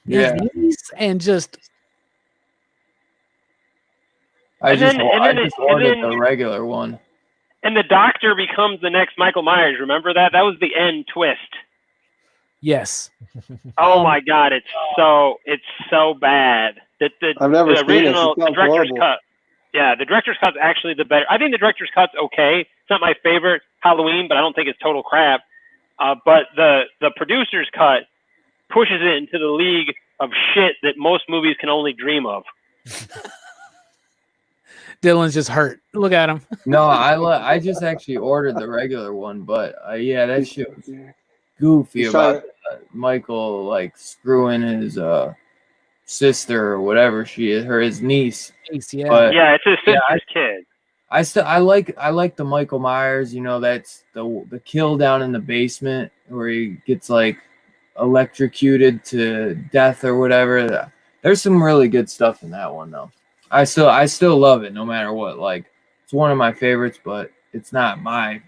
niece and just. I just ordered the regular one. And the doctor becomes the next Michael Myers. Remember that? That was the end twist. Yes. Oh my God, it's so bad. I've never seen original it. The director's cut. Yeah, the director's cut's actually the better. I think the director's cut's okay. It's not my favorite Halloween, but I don't think it's total crap. But the producer's cut pushes it into the league of shit that most movies can only dream of. Dylan's just hurt. Look at him. No, I just actually ordered the regular one, but that shit was goofy about Michael like screwing his sister or whatever she is, his niece. Yeah, but, it's his sister's kid. I like the Michael Myers. That's the kill down in the basement where he gets like electrocuted to death or whatever. There's some really good stuff in that one though. I still love it no matter what. Like, it's one of my favorites, but it's not my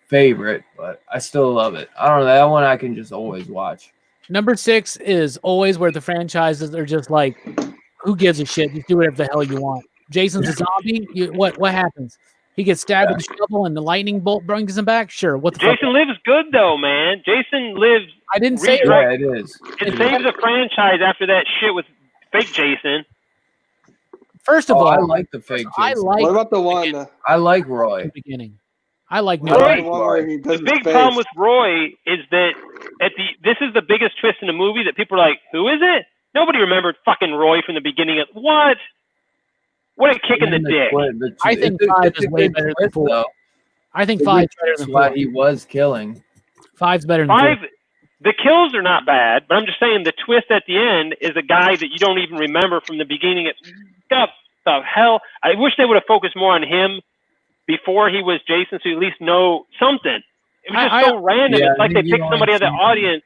favorite, but I still love it. I don't know, that one I can just always watch. Number 6 is always where the franchises are just like, who gives a shit? Just do whatever the hell you want. Jason's a zombie. What happens? He gets stabbed with a shovel and the lightning bolt brings him back? Sure. What the Jason fuck? lives good though, man. Jason lives. I didn't say it. Yeah, it is. It saves the franchise after that shit with fake Jason. First of all, I like the fake Jason. What about the one? I like Roy. The beginning. I like Roy. Roy. The big problem with Roy is that this is the biggest twist in the movie that people are like, who is it? Nobody remembered fucking Roy from the beginning of what a kick in the dick. I think 5 is way better than 4. I think 5's better That's than why 4. he was killing. 5's better than 5, 4. the kills are not bad, but I'm just saying the twist at the end is a guy that you don't even remember from the beginning. What the hell? I wish they would have focused more on him before he was Jason, so you at least know something. It was just so random. Yeah, it's like they picked somebody out of the audience.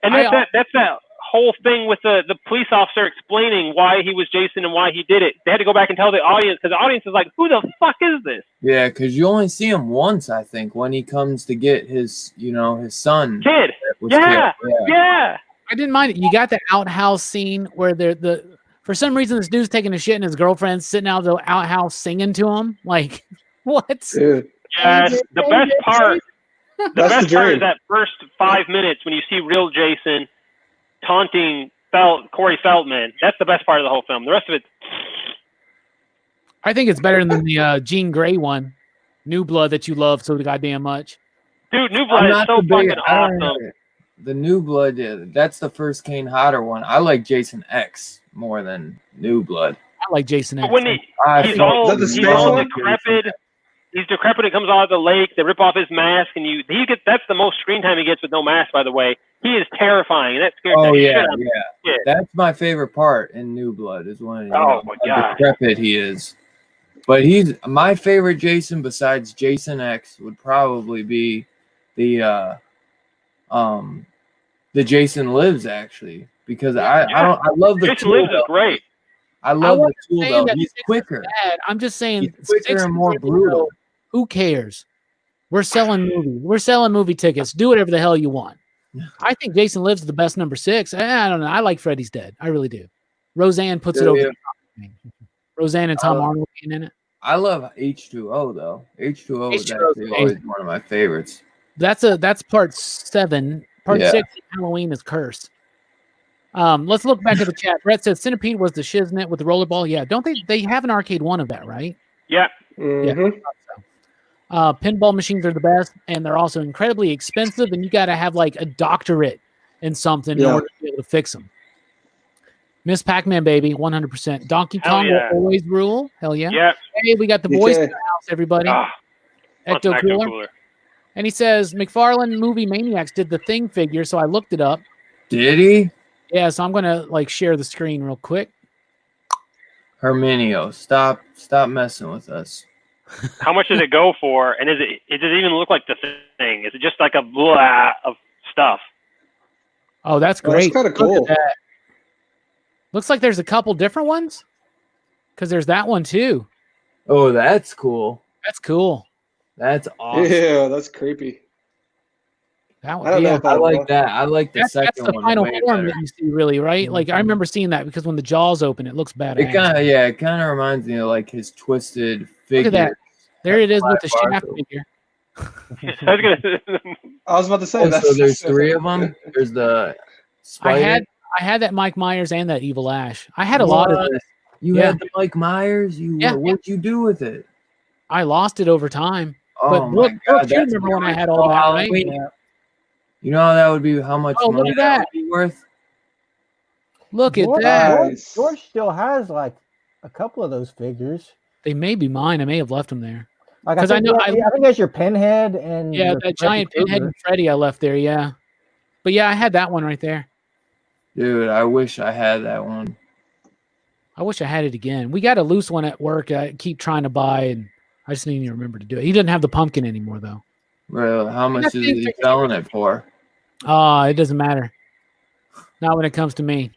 And that's that whole thing with the police officer explaining why he was Jason and why he did it. They had to go back and tell the audience because the audience is like, who the fuck is this? Yeah, because you only see him once, I think, when he comes to get his, his son. Kid. Yeah. I didn't mind it. You got the outhouse scene where for some reason this dude's taking a shit and his girlfriend's sitting out of the outhouse singing to him. Like, what? Dude. Yes, the best part. The That's best the part dream. is that first 5 minutes when you see real Jason taunting Corey Feldman. That's the best part of the whole film. The rest of it. I think it's better than the Jean Grey one, New Blood, that you love so goddamn much. Dude, New Blood is so fucking awesome. The New Blood, that's the first Kane Hodder one. I like Jason X more than New Blood. I like Jason X. But when he's all decrepit. He's decrepit. It comes out of the lake. They rip off his mask, and that's the most screen time he gets with no mask. By the way, he is terrifying, and that scared the shit out of me. That's my favorite part in New Blood is when my God, decrepit he is. But he's my favorite Jason besides Jason X would probably be the Jason Lives actually because I love the Jason Lives is great. I love the tool though. He's quicker. I'm just saying, he's quicker and more brutal. Who cares? We're selling movies. We're selling movie tickets. Do whatever the hell you want. I think Jason Lives is the best number 6. I don't know. I like Freddy's Dead. I really do. Roseanne puts it over the top of me. Roseanne and Tom Arnold being in it. I love H2O though. H2O is actually always one of my favorites. That's part 7. Part 6 Halloween is Curse. Let's look back at the chat. Brett says Centipede was the shiznit with the rollerball. Yeah, don't they have an arcade one of that, right? Yeah. Mm-hmm. Yeah. Pinball machines are the best, and they're also incredibly expensive, and you got to have like a doctorate in something in order to be able to fix them. Miss Pac-Man, baby, 100%. Donkey Kong will always rule. Hell yeah. Yeah. Hey, we got the boys in the house, everybody. Ecto Cooler. And he says McFarlane Movie Maniacs did the Thing figure, so I looked it up. Did he? Yeah, so I'm gonna share the screen real quick. Herminio, stop messing with us. How much does it go for? And does it even look like the Thing? Is it just like a blah of stuff? Oh, that's great. That's kind of cool. Looks like there's a couple different ones. Because there's that one too. Oh, that's cool. That's cool. That's awesome. Yeah, that's creepy. That one, I like that. I like the second that's the one. final form that you see, really, right? Mm-hmm. Like I remember seeing that because when the jaws open, it looks badass. It kind of reminds me of like his twisted figure. Look at that. There it is with the Shaft figure. I was about to say that. So there's 3 of them. There's the spider. I had that Mike Myers and that Evil Ash. I had a lot of this. You had the Mike Myers? What'd you do with it? I lost it over time. Oh but my God, you remember when I had all that, right? You know that would be how much money that would be worth? Look at that. George still has like a couple of those figures. They may be mine. I may have left them there. Because I think that's your Pinhead and that giant Pinhead and Freddy I left there. Yeah, but yeah, I had that one right there. Dude, I wish I had that one. I wish I had it again. We got a loose one at work. I keep trying to buy, and I just need to remember to do it. He doesn't have the pumpkin anymore, though. Well, how much is he selling it for? It doesn't matter. Not when it comes to me.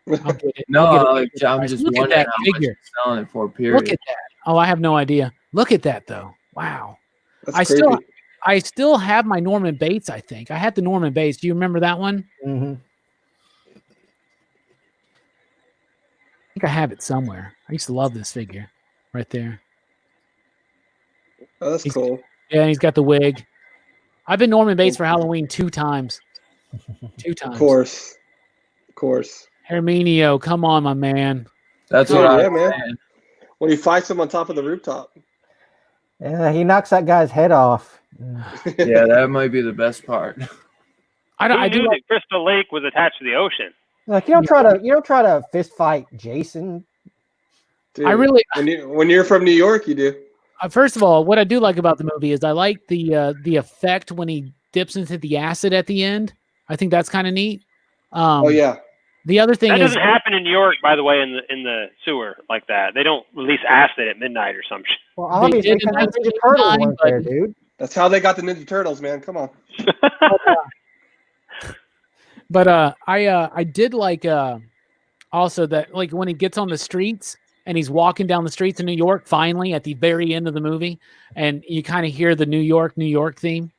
I'll get it. I'm just wondering how much he's selling it for, period. Look at that. Oh, I have no idea. Look at that, though. Wow. That's creepy. I still have my Norman Bates, I think. I had the Norman Bates. Do you remember that one? Mm-hmm. I think I have it somewhere. I used to love this figure right there. Oh, that's cool. Yeah, he's got the wig. I've been Norman Bates for Halloween 2 times. 2 times. Of course. Herminio, come on, my man. That's what I'm man. saying. When he fights him on top of the rooftop. Yeah, he knocks that guy's head off. Yeah, that might be the best part. I knew that Crystal Lake was attached to the ocean. Like you don't try to fist fight Jason. Dude, I really when you're from New York, you do. First of all, what I do like about the movie is I like the effect when he dips into the acid at the end. I think that's kind of neat. Oh yeah. The other thing That is doesn't happen in New York, by the way, in the sewer like that. They don't release acid at midnight or some shit. Well, obviously, did in because the Ninja Turtles weren't there, dude. That's how they got the Ninja Turtles, man. Come on. But I did like also that like when he gets on the streets and he's walking down the streets of New York finally at the very end of the movie, and you kind of hear the New York theme,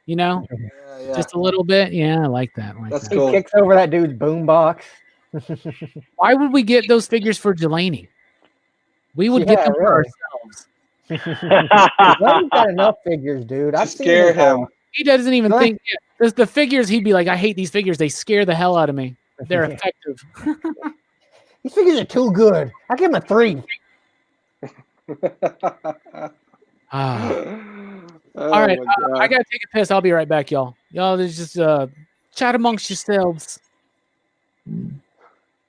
you know, Yeah. just a little bit. Yeah, I like that. That's He cool. kicks over that dude's boombox. Why would we get those figures for Jelani? We would get them for ourselves. Jelani's got enough figures, dude. I've seen Scare them all. him. He doesn't even think. Yeah, the figures, he'd be like, I hate these figures. They scare the hell out of me. They're effective. These figures are too good. I give him a 3. Ah. Oh, All right, my God. I gotta take a piss. I'll be right back, y'all. Y'all, there's just chat amongst yourselves.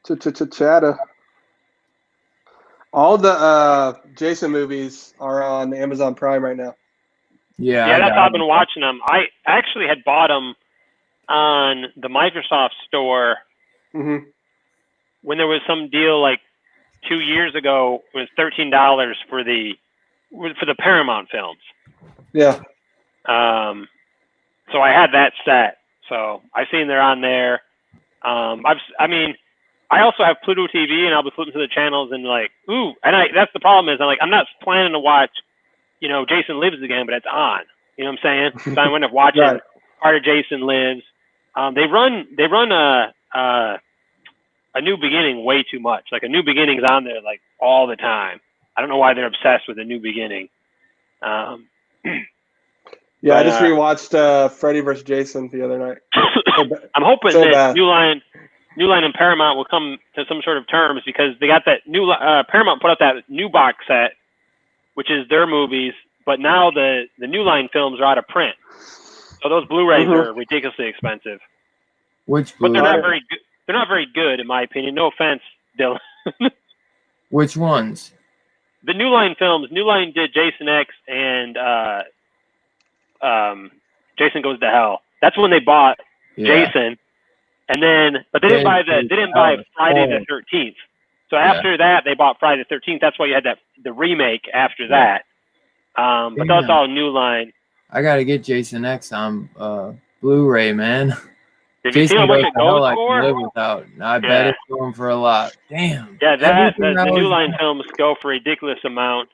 Chatter. All the Jason movies are on Amazon Prime right now. Yeah, Yeah, that's how I've been watching them. I actually had bought them on the Microsoft store Mm-hmm. when there was some deal like 2 years ago. It was $13 for the Paramount films. Yeah. So I had that set. So I seen they're on there. I also have Pluto TV, and I'll be flipping to the channels and like, ooh, and that's the problem is I'm not planning to watch, Jason Lives again, but it's on. You know what I'm saying? So I end up watching Right. part of Jason Lives. They run a New Beginning way too much. Like a New Beginning's on there like all the time. I don't know why they're obsessed with a New Beginning. Yeah, But, I just rewatched Freddy vs. Jason the other night. I'm hoping So that bad. New Line and Paramount will come to some sort of terms because they got that new Paramount put out that new box set, which is their movies, but now the New Line films are out of print, so those Blu-rays are ridiculously expensive. Which But they're Blu-ray? not very good. They're not very good, in my opinion. No offense, Dylan. Which ones? The New Line films. New Line did Jason X and Jason Goes to Hell. That's when they bought Jason, and then but they didn't buy Friday the 13th. So after that, they bought Friday the 13th. That's why you had the remake after that. But that's all New Line. I gotta get Jason X on Blu-ray, man. Did you see how much it goes I can for? live without. I bet it's going for a lot. Damn. Yeah, Everything the I New was- Line films go for a ridiculous amount.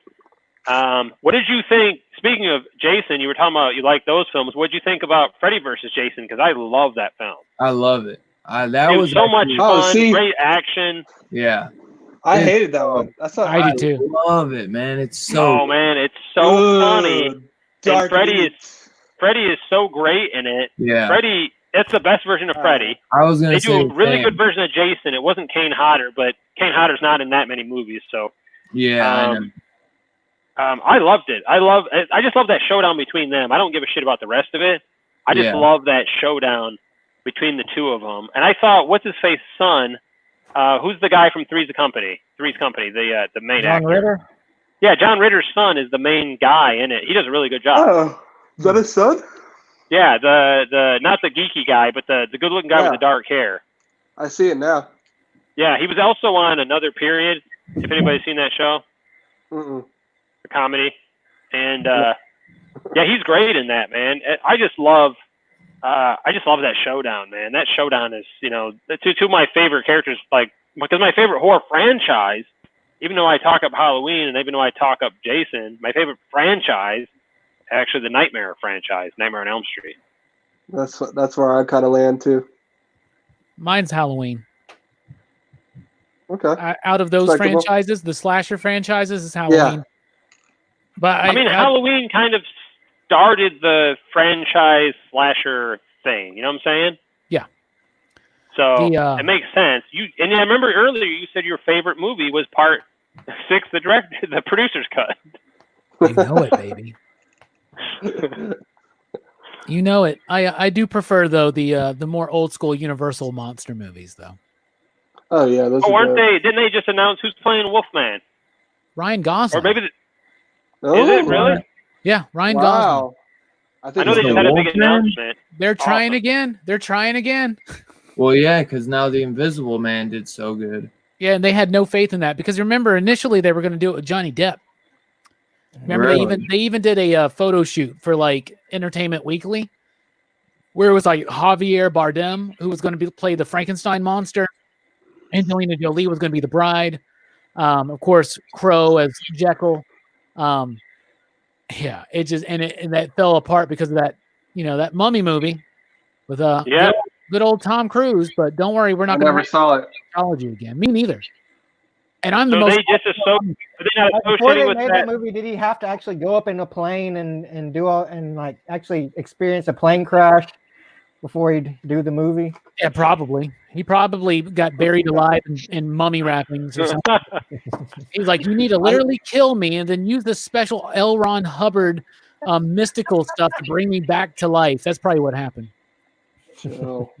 What did you think? Speaking of Jason, you were talking about you like those films. What did you think about Freddy vs. Jason? Because I love that film. I love it. It was so much actually- fun, great action. Yeah, I hated that one. That's not. I do too. love it, man. It's so. Oh man, it's so funny. Dark Freddy is so great in it. Yeah. Freddy, it's the best version of Freddy. I was gonna They say do a really same. good version of Jason. It wasn't Kane Hodder, but Kane Hodder's not in that many movies, so. Yeah, I know. I loved it. I just love that showdown between them. I don't give a shit about the rest of it. I just Yeah. love that showdown between the two of them. And I thought, what's his face son? Who's the guy from Three's Company? The main John actor. Ritter? Yeah, John Ritter's son is the main guy in it. He does a really good job. Oh, is that his son? Yeah, the not the geeky guy, but the good looking guy with the dark hair. I see it now. Yeah, he was also on Another Period. If anybody's seen that show. Mm-mm. The comedy, and yeah, he's great in that, man. I just love that showdown, man. That showdown is, two of my favorite characters, like because my favorite horror franchise, even though I talk up Halloween and even though I talk up Jason, my favorite franchise, actually the Nightmare franchise, Nightmare on Elm Street. That's where I kind of land too. Mine's Halloween. Okay. Out of those Respectable. franchises, the slasher franchises is Halloween. Yeah. But I mean, Halloween kind of started the franchise slasher thing. You know what I'm saying? Yeah. So The, it makes sense. I remember earlier you said your favorite movie was Part 6, the producer's cut. You know it, baby. You know it. I do prefer though the more old school Universal monster movies though. Oh yeah, those. Oh, are aren't good. they? Didn't they just announce who's playing Wolfman? Ryan Gosling. Or maybe Oh, Is it really? Yeah, Ryan Gosling. Wow. I think know they it's just the had a big Wolfman? announcement. They're trying Awesome. again. They're trying again. Well, yeah, because now the Invisible Man did so good. Yeah, and they had no faith in that because remember initially they were going to do it with Johnny Depp. Remember Really? they even did a photo shoot for like Entertainment Weekly, where it was like Javier Bardem who was going to play the Frankenstein monster, Angelina Jolie was going to be the bride, of course Crow as Jekyll. Yeah, it just and that fell apart because of that that Mummy movie with good old Tom Cruise. But don't worry, we're I not going to never saw it. technology again. Me neither. And I'm the So most. they just are they not Before associating they with made that? that movie, did he have to actually go up in a plane and do all and like actually experience a plane crash before he'd do the movie? Yeah, probably. He probably got buried alive in mummy wrappings or something. He's like, you need to literally kill me and then use this special L. Ron Hubbard mystical stuff to bring me back to life. That's probably what happened. So,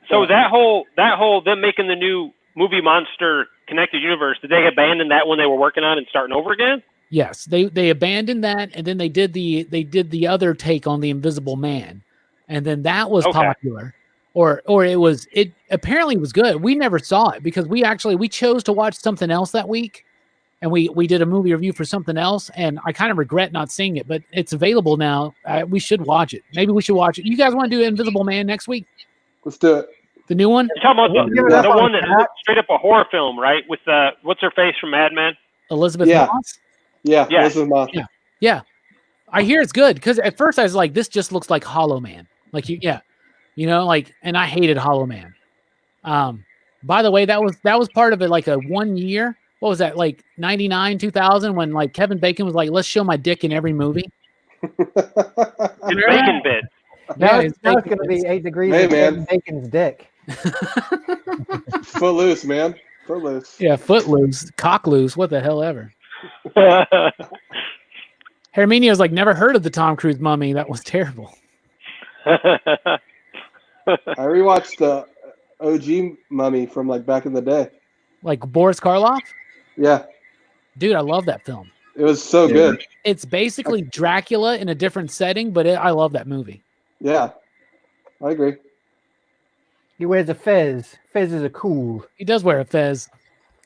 So that whole them making the new movie monster connected universe, did they abandon that when they were working on and starting over again? Yes, they abandoned that, and then they did the other take on the Invisible Man, and then that was popular, or it apparently was good. We never saw it because we chose to watch something else that week, and we did a movie review for something else, and I kind of regret not seeing it, but it's available now. We should watch it. Maybe we should watch it. You guys want to do Invisible Man next week? let's do it. The new one, You're talking about Yeah. the one that looks straight up a horror film, right? With what's her face from Mad Men? Elizabeth Yeah. Moss. Yeah, Yeah. this is Moss. Yeah. I hear it's good because at first I was like, this just looks like Hollow Man. Like, and I hated Hollow Man. By the way, that was part of it, like a 1 year. What was that, like 99, 2000, when like Kevin Bacon was like, let's show my dick in every movie. It's Bacon bit. Now Yeah, it's going to be 8 degrees Hey, of man. Kevin Bacon's dick. Footloose, man. Footloose. Yeah, Footloose, Cockloose, what the hell ever. Herminio's like, never heard of the Tom Cruise Mummy. That was terrible. I rewatched the OG Mummy from like back in the day. Like Boris Karloff? Yeah, Dude, I love that film. it was so good. It's basically Dracula in a different setting, but I love that movie. Yeah, I agree. He wears a fez. Fez is a cool. He does wear a fez.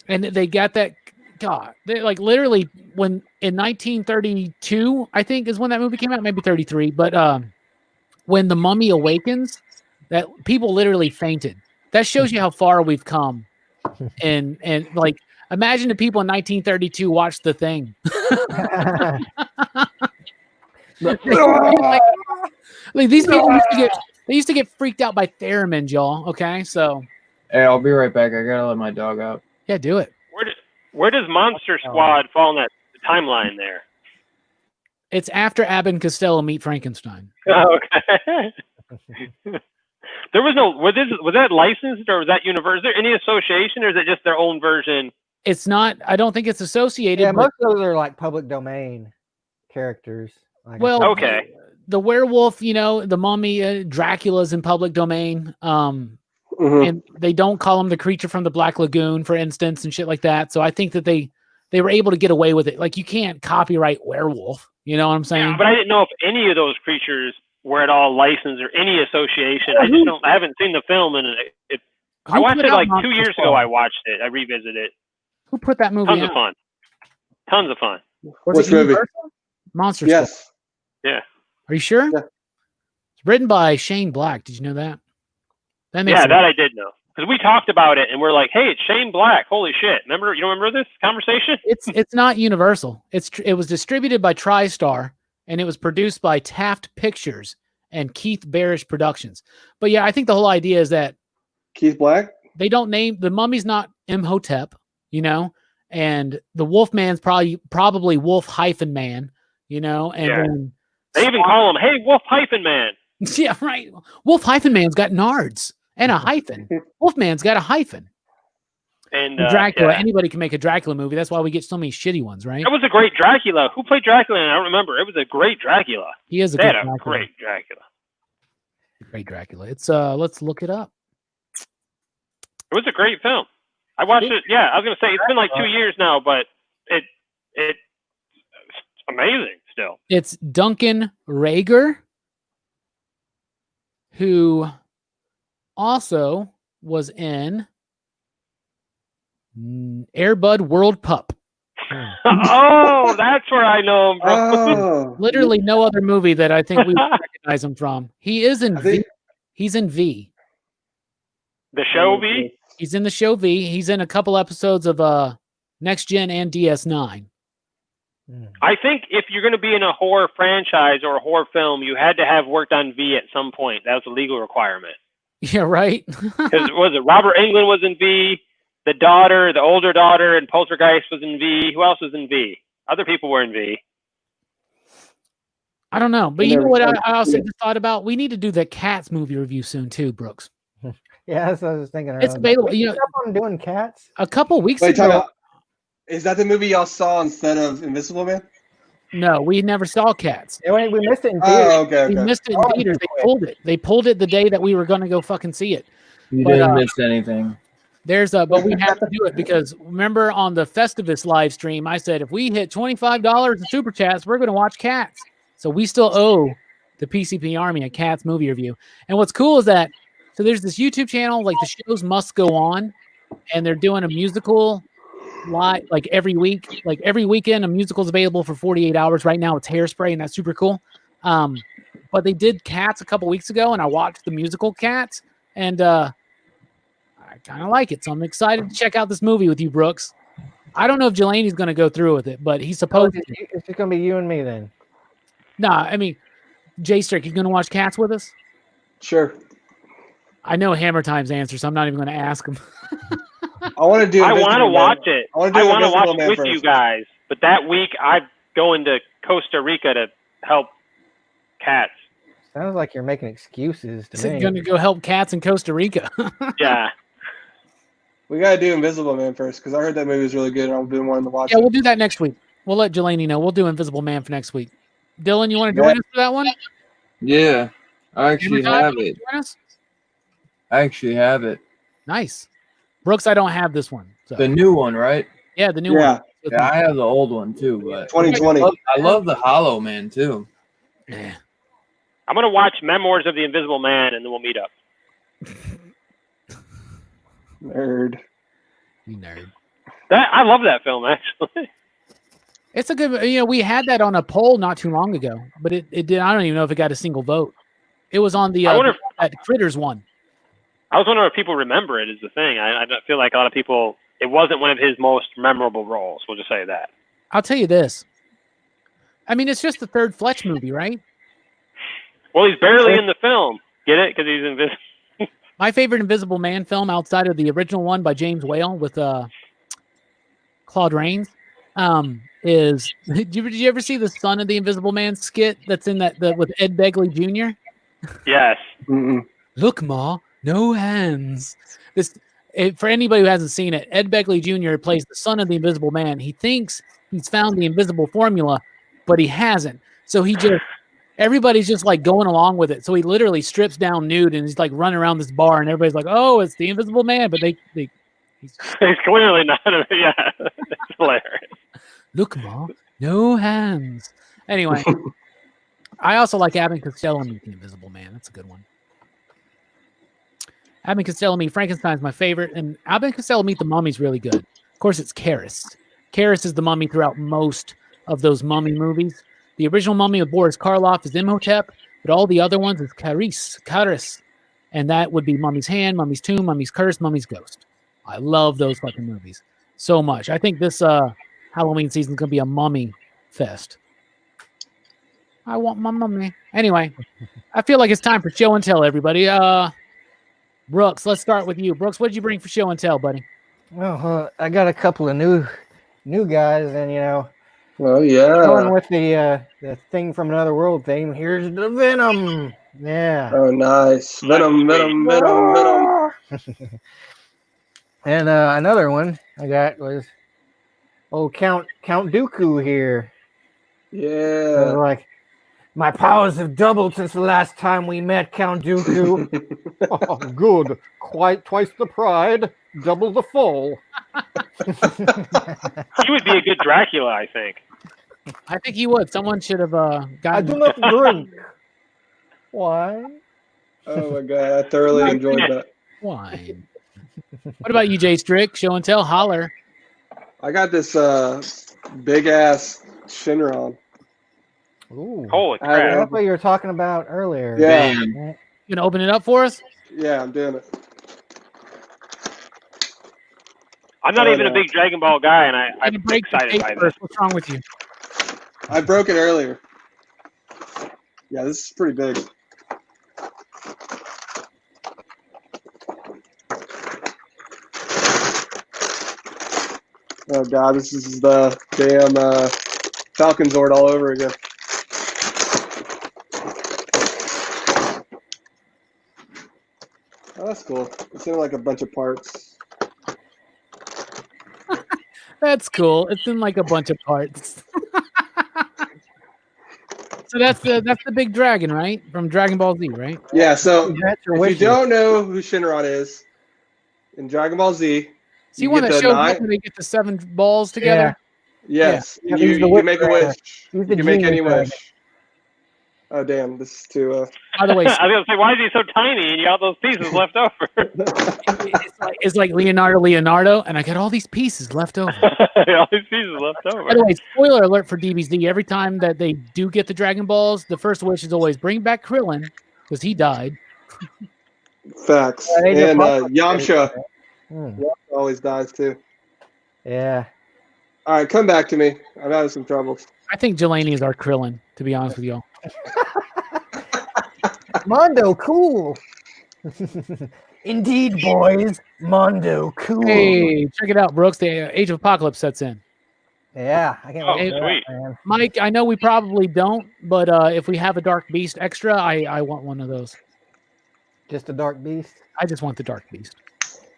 And they got that. God, they like literally when in 1932, I think is when that movie came out, maybe 33. But when The Mummy Awakens, that people literally fainted. That shows you how far we've come. And like, imagine the people in 1932 watched The Thing. like these people used to get freaked out by theremins, y'all. Okay, so Hey, I'll be right back. I gotta let my dog out. yeah, do it. Where does Monster Squad fall in that timeline there? It's after Abbott and Costello meet Frankenstein. Oh, okay. There was no was that licensed or was that universal? Is there any association or is it just their own version? It's not. I don't think it's associated. Yeah, but- most of those are like public domain characters. Like well, Okay. the werewolf, the mummy, Dracula's in public domain. Mhm. And they don't call him the creature from the Black Lagoon, for instance, and shit like that. So I think that they were able to get away with it. Like you can't copyright werewolf. You know what I'm saying? Yeah, but I didn't know if any of those creatures were at all licensed or any association. I haven't seen the film and I Who watched put it out like Monster 2 years Squad? ago. I watched it. I revisited it. Who put that movie Tons out? of fun. Tons of fun. Was Which it movie? Universal? Monster Squad. Yes. Yeah. Are you sure? Yeah. It's written by Shane Black. Did you know that? That makes Yeah, sense. that I did know. Because we talked about it and we're like, hey, it's Shane Black. Holy shit. You don't remember this conversation? It's not Universal. It was distributed by TriStar and it was produced by Taft Pictures and Keith Barish Productions. But yeah, I think the whole idea is that Keith Black. they don't name the mummy's not Imhotep, and the Wolfman's probably Wolf-Man, and Yeah. then They even call him, hey, Wolf-Man. yeah, right. Wolf-Man's got nards and a hyphen. Wolfman's got a hyphen. And Dracula. yeah. Anybody can make a Dracula movie. That's why we get so many shitty ones, right? That was a great Dracula. Who played Dracula? I don't remember. It was a great Dracula. He is a They good had a Dracula. great Dracula. Great Dracula. It's let's look it up. It was a great film. I watched it. Yeah, I was gonna say it's been like 2 years now, but it's amazing still. It's Duncan Rager, who also was in Air Bud World Pup. Oh, that's where I know him from. Oh, Literally no other movie that I think we recognize him from. He is in V. He's in V. The show V? He's in the show V. He's in a couple episodes of Next Gen and DS9. I think if you're going to be in a horror franchise or a horror film, you had to have worked on V at some point. That was a legal requirement. Yeah, right. Because was it Robert Englund was in V? The older daughter, and Poltergeist was in V. Who else was in V? Other people were in V. I don't know, but you know what I also just thought about? We need to do that Cats movie review soon too, Brooks. Yeah, that's what I was thinking. It's available. You know, I'm doing Cats. a couple weeks Wait, ago. is that the movie y'all saw instead of Invisible Man? No, we never saw Cats. Yeah, we missed it in theaters. Oh, okay. We missed it in theaters. They pulled it. They pulled it the day that we were going to go fucking see it. You But, didn't miss anything. But we have to do it because remember on the Festivus live stream, I said if we hit $25 in super chats, we're going to watch Cats. So we still owe the PCP Army a Cats movie review. And what's cool is that so there's this YouTube channel like the shows must go on, and they're doing a musical live like every week, like every weekend. A musical's available for 48 hours. Right now it's Hairspray, and that's super cool. But they did Cats a couple weeks ago, and I watched the musical Cats, and I kind of like it. So I'm excited to check out this movie with you, Brooks. I don't know if Jelani's going to go through with it, but he's supposed to. It's just going to be you and me then. Nah, I mean, Jay Strick, you going to watch Cats with us? Sure. I know Hammertime's answer, so I'm not even going to ask him. I want to do. I want to watch it. I want to watch it with first. you guys. But that week, I'm going to Costa Rica to help Cats. Sounds like you're making excuses to me. Going to go help Cats in Costa Rica. Yeah. We got to do Invisible Man first because I heard that movie was really good and I've been wanting to watch it. Yeah, we'll do that next week. We'll let Jelani know. We'll do Invisible Man for next week. Dylan, you want to join us for that one? Yeah, I actually have it. I actually have it. Nice. Brooks, I don't have this one. So. The new one, right? Yeah, the new one. Yeah, I have the old one too. But 2020. I love the Hollow Man too. Yeah. I'm going to watch Memoirs of the Invisible Man, and then we'll meet up. Nerd. You nerd. I love that film, actually. It's a good, we had that on a poll not too long ago, but it did. I don't even know if it got a single vote. It was on the that Critters one. I was wondering if people remember it is the thing. I feel like a lot of people, it wasn't one of his most memorable roles. We'll just say that. I'll tell you this. I mean, it's just the third Fletch movie, right? Well, he's barely in the film. Get it? Because he's invisible. My favorite Invisible Man film outside of the original one by James Whale with Claude Rains is did you ever see the Son of the Invisible Man skit that's in that with Ed Begley Jr.? Yes. Mm-mm. Look, Ma, no hands. For anybody who hasn't seen it, Ed Begley Jr. plays the Son of the Invisible Man. He thinks he's found the invisible formula, but he hasn't. So everybody's just like going along with it. So he literally strips down nude and he's like running around this bar, and everybody's like, "Oh, it's the Invisible Man," but he's clearly not. Yeah, it's hilarious. Look, Ma, no hands. Anyway, I also like Abbott and Costello meet the Invisible Man. That's a good one. Abbott and Costello meet Frankenstein's my favorite, and Abbott and Costello meet the Mummy's really good. Of course, it's Karras. Karras is the mummy throughout most of those mummy movies. The original Mummy with Boris Karloff is Imhotep, but all the other ones is Karras. And that would be Mummy's Hand, Mummy's Tomb, Mummy's Curse, Mummy's Ghost. I love those fucking movies so much. I think this Halloween season is going to be a mummy fest. I want my mummy. Anyway, I feel like it's time for show and tell, everybody. Brooks, let's start with you. Brooks, what did you bring for show and tell, buddy? Well, I got a couple of new guys, and Oh yeah. going with the Thing from Another World theme. Here's the Venom. Yeah. Oh nice. Venom. And another one I got was Count Dooku here. Yeah. Like, my powers have doubled since the last time we met, Count Dooku. Oh, good. Quite twice the pride, double the fall. He would be a good Dracula, I think. I think he would. Someone should have I gotten. do not drink. Why? Oh my god, I thoroughly enjoyed that. wine. What about you, Jay Strick? Show and tell, holler. I got this big ass Shinron. Ooh. Holy I crap! That's what you were talking about earlier. Yeah. Damn. You gonna open it up for us? Yeah, I'm doing it. I'm not even a big Dragon Ball guy, and I'm Take a break to excited tape by this. first. What's wrong with you? I broke it earlier. Yeah, this is pretty big. Oh god, this is the damn Falcon Zord all over again. Oh, that's cool. It's in like a bunch of parts. That's cool. It's in like a bunch of parts. So that's the big dragon, right? From Dragon Ball Z, right? Yeah, so That's your if you wishes. don't know who Shinron is, in Dragon Ball Z, So you want get to the show nine- them they get the 7 balls together? yes, Yeah, you he's the can whip make a dragon. wish. He's You the can make genius any dragon. wish. Oh damn, this is too By the way, I was gonna say, why is he so tiny and you got those pieces left over? it's like Leonardo, and I got all these pieces left over. All these pieces left By the over. way, spoiler alert for DBZ. Every time that they do get the Dragon Balls, the first wish is always bring back Krillin, because he died. facts. Yeah, they And just- Yamcha Hmm. always dies too. Yeah. All right, come back to me. I'm having some troubles. I think Jelani is our Krillin, to be honest with y'all. Mondo, cool. Indeed, boys. Mondo, cool. Hey, check it out, Brooks. The Age of Apocalypse sets in. Yeah, I can't Oh, wait for sweet. that, man. Mike, I know we probably don't, but if we have a Dark Beast extra, I want one of those. Just a dark beast. I just want the Dark Beast.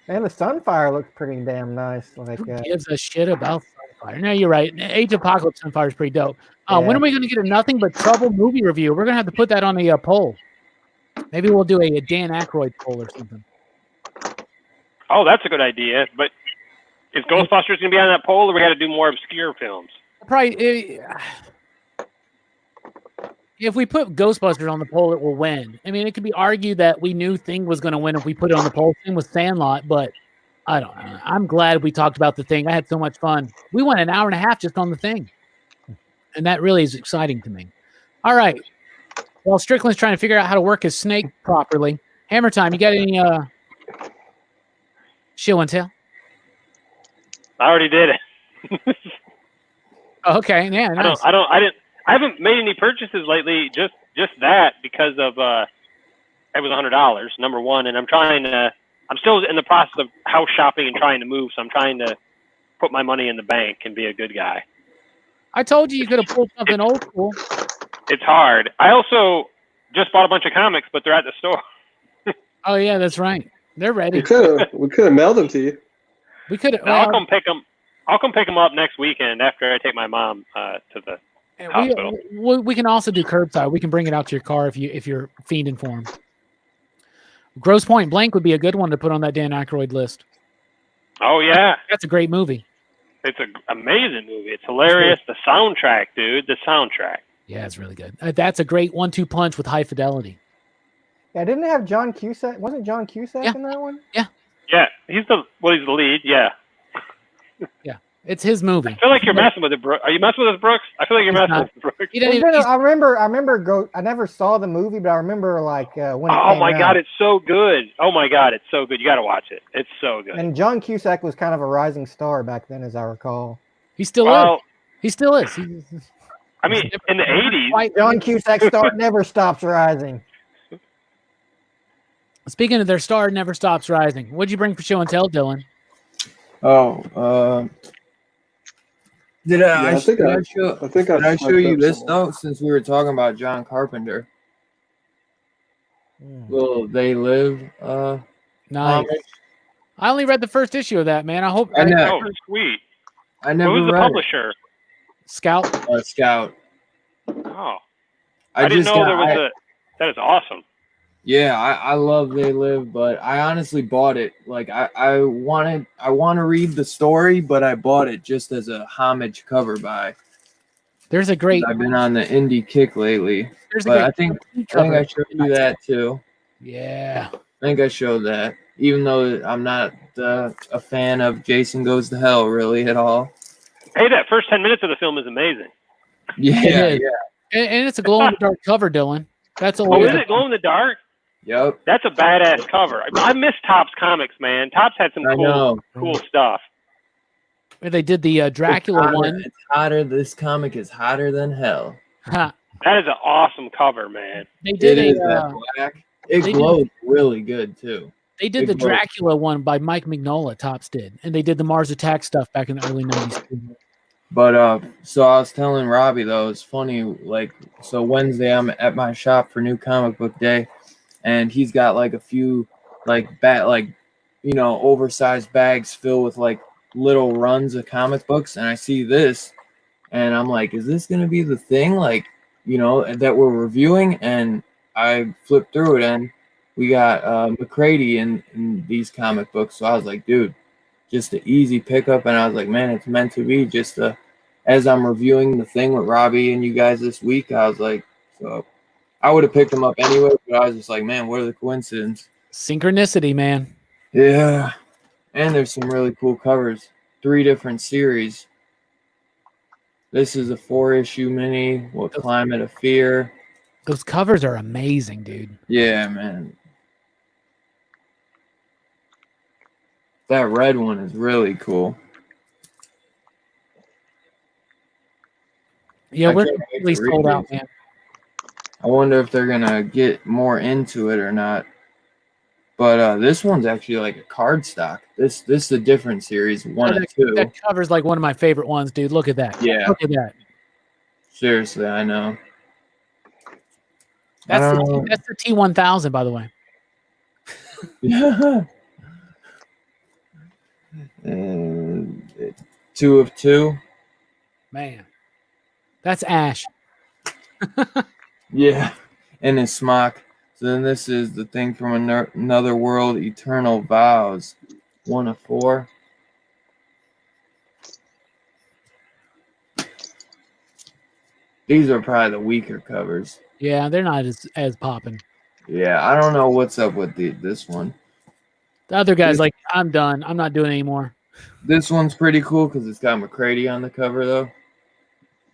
And the Sunfire looks pretty damn nice. Like, Who gives a shit about Sunfire? No, you're right. Age of Apocalypse Sunfire is pretty dope. When Yeah. are we going to get a Nothing But Trouble movie review? We're going to have to put that on a poll. Maybe we'll do a Dan Aykroyd poll or something. Oh, that's a good idea. But is Ghostbusters gonna be on that poll, or we got to do more obscure films? Probably, if we put Ghostbusters on the poll, it will win. I mean, it could be argued that we knew Thing was going to win if we put it on the poll. Same with Sandlot, but I don't know. I'm glad we talked about The Thing. I had so much fun. We went an hour and a half just on The Thing, and that really is exciting to me. All right. While Strickland's trying to figure out how to work his snake properly, Hammer Time, you got any show and tell? I already did it. Oh, okay, yeah, nice. I haven't made any purchases lately. Just that because of it was $100, number one, and I'm still in the process of house shopping and trying to move, so I'm trying to put my money in the bank and be a good guy. I told you could have pulled something old school. It's hard. I also just bought a bunch of comics, but they're at the store. Oh yeah, that's right. They're ready. We could have mailed them to you. We could. I'll come pick them. I'll come pick them up next weekend after I take my mom to the hospital. We can also do curbside. We can bring it out to your car if you're fiending for them. Grosse Point Blank would be a good one to put on that Dan Aykroyd list. Oh yeah, That's a great movie. it's an amazing movie. It's hilarious. The soundtrack, dude. The soundtrack. Yeah, it's really good. That's a great 1-2 punch with high fidelity. Yeah, didn't it have John Cusack? Wasn't John Cusack in that one? Yeah, he's the lead. Yeah. It's his movie. I feel like you're messing with it, Brooks. Are you messing with us, Brooks? I feel like you're He's messing not. with Brooks. He didn't even- I remember. I never saw the movie, but I remember like when it Oh came my out. god, it's so good. Oh my god, it's so good. You got to watch it. It's so good. And John Cusack was kind of a rising star back then, as I recall. He still is. Well, He still is. I mean, in the 80s, John Cusack's star never stops rising. Speaking of their star never stops rising. What'd you bring for show and tell, Dylan? Oh, did I show you this though? Since we were talking about John Carpenter, Will They Live? Nice. I only read the first issue of that, man. I hope. I know. oh sweet. I never Who's the read publisher? Scout. it. Scout. Oh, I didn't know there was that is awesome. Yeah, I love They Live, but I honestly bought it. Like I want to read the story, but I bought it just as a homage cover buy. There's a great. I've been on the indie kick lately. There's a But great I think cover. I showed you that too. Yeah. I think I showed that. Even though I'm not a fan of Jason Goes to Hell really at all. Hey, that first 10 minutes of the film is amazing. Yeah. And it's a glow in the dark cover, Dylan. That's a. Oh, is it glow in the dark? Yep. That's a badass cover. I miss Topps comics, man. Topps had some cool stuff. They did the Dracula one. It's hotter. This comic is hotter than hell. Huh. That is an awesome cover, man. They did that black. It glows really good too. They did the Dracula one by Mike Mignola. Topps did, and they did the Mars Attack stuff back in the early '90s. But so I was telling Robbie though, it's funny. Like, so Wednesday I'm at my shop for New Comic Book Day, and he's got like a few oversized bags filled with like little runs of comic books, and I see this, and I'm like, is this gonna be the thing? Like, that we're reviewing? And I flipped through it, and we got McCready in these comic books. So I was like, dude, just an easy pickup. And I was like, man, it's meant to be. Just as I'm reviewing The Thing with Robbie and you guys this week, I was like, so I would have picked them up anyway, but I was just like, man, what are the coincidences? Synchronicity, man. Yeah. And there's some really cool covers. 3 different series. This is a 4-issue mini, What Climate of Fear. Those covers are amazing, dude. Yeah, man. That red one is really cool. Yeah, we're completely sold out, man. I wonder if they're gonna get more into it or not. But this one's actually like a card stock. This is a different series, 1 and 2. That cover's like one of my favorite ones, dude. Look at that. Yeah. Look at that. Seriously, I know. That's the T1000, by the way. Yeah. And 2 of 2. Man. That's Ash. Yeah. And his smock. So then this is The Thing from Another World, Eternal Vows. 1 of 4. These are probably the weaker covers. Yeah, they're not as popping. Yeah, I don't know what's up with this one. The other guy's like, I'm done. I'm not doing it anymore. This one's pretty cool because it's got McCready on the cover, though.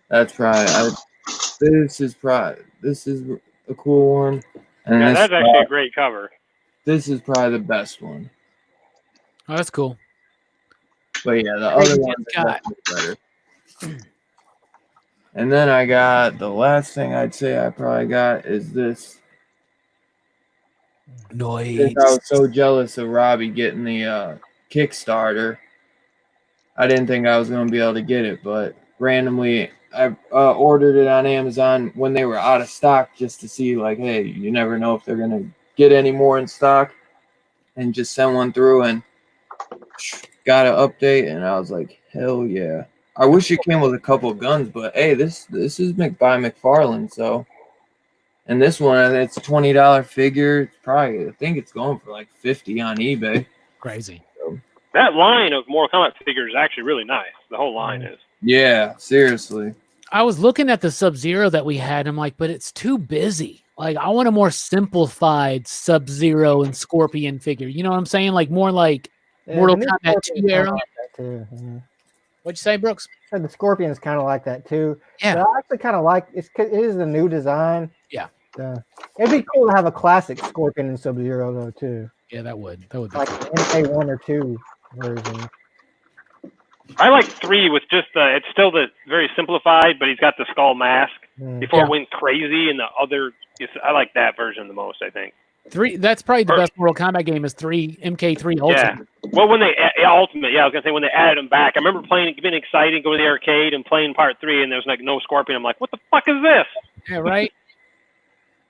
That's probably... This is a cool one. And yeah, that's actually a great cover. This is probably the best one. Oh, that's cool. But yeah, the other one's better. And then I got the last thing I'd say I probably got is this. Noise. I was so jealous of Robbie getting the Kickstarter. I didn't think I was going to be able to get it, but randomly I ordered it on Amazon when they were out of stock just to see, like, hey, you never know if they're going to get any more in stock, and just sent one through and got an update, and I was like, hell yeah. I wish it came with a couple guns, but hey, this is by McFarlane, so. And this one, it's a $20 figure. It's probably, I think it's going for like $50 on eBay. Crazy. So, that line of Mortal Kombat figures is actually really nice. The whole line is. Yeah, seriously. I was looking at the Sub-Zero that we had. I'm like, but it's too busy. Like, I want a more simplified Sub-Zero and Scorpion figure. You know what I'm saying? Like, more like Mortal Kombat 2 era. What'd you say, Brooks? I said the Scorpion is kind of like that too. Yeah. But I actually kind of like it is a new design. Yeah. It'd be cool to have a classic Scorpion and Sub-Zero though too. Yeah, that would be like cool. an MK1 or 2 version. I like 3 with just it's still the very simplified, but he's got the skull mask before it went crazy, and the other. I like that version the most. I think 3. That's probably the best Mortal Kombat game is 3 MK3 Ultimate. Yeah. Well, when they Ultimate, I was gonna say when they added them back. I remember playing, being excited, going to the arcade and playing Part 3, and there was like no Scorpion. I'm like, what the fuck is this? Yeah, right.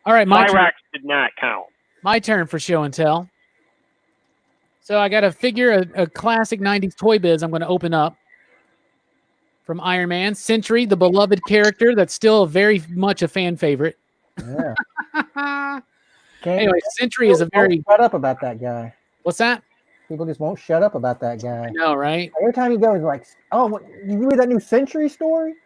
All right, my turn. Cyrax did not count. My turn for show and tell. So I got a figure, a classic 90s Toy Biz I'm going to open up from Iron Man. Sentry, the beloved character that's still very much a fan favorite. Yeah. Anyway, Sentry is a very... Shut up about that guy. What's that? People just won't shut up about that guy. I know, right? Every time he goes, like, oh, what, you read that new Sentry story?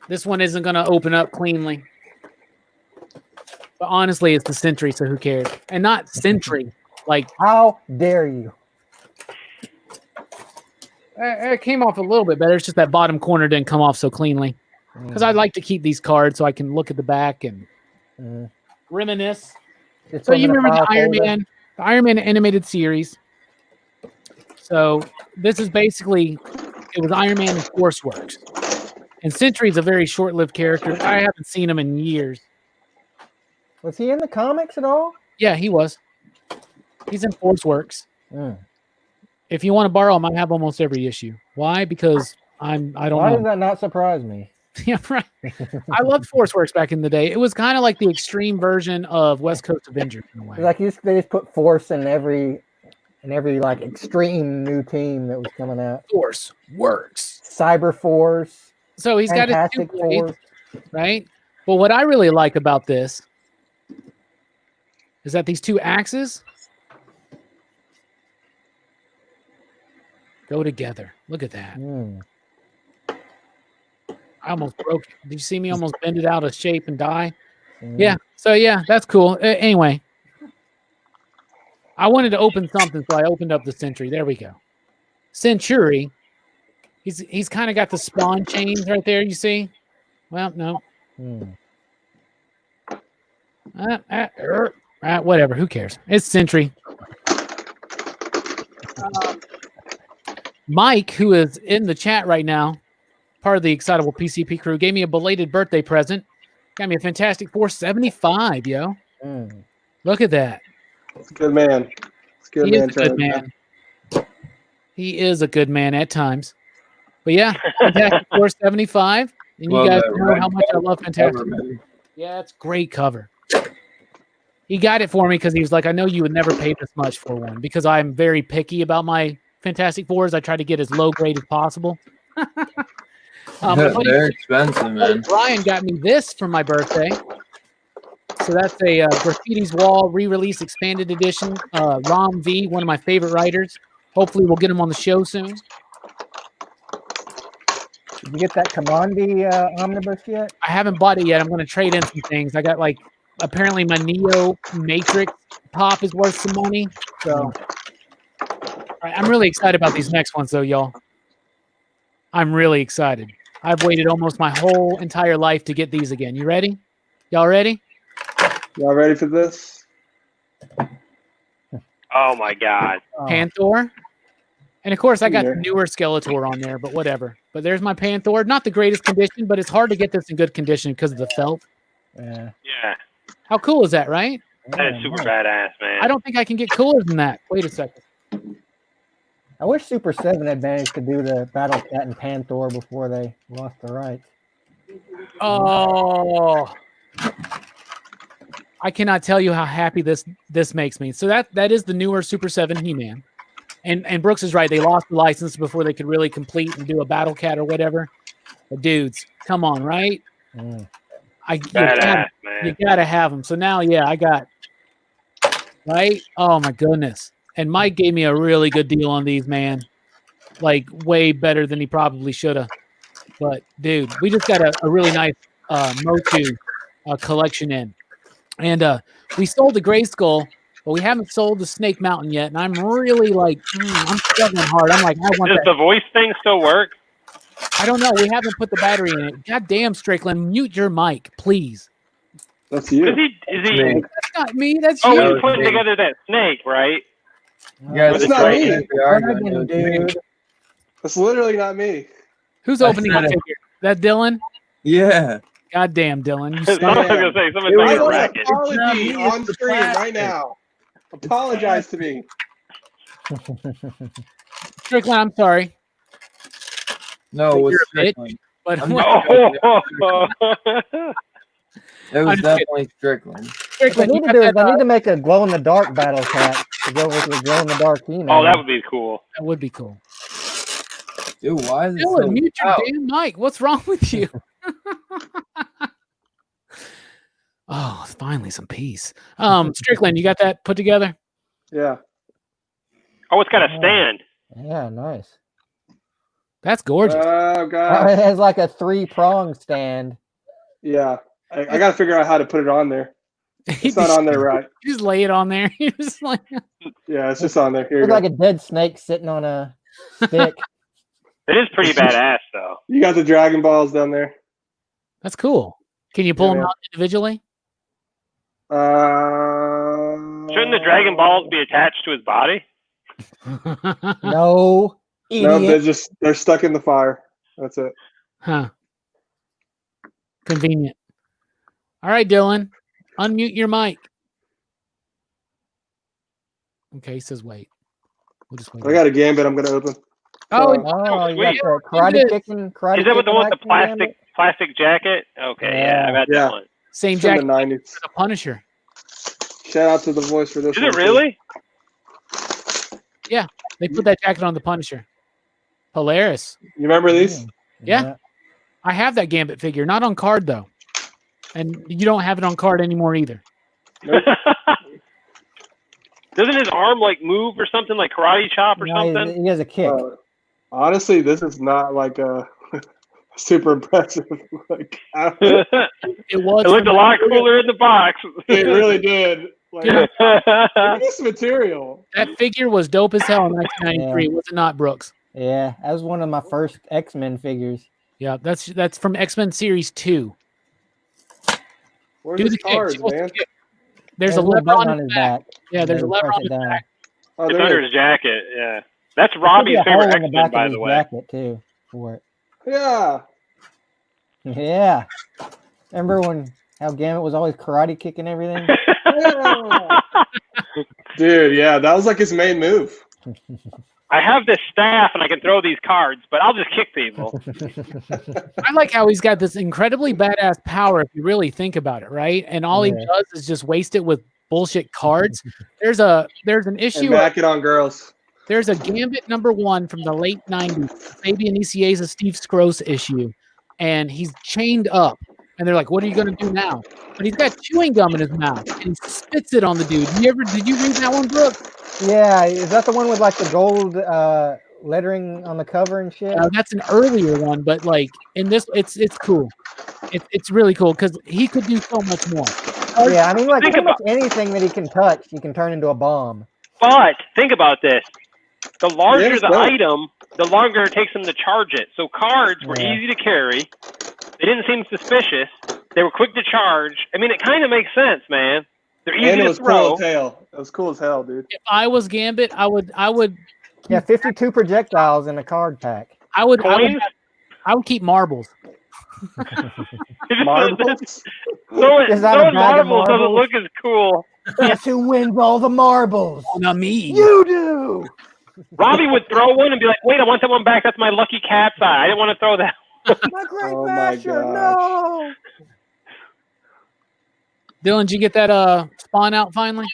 This one isn't going to open up cleanly. But honestly, it's the Sentry, so who cares? And not Sentry. Like, How dare you? it came off a little bit better. It's just that bottom corner didn't come off so cleanly. Because I'd like to keep these cards so I can look at the back and reminisce. It's So you in a remember file folder. the Iron Man animated series. So this is basically, it was Iron Man and Force Works. And Sentry's a very short-lived character. I haven't seen him in years. Was he in the comics at all? Yeah, he was. He's in Force Works. Mm. If you want to borrow him, I have almost every issue. Why? Because I don't Why know. does that not surprise me? Yeah, right. I loved Force Works back in the day. It was kind of like the extreme version of West Coast Avengers in a way. Like they just put Force in every like extreme new team that was coming out. Force Works. Cyber Force. So he's got his Fantastic two blades, Force. right? Well, what I really like about this is that these two axes go together. Look at that. Mm. I almost broke it. Did you see me almost bend it out of shape and die? Mm. Yeah. So, yeah, that's cool. Anyway, I wanted to open something, so I opened up the Sentry. There we go. Century. He's kind of got the spawn chains right there, you see? Well, no. Mm. Whatever. Who cares? It's Sentry. Mike, who is in the chat right now, part of the Excitable PCP crew, gave me a belated birthday present. Got me a Fantastic Four 75, yo. Mm. Look at that. It's a good man. It's a good He is man. a good man. He is a good man at times. But yeah, Fantastic Four 75. And you Love guys that know red how much I love Fantastic cover, Four. man. Yeah, it's a great cover. He got it for me because he was like, I know you would never pay this much for one because I'm very picky about my Fantastic Fours. I try to get as low grade as possible. They're expensive, man. Brian got me this for my birthday. So that's a Graffiti's Wall re-release expanded edition. Rom V, one of my favorite writers. Hopefully we'll get him on the show soon. Did you get that Commandi omnibus yet? I haven't bought it yet. I'm going to trade in some things. I got apparently my Neo Matrix pop is worth some money. So all right, I'm really excited about these next ones though, y'all. I'm really excited. I've waited almost my whole entire life to get these again. You ready? Y'all ready? Y'all ready for this? Oh my God. Panther. And of course, I got Yeah. the newer Skeletor on there, but whatever. But there's my Panther. Not the greatest condition, but it's hard to get this in good condition because of the felt. Yeah. Yeah. How cool is that, right? That is super badass, man. I don't think I can get cooler than that. Wait a second. I wish Super 7 had managed to do the Battle Cat and Panther before they lost the rights. Oh, I cannot tell you how happy this makes me. So that is the newer Super 7 He-Man. And Brooks is right. They lost the license before they could really complete and do a Battle Cat or whatever. But dudes, come on, right? Mm. Badass, man. You gotta have them. So now, yeah, I got right. Oh my goodness! And Mike gave me a really good deal on these, man. Like way better than he probably should have. But dude, we just got a really nice Motu collection in, and we sold the Gray Skull, but we haven't sold the Snake Mountain yet. And I'm really like, I'm struggling hard. I'm like, I want Does that. the voice thing still work? I don't know. We haven't put the battery in it. God damn, Strickland, mute your mic, please. That's you. Is he? Me. That's not me. That's Oh, you. he's putting together that snake, right? You guys It's are not talking me. if they are going Dragon, to do it. dude. That's literally not me. Who's I opening said the it. figure? That Dylan? Yeah. God damn, Dylan. You Someone's suck. gonna say somebody's It like was a I want racket. an apology It's not me, on it's the stream right plastic. now. Apologize to me. Strickland, I'm sorry. No, it was You're a bitch. Strickland. But I'm Oh, It was I'm just definitely Strickland. What I Strickland, you need to got do is that, I need to make a glow-in-the-dark Battle Cat to go with the glow-in-the-dark He-Man. oh, that would be cool. that would be cool. Dude, why is it Dylan, so mute your loud? damn mic. What's wrong with you? Oh, finally some peace. Strickland, you got that put together? Yeah. Oh, it's got a stand. Yeah, nice. That's gorgeous. Oh It gosh. has like a 3-prong stand. Yeah. I got to figure out how to put it on there. It's not on there right. You just lay it on there. You're just like, Yeah, it's just on there. Here you Looks go. like a dead snake sitting on a stick. It is pretty badass, though. You got the Dragon Balls down there. that's cool. Can you pull Yeah, them man. out individually? Shouldn't the Dragon Balls be attached to his body? No, No, idiot. they're stuck in the fire. That's it. Huh. Convenient. All right, Dylan. Unmute your mic. Okay, he says wait. We'll just wait. I got a Gambit I'm gonna open. Oh, Oh, you got sweet. the karate kicking. Karate Is that with the kicking one with the action gambit? plastic jacket? Okay, yeah, I got Yeah. that one. same It's from jacket the 90s. for the Punisher. Shout out to the voice for this Is one. it really? They put that jacket on the Punisher. Hilarious. You remember these? Yeah. I have that Gambit figure, not on card though. And you don't have it on card anymore either. Nope. Doesn't his arm like move or something, like karate chop or No, something? he has a kick. Honestly, this is not like a super impressive. Like, It It was looked a lot cooler in the box. it really did. Like, Yeah. look at this material. that figure was dope as hell in 1993, was it not, Brooks? Yeah, that was one of my first X-Men figures. Yeah, that's from X-Men Series 2. Where's Do his the kick. cards, She wants man? the kick. There's a little lever button on his back. Yeah, there's a lever press on it his down. back. Oh, It's there under it is. his jacket, yeah. That's There should Robbie's be a hole favorite in the X-Men, back by of the his way. jacket too for it. Yeah. Yeah. Remember when how Gambit was always karate kicking everything? Yeah. Dude, yeah, that was like his main move. I have this staff and I can throw these cards, but I'll just kick people. I like how he's got this incredibly badass power if you really think about it, right? And all he Yeah. does is just waste it with bullshit cards. There's an And issue. back it on girls. There's a Gambit #1 from the late 90s, Fabian Icieza's Steve Scrose issue, and he's chained up. And they're like, "What are you going to do now?" But he's got chewing gum in his mouth, and he spits it on the dude. Did you read that one, Brooks? Yeah, is that the one with like the gold lettering on the cover and shit? That's an earlier one, but like in this, it's cool. It's really cool because he could do so much more. Yeah, I mean, like Think pretty much about- anything that he can touch, he can turn into a bomb. But think about this. The larger Yes, the no. item, the longer it takes him to charge it. So cards were Yeah. easy to carry. They didn't seem suspicious. They were quick to charge. I mean, it kind of makes sense, man. They're easy And it to was cool throw. as hell. It was cool as hell, dude. If I was Gambit, I would Yeah, 52 projectiles in a card pack. Coins? I would keep marbles. Marbles? Throwing Is that a bag of marbles doesn't marbles? look as cool. Guess who wins all the marbles? Oh, not me. You do. Robbie would throw one and be like, "Wait, I want that one back. That's my lucky cat's eye. I didn't want to throw that." My great Oh my masher, gosh. no. Dylan, did you get that spawn out finally?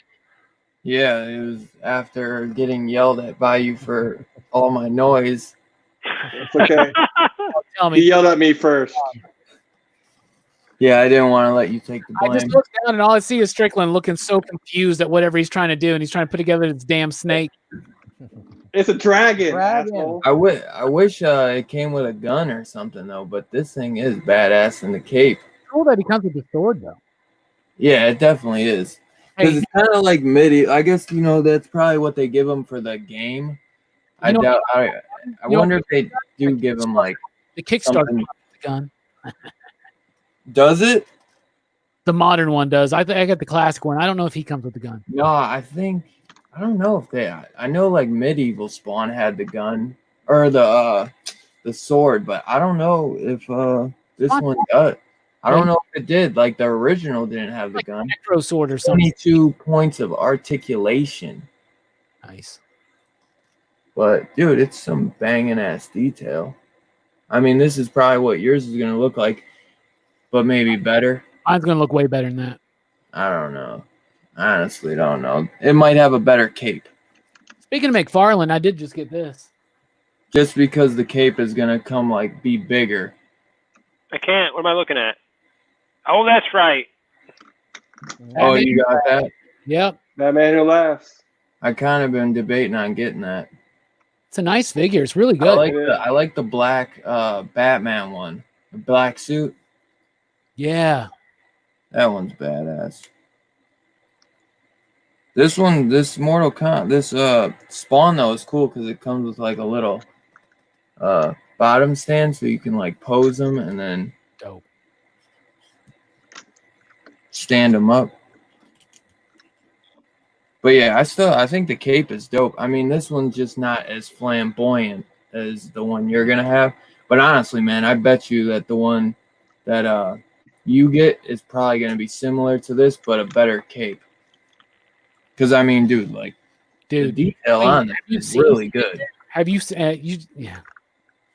Yeah, it was after getting yelled at by you for all my noise. It's okay. Tell He me. yelled at me first. Yeah, I didn't want to let you take the I just blame. look down and all I see is Strickland looking so confused at whatever he's trying to do, and he's trying to put together this damn snake. It's a dragon. Dragon. Asshole. I wish it came with a gun or something though, but this thing is badass in the cape. Cool that he comes with the sword though. Yeah, it definitely is. Because Hey, it's kind of like MIDI. I guess that's probably what they give them for the game. I You know- doubt. I you know- wonder if they do give them like the Kickstarter something. comes with the gun. Does it? The modern one does. I got the classic one. I don't know if he comes with the gun. No, I don't know if they. I know like Medieval Spawn had the gun or the sword, but I don't know if this one does. I don't know if it did. Like the original didn't have the Like gun. Necro sword or something. 22 points of articulation. Nice. But dude, it's some banging ass detail. I mean, this is probably what yours is gonna look like, but maybe better. Mine's gonna look way better than that. I don't know. I honestly don't know. It might have a better cape. Speaking of McFarlane, I did just get this. Just because the cape is gonna come like be bigger. I can't. What am I looking at? Oh, that's right. Oh, you got that? Yep. That man who laughs. I kind of been debating on getting that. It's a nice figure. It's really I good. like the black Batman one, the black suit. Yeah. That one's badass. This one, this Spawn though is cool because it comes with like a little bottom stand, so you can like pose them and then Dope. stand them up. But yeah, I think the cape is dope. I mean, this one's just not as flamboyant as the one you're gonna have. But honestly, man, I bet you that the one that you get is probably gonna be similar to this, but a better cape. Because I mean, dude, like the detail on it is really good. Have you yeah.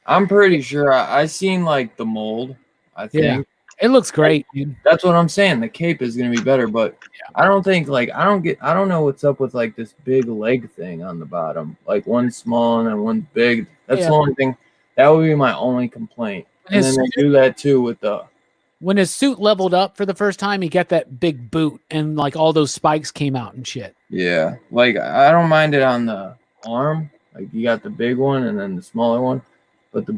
I'm pretty sure I seen like the mold. I think. Yeah. It looks great, dude. That's what I'm saying. The cape is gonna be better, but I don't think like I don't know what's up with like this big leg thing on the bottom. Like one small and then one big. That's the only thing. That would be my only complaint. And then they do that too with the when his suit leveled up for the first time, he got that big boot and like all those spikes came out and shit. Yeah. Like I don't mind it on the arm. Like you got the big one and then the smaller one, but the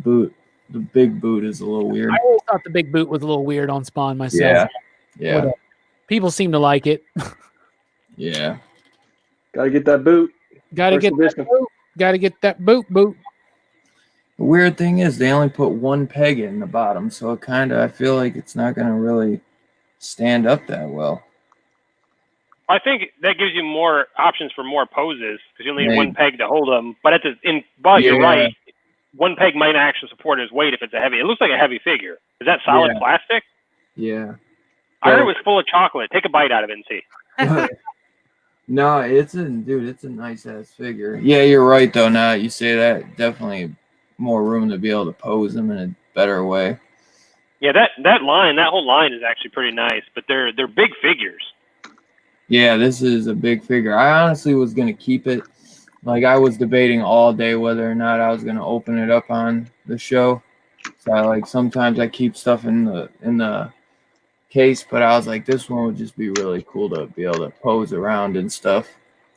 big boot is a little weird. I always thought the big boot was a little weird on Spawn myself. Yeah. Whatever. People seem to like it. Yeah. Gotta get that boot. Gotta get that boot. The weird thing is they only put one peg in the bottom, so it I feel like it's not gonna really stand up that well. I think that gives you more options for more poses because you only need one peg to hold them. But you're right. One peg might actually support his weight if it's a heavy. It looks like a heavy figure. Is that solid plastic? Yeah. I heard it was full of chocolate. Take a bite out of it and see. No, it's a nice ass figure. Yeah, you're right though. Now that you say that, definitely more room to be able to pose them in a better way. Yeah, that whole line is actually pretty nice, but they're big figures. Yeah, this is a big figure. I honestly was gonna keep it. Like I was debating all day whether or not I was gonna open it up on the show. So sometimes I keep stuff in the case, but I was like, this one would just be really cool to be able to pose around and stuff.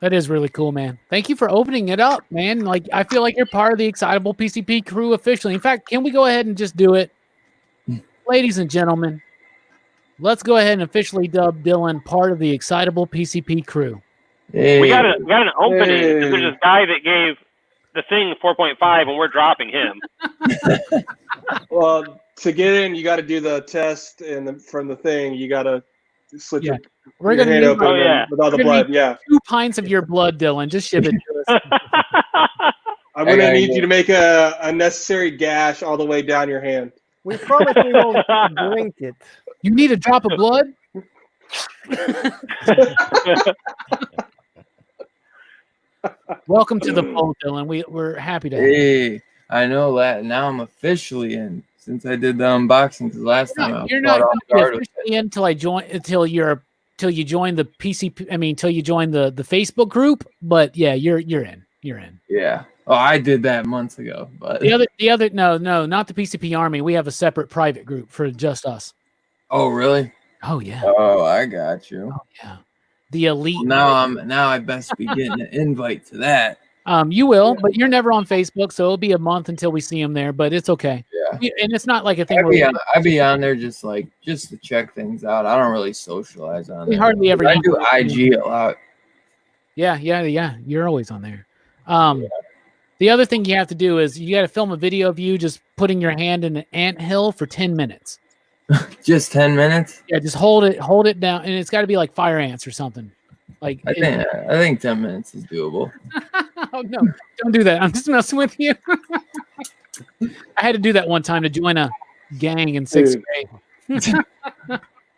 That is really cool, man. Thank you for opening it up, man. Like I feel like you're part of the Excitable PCP crew officially. In fact, can we go ahead and just do it? Ladies and gentlemen, let's go ahead and officially dub Dylan part of the Excitable PCP crew. Hey. We got an opening. There's this guy that gave the thing 4.5, and we're dropping him. Well, to get in, you got to do the test, and from the thing, you got to slit your hand open with all the blood. Yeah, 2 pints of your blood, Dylan. Just ship it to us. I'm going to need you to make a necessary gash all the way down your hand. We promise we won't drink it. You need a drop of blood? Welcome to the fold, Dylan. We're happy to have you. Hey, I know that now I'm officially in since I did the unboxing because last time you're not officially in until until you join the PCP. I mean, until you join the Facebook group. But yeah, you're in. You're in. Yeah. Oh, I did that months ago. But the other no, not the PCP Army. We have a separate private group for just us. Oh, really? Oh yeah. Oh, I got you. Oh yeah. The elite. Well, now I best be getting an invite to that. You will, but you're never on Facebook, so it'll be a month until we see him there. But it's okay. Yeah. And it's not like a thing. I'd be on there just to check things out. I don't really socialize on. We there. hardly ever. I do IG a lot. Yeah. You're always on there. The other thing you have to do is you got to film a video of you just putting your hand in an anthill for 10 minutes. Just 10 minutes? Yeah, just hold it down, and it's got to be like fire ants or something. Like I think 10 minutes is doable. Oh no, don't do that. I'm just messing with you. I had to do that one time to join a gang in 6th grade.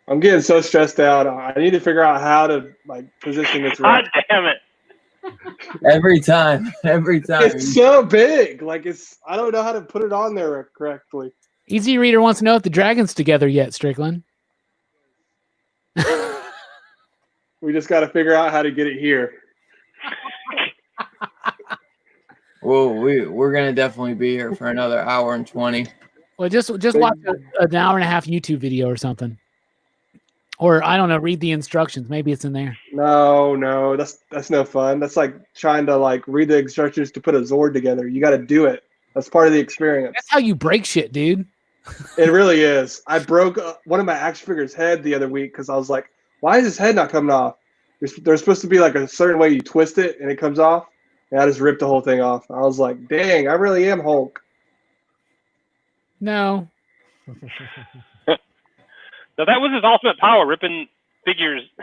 I'm getting so stressed out. I need to figure out how to position this right. God damn it. Every time. It's so big. I don't know how to put it on there correctly. Easy Reader wants to know if the dragon's together yet, Strickland. We just got to figure out how to get it here. Well, we're gonna definitely be here for another hour and 20. Well, just watch an hour and a half YouTube video or something. Or I don't know, read the instructions. Maybe it's in there. No, that's no fun. That's like trying to like read the instructions to put a Zord together. You got to do it. That's part of the experience. That's how you break shit, dude. It really is. I broke one of my action figures' head the other week because I was like, why is his head not coming off? There's supposed to be like a certain way you twist it and it comes off. And I just ripped the whole thing off. I was like, dang, I really am Hulk. No. So that was his ultimate power, ripping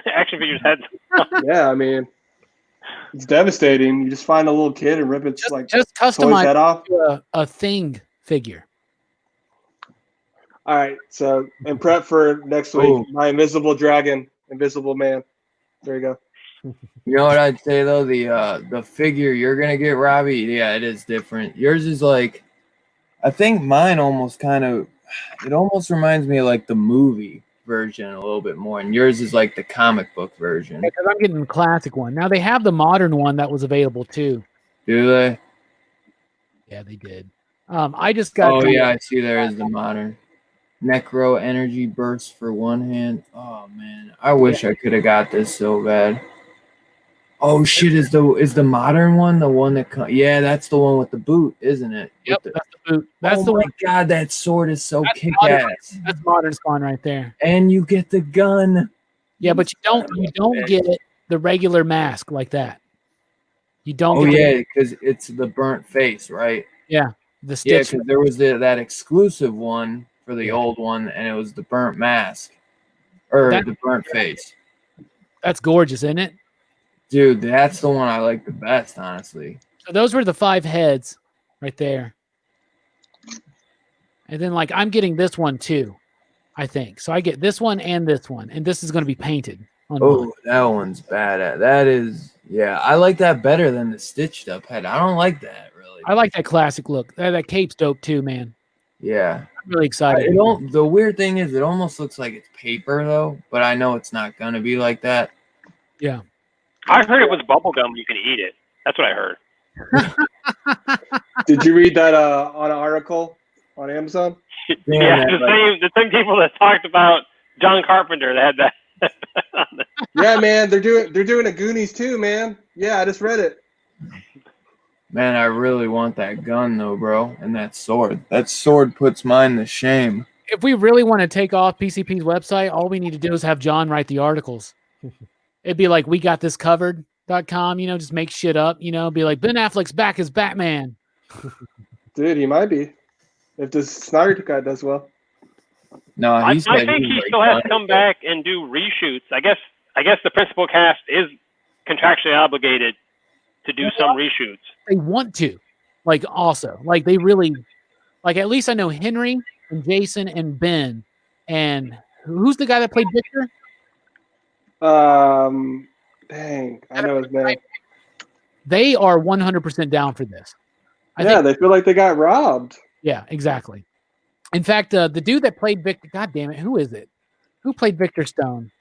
action figures' heads. Yeah, I mean, it's devastating. You just find a little kid and rip its just toy's customize head off. a Thing figure. All right, so and prep for next week. Ooh. My Invisible Dragon, Invisible Man. There you go. You know what I'd say though? The figure you're gonna get, Robbie, yeah, it is different. Yours is like, I think mine almost it almost reminds me of like the movie version a little bit more, and yours is like the comic book version. Because I'm getting the classic one. Now they have the modern one that was available too. Do they? Yeah, they did. I just got. Oh yeah, I see there is the modern. Necro energy burst for one hand. Oh man, I wish I could have got this so bad. Oh shit, is the modern one the one that yeah, that's the one with the boot, isn't it? Yep, that's the boot. That's oh my god, that sword is so kick ass. That's modern spawn right there. And you get the gun. Yeah, but you don't get the regular mask like that. You don't. Oh yeah, because it's the burnt face, right? Yeah, the Stitch. Yeah, because there was that exclusive one for the old one, and it was the burnt mask or the burnt face. That's gorgeous, isn't it? Dude, that's the one I like the best, honestly. So those were the 5 heads right there. And then like I'm getting this one too, I think. So I get this one, and this is going to be painted. Oh, that one's bad. That is, yeah, I like that better than the stitched up head. I don't like that really. I like that classic look. That cape's dope too, man. Yeah. I'm really excited. The weird thing is it almost looks like it's paper though, but I know it's not going to be like that. Yeah. I heard it was bubble gum. You can eat it. That's what I heard. Did you read that on an article on Amazon? Yeah, the same people that talked about John Carpenter that had that. Yeah, man, they're doing a Goonies too, man. Yeah, I just read it. Man, I really want that gun though, bro, and that sword. That sword puts mine to shame. If we really want to take off PCP's website, all we need to do is have John write the articles. It'd be like we got this covered.com, just make shit up, be like Ben Affleck's back as Batman. Dude, he might be. If this Snyder guy does well. No, I think he still has to come back and do reshoots. I guess the principal cast is contractually obligated to do some reshoots. They want to. Also. They really at least I know Henry and Jason and Ben. And who's the guy that played Victor? Dang, I know his name. They are 100% down for this. I think they feel like they got robbed. Yeah, exactly. In fact, the dude that played Victor, God damn it, who is it? Who played Victor Stone?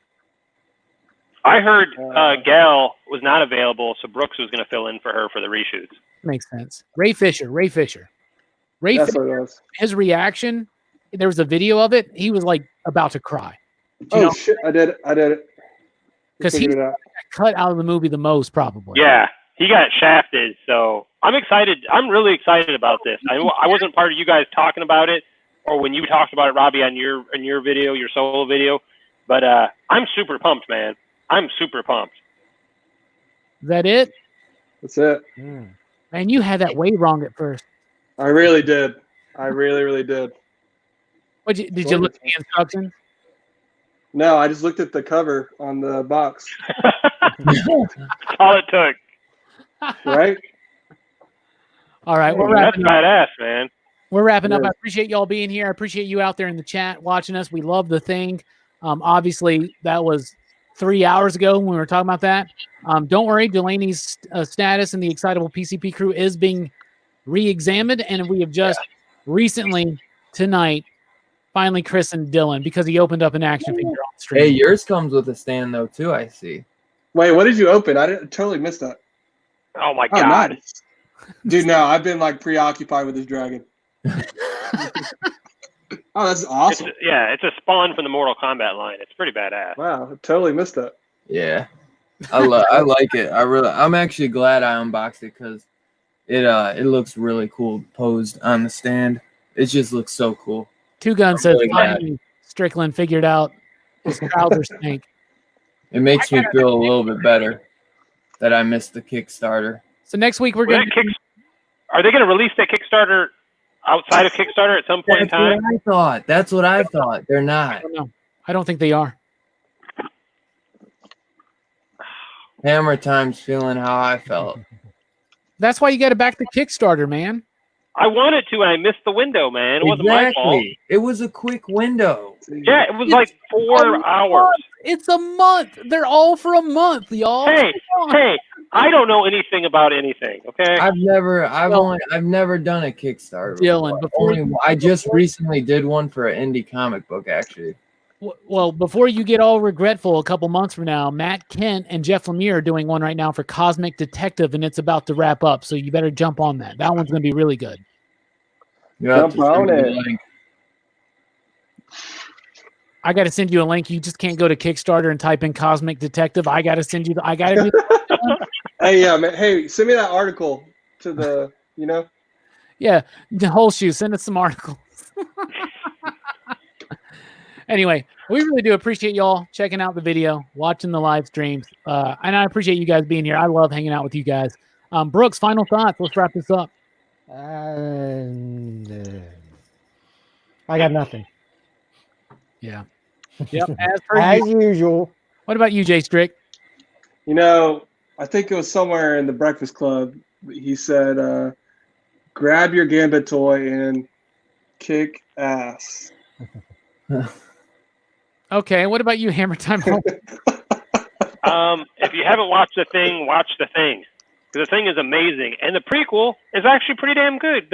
I heard Gal was not available, so Brooks was going to fill in for her for the reshoots. Makes sense. Ray Fisher. That's what it was. His reaction, there was a video of it. He was about to cry. Shit, I did it. Because he got cut out of the movie the most, probably. Yeah, he got shafted. So I'm excited. I'm really excited about this. I wasn't part of you guys talking about it, or when you talked about it, Robbie, on your video, your solo video. But I'm super pumped, man. I'm super pumped. Is that it? That's it. Man, you had that way wrong at first. I really did. I really, really did. Did you look at the instructions? No, I just looked at the cover on the box. That's all it took. Right? All right. That's badass, man. We're wrapping up. I appreciate y'all being here. I appreciate you out there in the chat watching us. We love The Thing. Obviously, that was 3 hours ago when we were talking about that. Don't worry. Jelani's status in the Excitable PCP crew is being re-examined, and we have just recently, tonight, finally christened Dylan because he opened up an action figure on the stream. Hey, yours comes with a stand though too, I see. Wait, what did you open? I totally missed that. Oh my god. Nice. Dude, no, I've been preoccupied with this dragon. Oh, that's awesome. It's a spawn from the Mortal Kombat line. It's pretty badass. Wow, I totally missed that. Yeah, I like it. I'm actually glad I unboxed it because it looks really cool posed on the stand. It just looks so cool. Two Gun says really glad. finally Strickland figured out his trousers stink. It makes me feel a little bit better that I missed the Kickstarter. So next week we're going to are they going to release that Kickstarter outside of Kickstarter at some point in time? That's what I thought. They're not. I don't think they are. Hammertime's feeling how I felt. That's why you got to back the Kickstarter, man. I wanted to, and I missed the window, man. It wasn't my fault. It was a quick window. Yeah, it was like 4 hours. It's a month. They're all for a month, y'all. Hey, I don't know anything about anything. Okay. I've never done a Kickstarter. Dylan, I just recently did one for an indie comic book, actually. Well, before you get all regretful a couple months from now, Matt Kent and Jeff Lemire are doing one right now for Cosmic Detective, and it's about to wrap up. So you better jump on that. That one's going to be really good. Jump on it. I got to send you a link. You just can't go to Kickstarter and type in Cosmic Detective. I got to send you I got to do that. Hey, yeah, man. Hey, send me that article to the, Yeah, the Holshoe, send us some articles. Anyway, we really do appreciate y'all checking out the video, watching the live streams, and I appreciate you guys being here. I love hanging out with you guys. Brooks, final thoughts. Let's wrap this up. I got nothing. Yeah. Yep. As usual. What about you, Jay Strick? I think it was somewhere in the Breakfast Club. He said, grab your Gambit toy and kick ass. Okay, what about you, Hammertime? If you haven't watched The Thing, watch The Thing. The Thing is amazing. And the prequel is actually pretty damn good.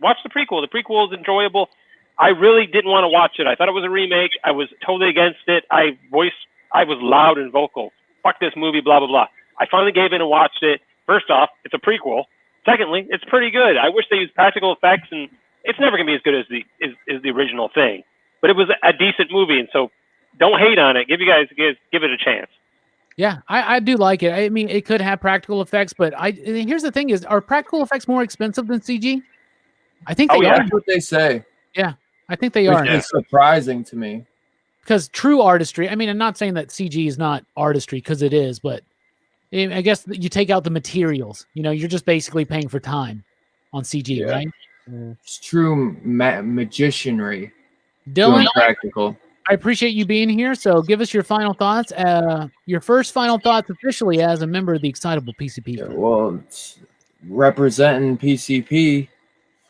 Watch the prequel. The prequel is enjoyable. I really didn't want to watch it. I thought it was a remake. I was totally against it. I was loud and vocal. Fuck this movie, blah, blah, blah. I finally gave in and watched it. First off, it's a prequel. Secondly, it's pretty good. I wish they used practical effects, and it's never going to be as good as the original Thing. But it was a decent movie, and so don't hate on it. Give it a chance. Yeah, I do like it. I mean, it could have practical effects, but here's the thing: are practical effects more expensive than CG? I think they are. That's what they say. Yeah, I think they are. It's surprising to me because true artistry. I mean, I'm not saying that CG is not artistry because it is, but I guess you take out the materials. You're just basically paying for time on CG, right? It's true magicianry. Dylan, practical. I appreciate you being here. So give us your final thoughts. Your first final thoughts officially as a member of the Excitable PCP. Yeah, well, representing PCP,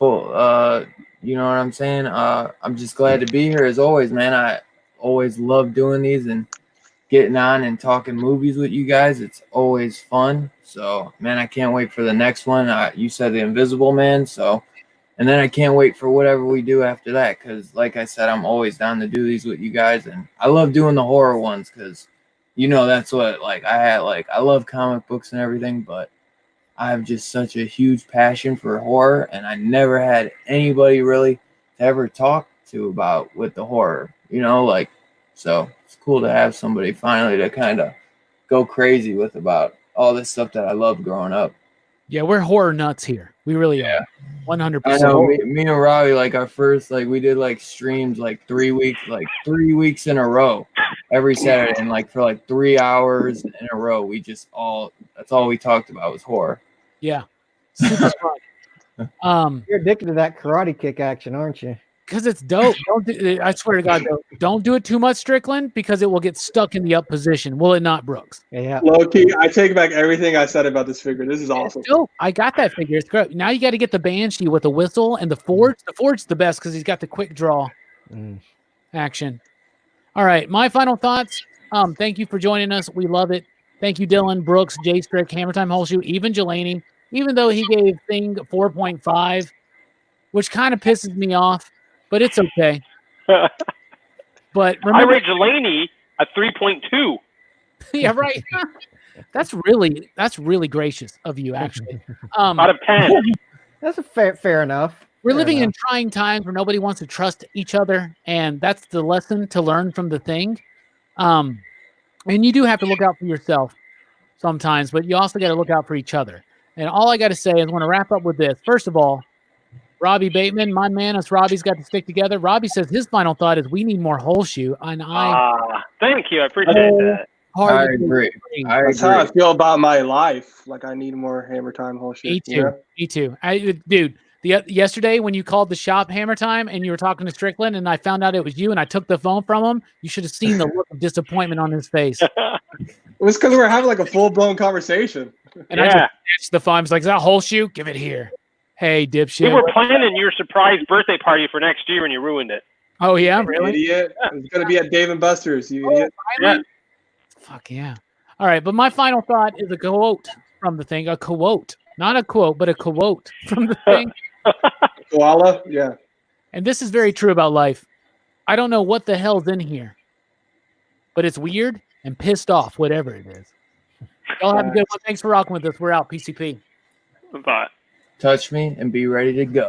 you know what I'm saying? I'm just glad to be here as always, man. I always love doing these and getting on and talking movies with you guys. It's always fun. So, man, I can't wait for the next one. You said The Invisible Man, so... And then I can't wait for whatever we do after that because, like I said, I'm always down to do these with you guys. And I love doing the horror ones because, that's what, I love comic books and everything, but I have just such a huge passion for horror. And I never had anybody really to ever talk to about with the horror, so it's cool to have somebody finally to kind of go crazy with about all this stuff that I loved growing up. Yeah, we're horror nuts here. We really are. 100%. I know. Me and Robbie, our first, we did streams 3 weeks in a row, every Saturday, and for 3 hours in a row. That's all we talked about was horror. Yeah. Super fun. You're addicted to that Karate Kick action, aren't you? Because it's dope. I swear to God, don't do it too much, Strickland, because it will get stuck in the up position. Will it not, Brooks? Yeah. Low key, I take back everything I said about this figure. This is awesome. Dope. I got that figure. It's great. Now you got to get the Banshee with the whistle and the Forge. The Forge is the best because he's got the quick draw action. All right, my final thoughts. Thank you for joining us. We love it. Thank you, Dylan, Brooks, Jay Strick, Hammertime, Holshoe, even Jelani. Even though he gave Thing 4.5, which kind of pisses me off. But it's okay. But remember, I rate Jelani a 3.2. Yeah, right. That's really gracious of you, actually. Out of 10. That's a fair enough. We're Fair living in enough. trying times where nobody wants to trust each other, and that's the lesson to learn from The Thing. And you do have to look out for yourself sometimes, but you also got to look out for each other. And all I got to say is I want to wrap up with this. First of all, Robbie Bateman, my man, us Robbie's got to stick together. Robbie says his final thought is we need more Holshoe, and Thank you. I appreciate that. I agree. That's how I feel about my life. Like I need more Hammer Time Holshoe. Me too. You know? Me too. Dude, yesterday when you called the shop Hammer Time and you were talking to Strickland and I found out it was you and I took the phone from him, you should have seen the look of disappointment on his face. It was because we were having like a full blown conversation. And I just snatched the phone. I was like, is that Holshoe? Give it here. Hey, dipshit. We were planning your surprise birthday party for next year and you ruined it. Oh, yeah? You Really? idiot. It's going to be at Dave & Buster's, you idiot. Yeah. Fuck yeah. All right, but my final thought is a quote from The Thing. A quote. Not a quote, but a quote from The Thing. Koala? Yeah. And this is very true about life. I don't know what the hell's in here, but it's weird and pissed off, whatever it is. Y'all have a good one. Thanks for rocking with us. We're out. PCP. Bye. Touch me and be ready to go.